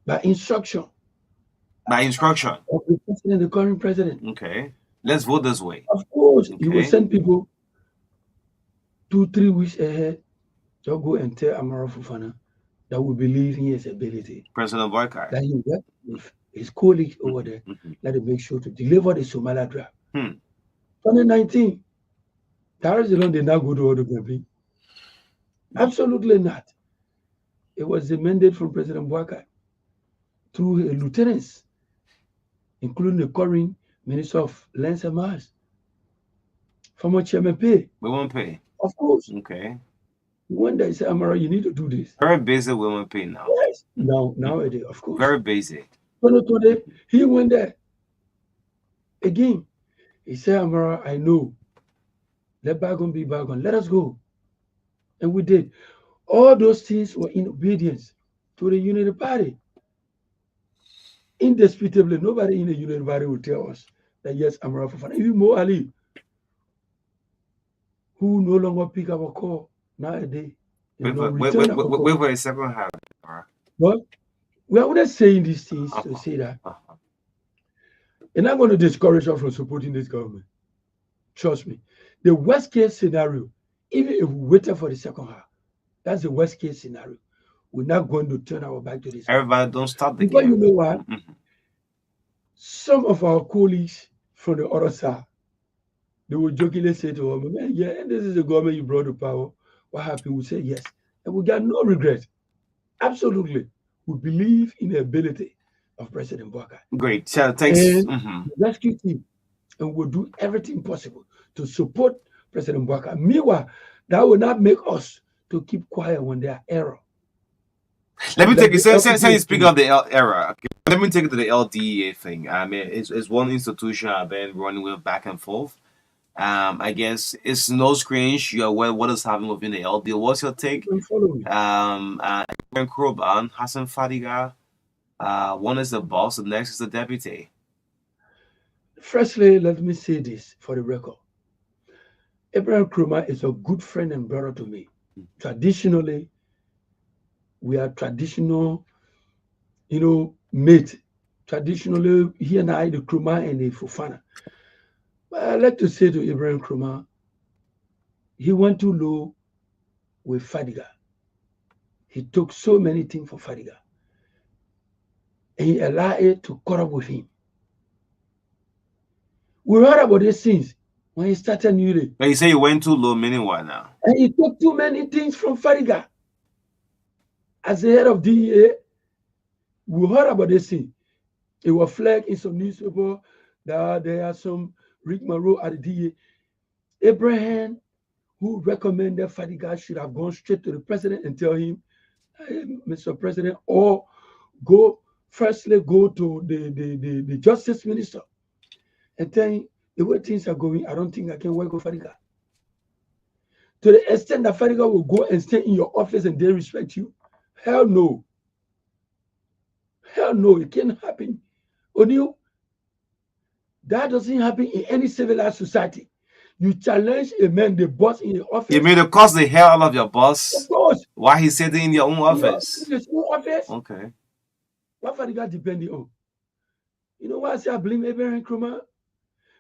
By instruction. By instruction. Of the president, the current president. Okay. Let's vote this way. Of course, he will send people 2-3 weeks ahead to go and tell Amara Fufana that we believe in his ability. President Boykai. That he worked with his colleagues over there, that he make sure to deliver the Somalia draft. 2019, Darius Dillon did not go to all the campaign. Absolutely not. It was the mandate from President Boakai through lieutenants, including the current Minister of Lands and Mars, former Chairman Pay. We won't pay. Of course. Okay. One day he said, Amara, you need to do this. Very basic we won't pay now. Yes. Nowadays, of course. Very basic. Today, he went there. Again, he said, Amara, I know. Let bygone be bygone. Let us go. And we did. All those things were in obedience to the Unity Party. Indisputably, nobody in the Unity Party will tell us that yes, Amara Fofana, even Mo Ali, who no longer pick up a call nowadays. Wait for a second half. But we are not saying these things to say that. And I'm going to discourage us from supporting this government. Trust me. The worst case scenario, even if we waited for the second half, that's the worst case scenario. We're not going to turn our back to this. Everybody don't stop the because game. You know what? Some of our colleagues from the other side, they will jokingly say to us, man, yeah, and this is the government you brought to power. What happened? We say yes. And we got no regret. Absolutely. We believe in the ability of President Boakai. Great. Thanks. And the rescue team. And we'll do everything possible to support President Boakai. Meanwhile, that will not make us to keep quiet when there are errors. Let me take it. Since you speak of the era, okay, let me take it to the LDA thing. I mean, it's one institution I've been running with back and forth. I guess it's no strange. You're aware what is happening within the LDA. What's your take? Kroban, Hassan Fadiga. One is the boss, the next is the deputy. Firstly, let me say this for the record. Abraham Kruma is a good friend and brother to me. Traditionally, we are traditional, mate. Traditionally, he and I, the Kruma and the Fofana. But I'd like to say to Abraham Kruma, he went too low with Fadiga. He took so many things for Fadiga. And he allowed it to caught up with him. We heard about these things when he started New Day. But you say you went too low, meaning what now? And he took too many things from Fadiga. As the head of DEA, we heard about this thing. It was flagged in some newspaper that there are some rigmarole at the DEA. Abraham, who recommended Fadiga, should have gone straight to the president and tell him, hey, Mr. President, or firstly go to the justice minister and tell him the way things are going, I don't think I can work with Fadiga. To the extent that Fadiga will go and stay in your office and they respect you, hell no. Hell no, it can't happen. O'Neill, that doesn't happen in any civilized society. You challenge a man, the boss in your office. You mean to cause the hell out of your boss? Of course. Why he's sitting in your own office? In his own office. Okay. What Fadiga depending on? You know why I say I blame Abraham Nkrumah?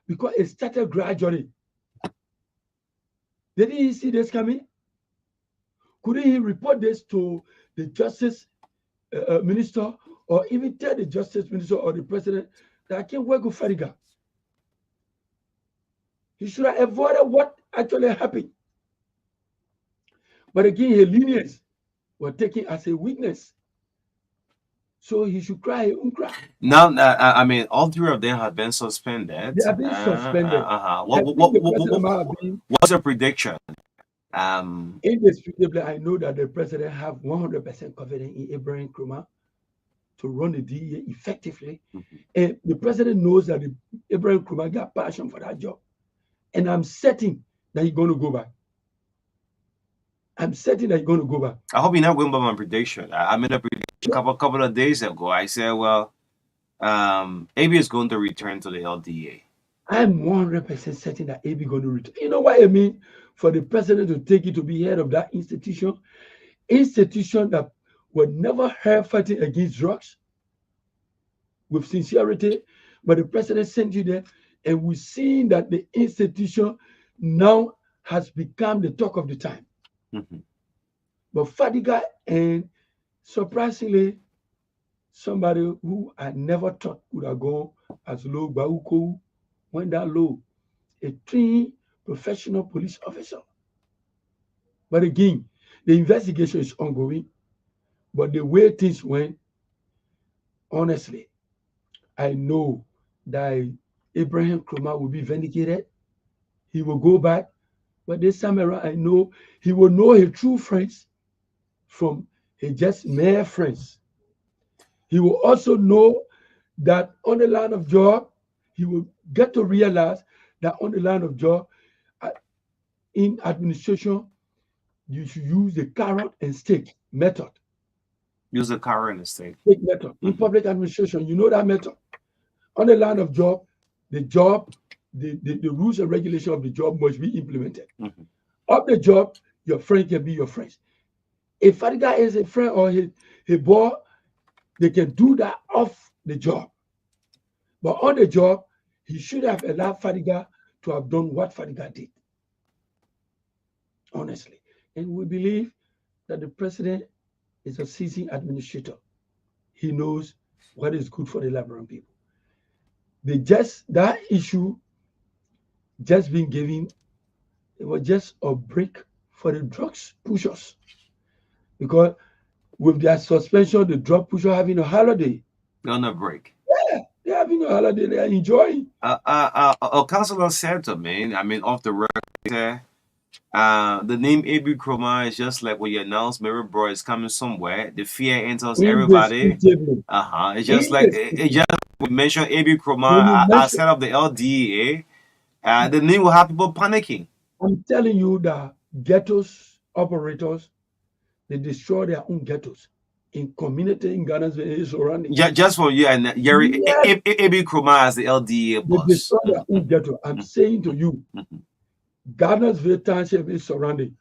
Because it started gradually. Didn't he see this coming? Couldn't he report this to the justice minister, or even tell the justice minister or the president that I can't work with Fadiga? He should have avoided what actually happened. But again, his lenience was taken as a weakness. So he should cry, he won't cry. Now, I mean, all three of them have been suspended. They have been suspended. What's your prediction? Indisputably, I know that the president have 100% confidence in Abraham Nkrumah to run the DEA effectively. And the president knows that Abraham Nkrumah got passion for that job. And I'm certain that he's going to go back. I'm certain that he's going to go back. I hope you're not going by my prediction. I made a prediction a couple of days ago. I said, well, AB is going to return to the LDA. I'm 100% certain that AB is going to return. You know what I mean? For the president to take it to be head of that institution that would never have fighting against drugs with sincerity, but the president sent you there, and we're seeing that the institution now has become the talk of the time. But Fadiga, and surprisingly, somebody who I never thought would have gone as low, Bauko went that low, a trained professional police officer. But again, the investigation is ongoing. But the way things went, honestly, I know that Abraham Nkrumah will be vindicated. He will go back. But this time around, I know he will know his true friends from his just mere friends. He will also know that on the line of job, he will get to realize that on the line of job, in administration, you should use the carrot and stick method. Use the carrot and stick. Stick method. In public administration, you know that method. On the line of job, the rules and regulations of the job must be implemented. Of the job, your friend can be your friend. If Fadiga is a friend or his boy, they can do that off the job. But on the job, he should have allowed Fadiga to have done what Fadiga did. Honestly. And we believe that the president is a seasoned administrator. He knows what is good for the Liberian people. That issue just being given, it was just a break for the drugs pushers. Because with their suspension, the drug pusher having a holiday. They're on a break. Yeah, they're having a holiday. They're enjoying. A counselor said to me, I mean, off the record, the name AB Nkrumah is just like when you announce Mary Bro is coming somewhere. The fear enters everybody. It's just like we mentioned AB Nkrumah outside of the LDA. The name will have people panicking. I'm telling you that ghettos operators, they destroy their own ghettos in community in Ghana's surroundings. Just for you and Yeri, AB Nkrumah as the LDA boss. They destroy their own ghetto. I'm saying to you, Ghana's township is surrounding.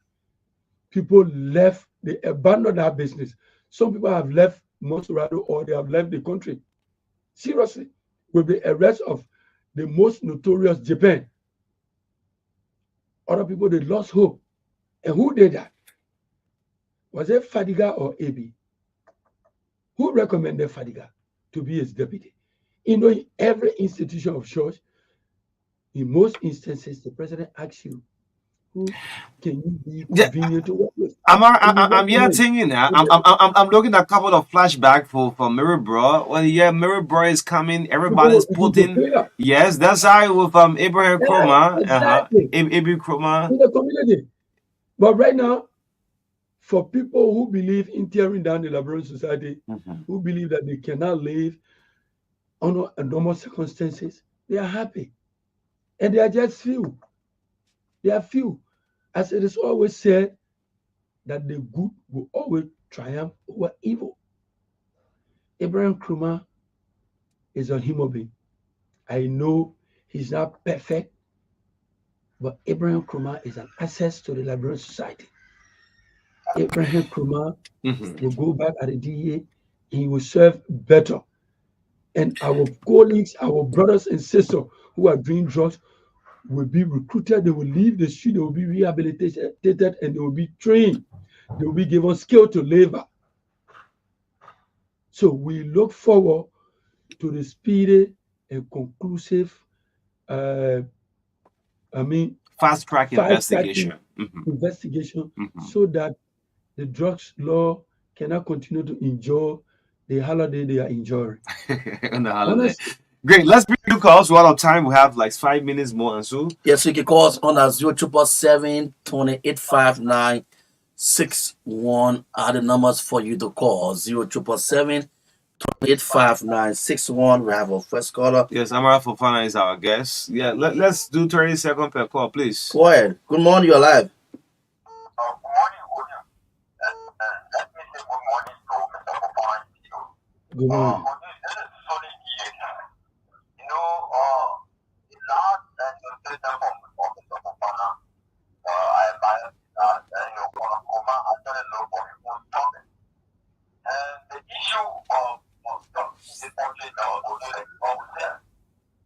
People left, they abandoned that business. Some people have left Monserrado or they have left the country. Seriously, with the arrest of the most notorious Japan. Other people, they lost hope. And who did that? Was it Fadiga or AB? Who recommended Fadiga to be his deputy? You know, in every institution of church, In most instances, the president asks you, who can you be Yeah, convenient to work with? I, And you I'm here recommend. thinking that I'm looking at a couple of flashback for Mirror Bro. When yeah, Mirror Bro is coming, People will everybody's begin to putting clear. yes. That's how with Abraham Yeah, Chroma, exactly. Abraham Chroma. In the community. But right now, for people who believe in tearing down the Liberian society, Mhm. who believe that they cannot live under normal circumstances, they are happy. And they are just few. They are few. As it is always said, that the good will always triumph over evil. Abraham Krumah is a human being. I know he's not perfect, but Abraham Krumah is an access to the Liberian society. Abraham Krumah Mhm. will go back at the DEA and he will serve better. And our colleagues, our brothers and sisters who are doing drugs will be recruited, they will leave the street, they will be rehabilitated, and they will be trained. They will be given skill to labor. So we look forward to the speedy and conclusive, uh, I mean, Fast track fast-tracking investigation. Mhm. investigation Mhm. so that the drugs law cannot continue to enjoy the holiday they are enjoying. On the holiday. Honestly, Great. Let's bring you calls. We're out of time. We have like 5 minutes more, and so Yes, you can call us on our 0777 2859 61 are the numbers for you to call. 0777 2859 61. We have our first caller. yes, Amara Fofana is our guest. Yeah, let's do 30 seconds per call, please. Go ahead. Good morning, you're live. Good morning, William. Let me say good morning to Mr. Papa and you. good morning. This is solid year. You know, the last presentation from Mr. Papa, I admire that, Koma actually look for people talking. And the issue of the budget was always there.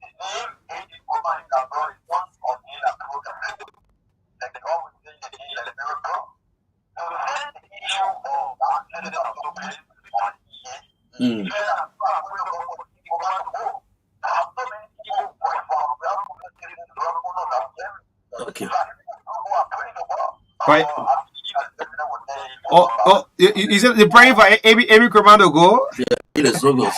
The name AD Koma in Cabral is one of the approach of people. Like they always say, the name like miracle. So the first issue of actually the appropriate on here, Mm. Okay. Right. Oh, you said you're praying for every commando go? It is so good.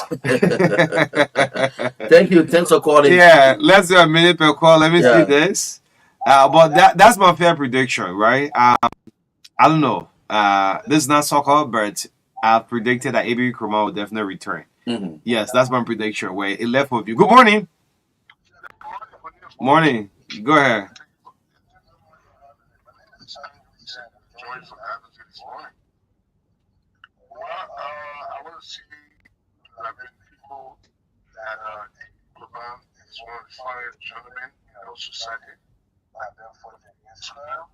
Thank you. Thanks for calling. Yeah, let's do a minute per call. Let me see Yeah. this. But that's my fair prediction, right? I don't know. This is not soccer, but I predicted that AB Kroma will definitely return. Mhm. Yes, that's my prediction. Where it left with you. Good morning. Morning. Go ahead. I want to see people that Global is one of the finest gentlemen in our society. And therefore, Israel,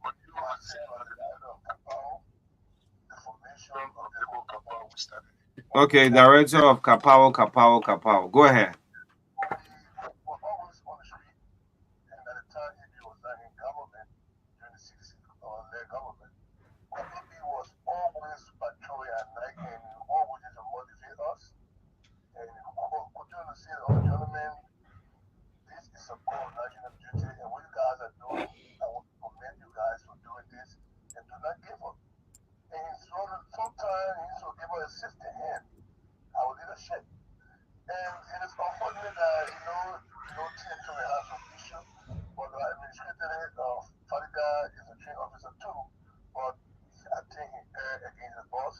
when you are saying about the level of Kapao, the formation of the whole Kapao we started. Okay, director of Kapawa. Go ahead. We were always on the street, and at the time, if he was not in government, during the 60s, or their government, but he was always patrolling at night and always to motivate us. And continue to say, gentlemen, this is a core national duty, and what you guys are doing, I want to commend you guys for doing this, and do not give up. And sometimes he used to give us a sister hand, our leadership. And it is unfortunate that, territory has some issue, but the administrator, Fadiga is a trained officer too, but I think he erred against his boss.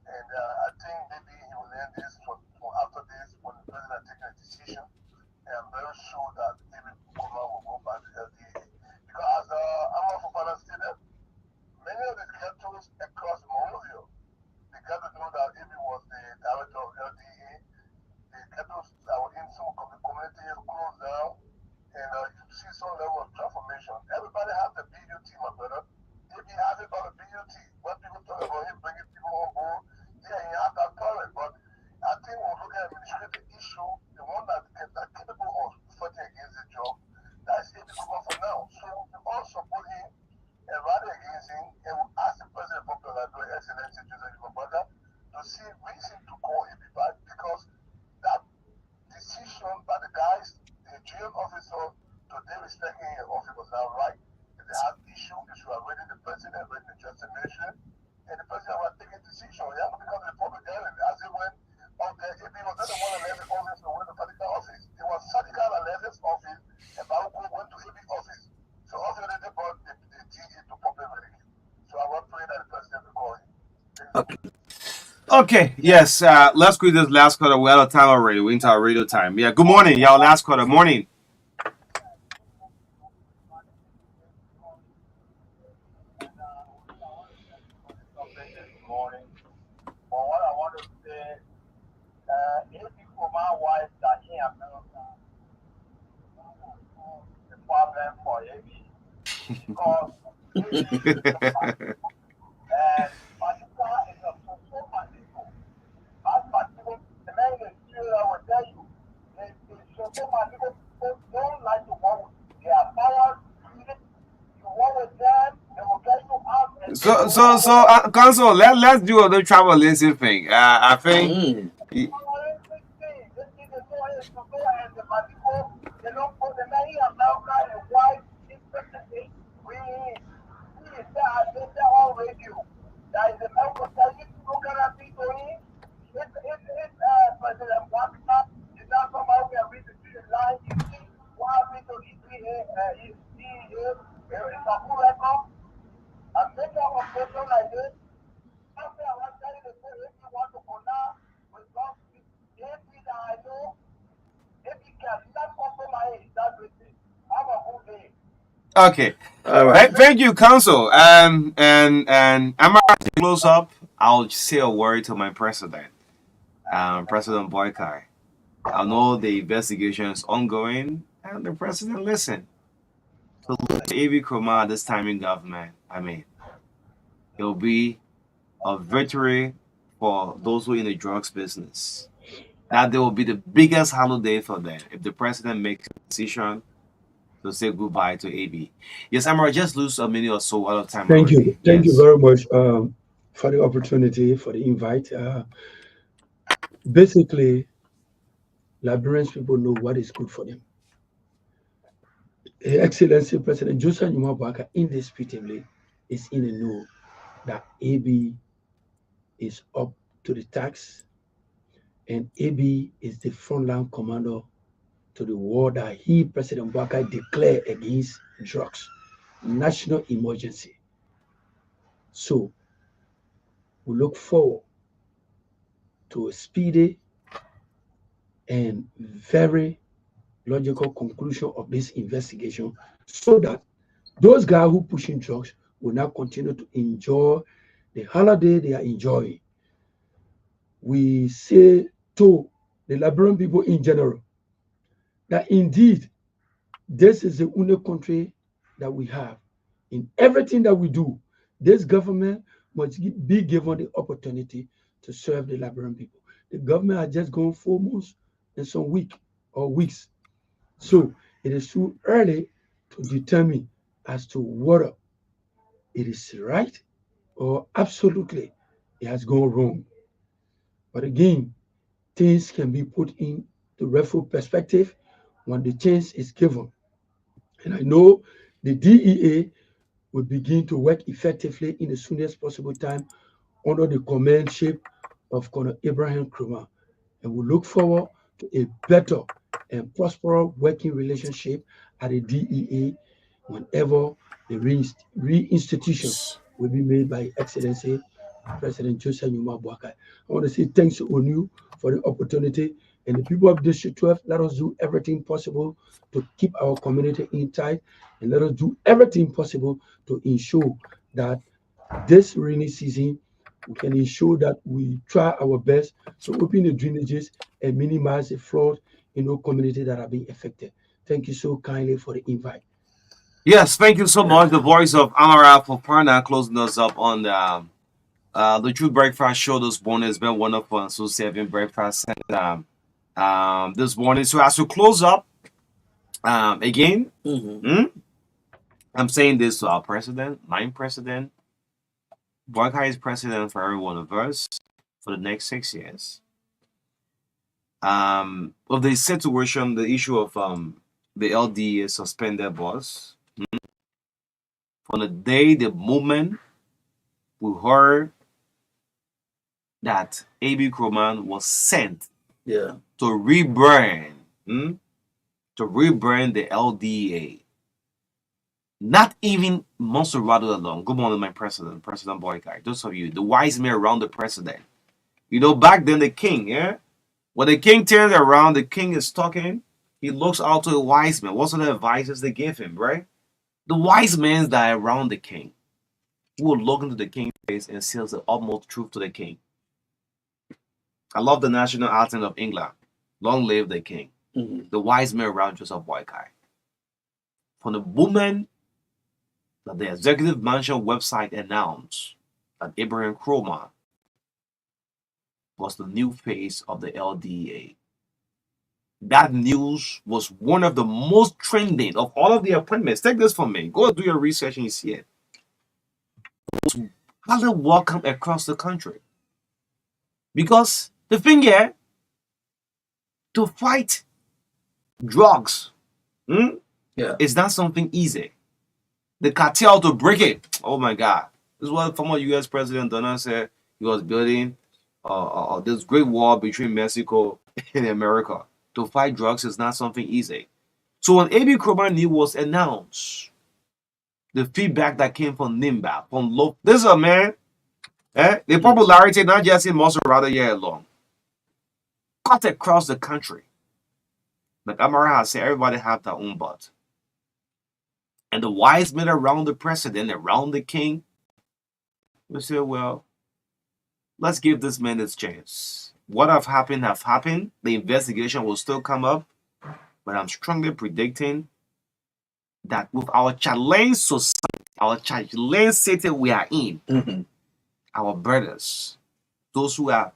And I think maybe he will learn this from after this when the president taking a decision. And I'm very sure that maybe Kuma will go back to LDA. Because I'm a Fofana student, many of the ghettos across Monrovia, they got to know that if he was the director of LDA, the ghettos that were in some community closed down, and you see some level of transformation. Everybody has the BUT, my brother. If he has it on the BUT, when people talk about him bringing people on board, yeah, he has that talent. But I think when we look at administrative issue, the one that are capable of fighting against the job, that's it for now. So we all support him and rally against him, and we ask the president of the Liberia, Excellency Joseph Ibabaga, to see reason to call him back because that decision by the guys Okay, yes. Let's quit this last quarter. We're out of time already. We're into our radio time. Yeah, good morning, y'all. Last quarter. Morning. This morning. But what I want to say, if for my wife that here in America, the problem for Amy, because Amy and particular is a so particular. As particular, the man in Australia will tell you, it's so particular, people don't like to work with their powers. You work with them, they will get you out and Council, let's do a little travel listening thing. I think. like this. After I was telling the people if you want to go now, with God, if you that I know, if you can not compromise that with it, have a good day. Okay. All right. Thank you, Council. And I'm about to close up. I'll say a word to my president, President Boykai. I know the investigation is ongoing, and the president listen. To A.B. Kroma this time in government, I mean, it will be a victory for those who are in the drugs business. That there will be the biggest holiday for them if the president makes a decision to say goodbye to AB. Yes, Amara, just lose a minute or so out of time Thank you. already. Thank you Yes. very much for the opportunity, for the invite. Basically, Liberians people know what is good for them. His Excellency President Joseph Nyuma indisputably is in the know that AB is up to the tax, and AB is the frontline commander to the war that he, President Baka, declared against drugs, national emergency. So we look forward to a speedy and very logical conclusion of this investigation so that those guys who pushing drugs will now continue to enjoy the holiday they are enjoying. We say to the Liberian people in general that indeed this is the only country that we have. In everything that we do, this government must be given the opportunity to serve the Liberian people. The government has just gone 4 months and some weeks. So it is too early to determine as to whether it is right or absolutely it has gone wrong. But again, things can be put in the rightful perspective when the chance is given. And I know the DEA will begin to work effectively in the soonest possible time under the commandship of Colonel Abraham Kruma. And we look forward to a better and prosperous working relationship at the DEA whenever the reinstitution will be made by Excellency President Joseph Numa Boakai. I want to say thanks to ONU for the opportunity, and the people of District 12, let us do everything possible to keep our community intact, and let us do everything possible to ensure that this rainy season we can ensure that we try our best to open the drainages and minimize the flood in our community that are being affected. Thank you so kindly for the invite. Yes, thank you so much. The voice of Amara Poparna closing us up on the True Breakfast Show this morning. Has been wonderful and so serving breakfast this morning. So as we close up, again, I'm saying this to our president, my president. Boyka is president for every one of us for the next 6 years. Of the situation, the issue of the LDA suspended boss. From the day, the moment we heard that AB Kroman was sent Yeah. to rebrand the LDA. Not even Monserrato alone. Good morning, my president, President Boykai. Those of you, the wise men around the president. You know, back then the king, yeah? When the king turns around, the king is talking. He looks out to the wise men. What's the advices they give him, right? The wise men that are around the king who will look into the king's face and says the utmost truth to the king. I love the national anthem of England. Long live the king. The wise men around Joseph Boykai. From the moment that the executive mansion website announced that Abraham Kroma was the new face of the LDA. That news was one of the most trending of all of the appointments. Take this from me. Go do your research and you see it. It was highly welcome across the country. Because the thing here, to fight drugs, is not something easy. The cartel to break it, oh my God. This is what former US President Donald said. He was building this great war between Mexico and America. To fight drugs is not something easy. So when AB Kroban news was announced, the feedback that came from Nimba, from this is a man, the popularity not just in Monserrate here alone, cut across the country. Like Amara has said, everybody have their own butt. And the wise men around the president, around the king, we say, well, let's give this man his chance. What have happened. The investigation will still come up. But I'm strongly predicting that with our challenge society, our challenge city we are in, our brothers, those who are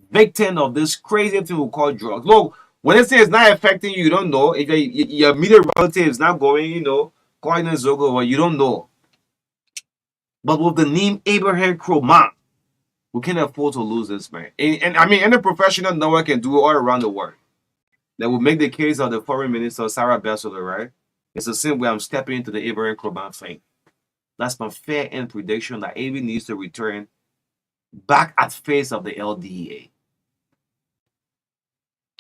victims of this crazy thing we call drugs. Look, when they say it's not affecting you, you don't know. If your immediate relative is not going, calling a Zogo, well, you don't know. But with the name Abraham Kroman, we can't afford to lose this man. And I mean, any professional network can do it all around the world. That will make the case of the foreign minister, Sarah Besseler, right? It's the same way I'm stepping into the Abraham Kroman thing. That's my fair end prediction that AB needs to return back at face of the LDA.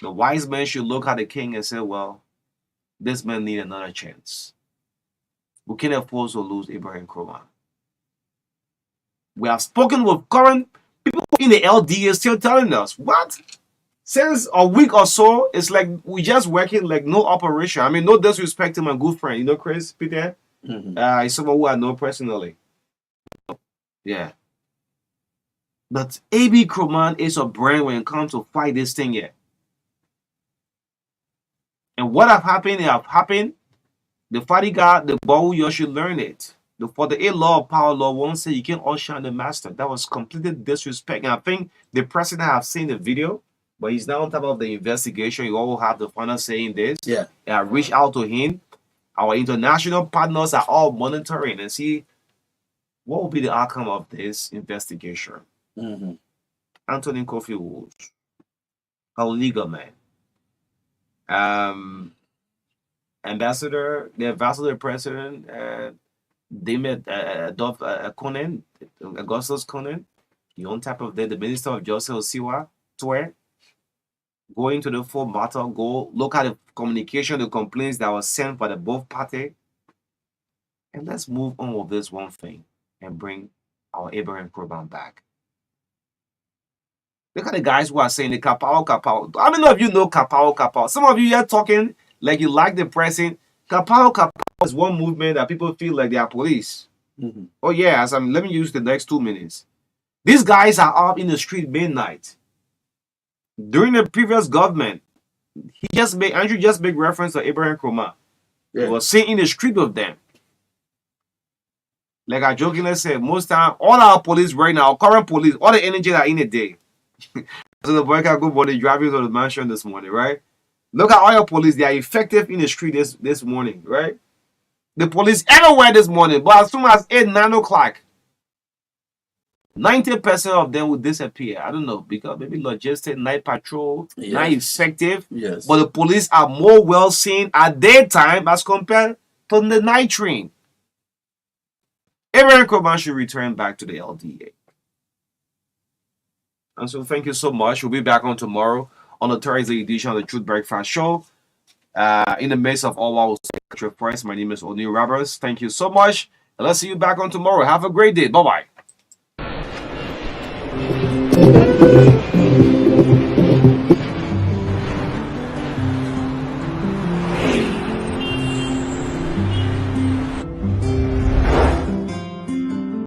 The wise man should look at the king and say, well, this man needs another chance. We can't afford to lose Abraham Kroman. We have spoken with current people in the LDA still telling us, what? Since a week or so, it's like we just working like no operation. I mean, no disrespect to my good friend, Chris Peter. He's someone who I know personally. Yeah. But AB Kroman is a brand when it comes to fight this thing here. And what have happened, The fatty guy, the boy, you should learn it. The 48 law of power law won't say you can't outshine the master. That was completely disrespect. And I think the president have seen the video, but he's now on top of the investigation. You all have the final saying this. Yeah. I reach out to him. Our international partners are all monitoring and see what will be the outcome of this investigation. Anthony Kofi Woods, our legal man. The ambassador president, David Conan, Augustus Conan, on top of that, the Minister of Justice Siwa Twe, going to the full battle, go look at the communication, the complaints that was sent by the both party, and let's move on with this one thing and bring our Abraham Kroman back. Look at the guys who are saying the kapao. How many of you know kapao? Some of you are talking like you like the president. Kapao is one movement that people feel like they are police. Oh yeah, let me use the next 2 minutes. These guys are up in the street midnight. During the previous government, Andrew just made reference to Abraham Kroman. Yeah. He was sitting in the street with them. Like I jokingly said, most time, all our police right now, current police, all the energy that are in the day. So the boy can go body driving to the mansion this morning, right? Look at all your police, they are effective in the street this morning, right? The police everywhere this morning, but as soon as 9 o'clock, 90% of them will disappear. I don't know, because maybe logistic, night patrol, not effective. Yes. But the police are more well seen at daytime as compared to the night train. Abraham Kroman should return back to the LDA. And so thank you so much. We'll be back on tomorrow on the Thursday edition of the Truth Breakfast Show. In the midst of all our First, my name is O'Neil Roberts. Thank you so much. And let's see you back on tomorrow. Have a great day. Bye-bye.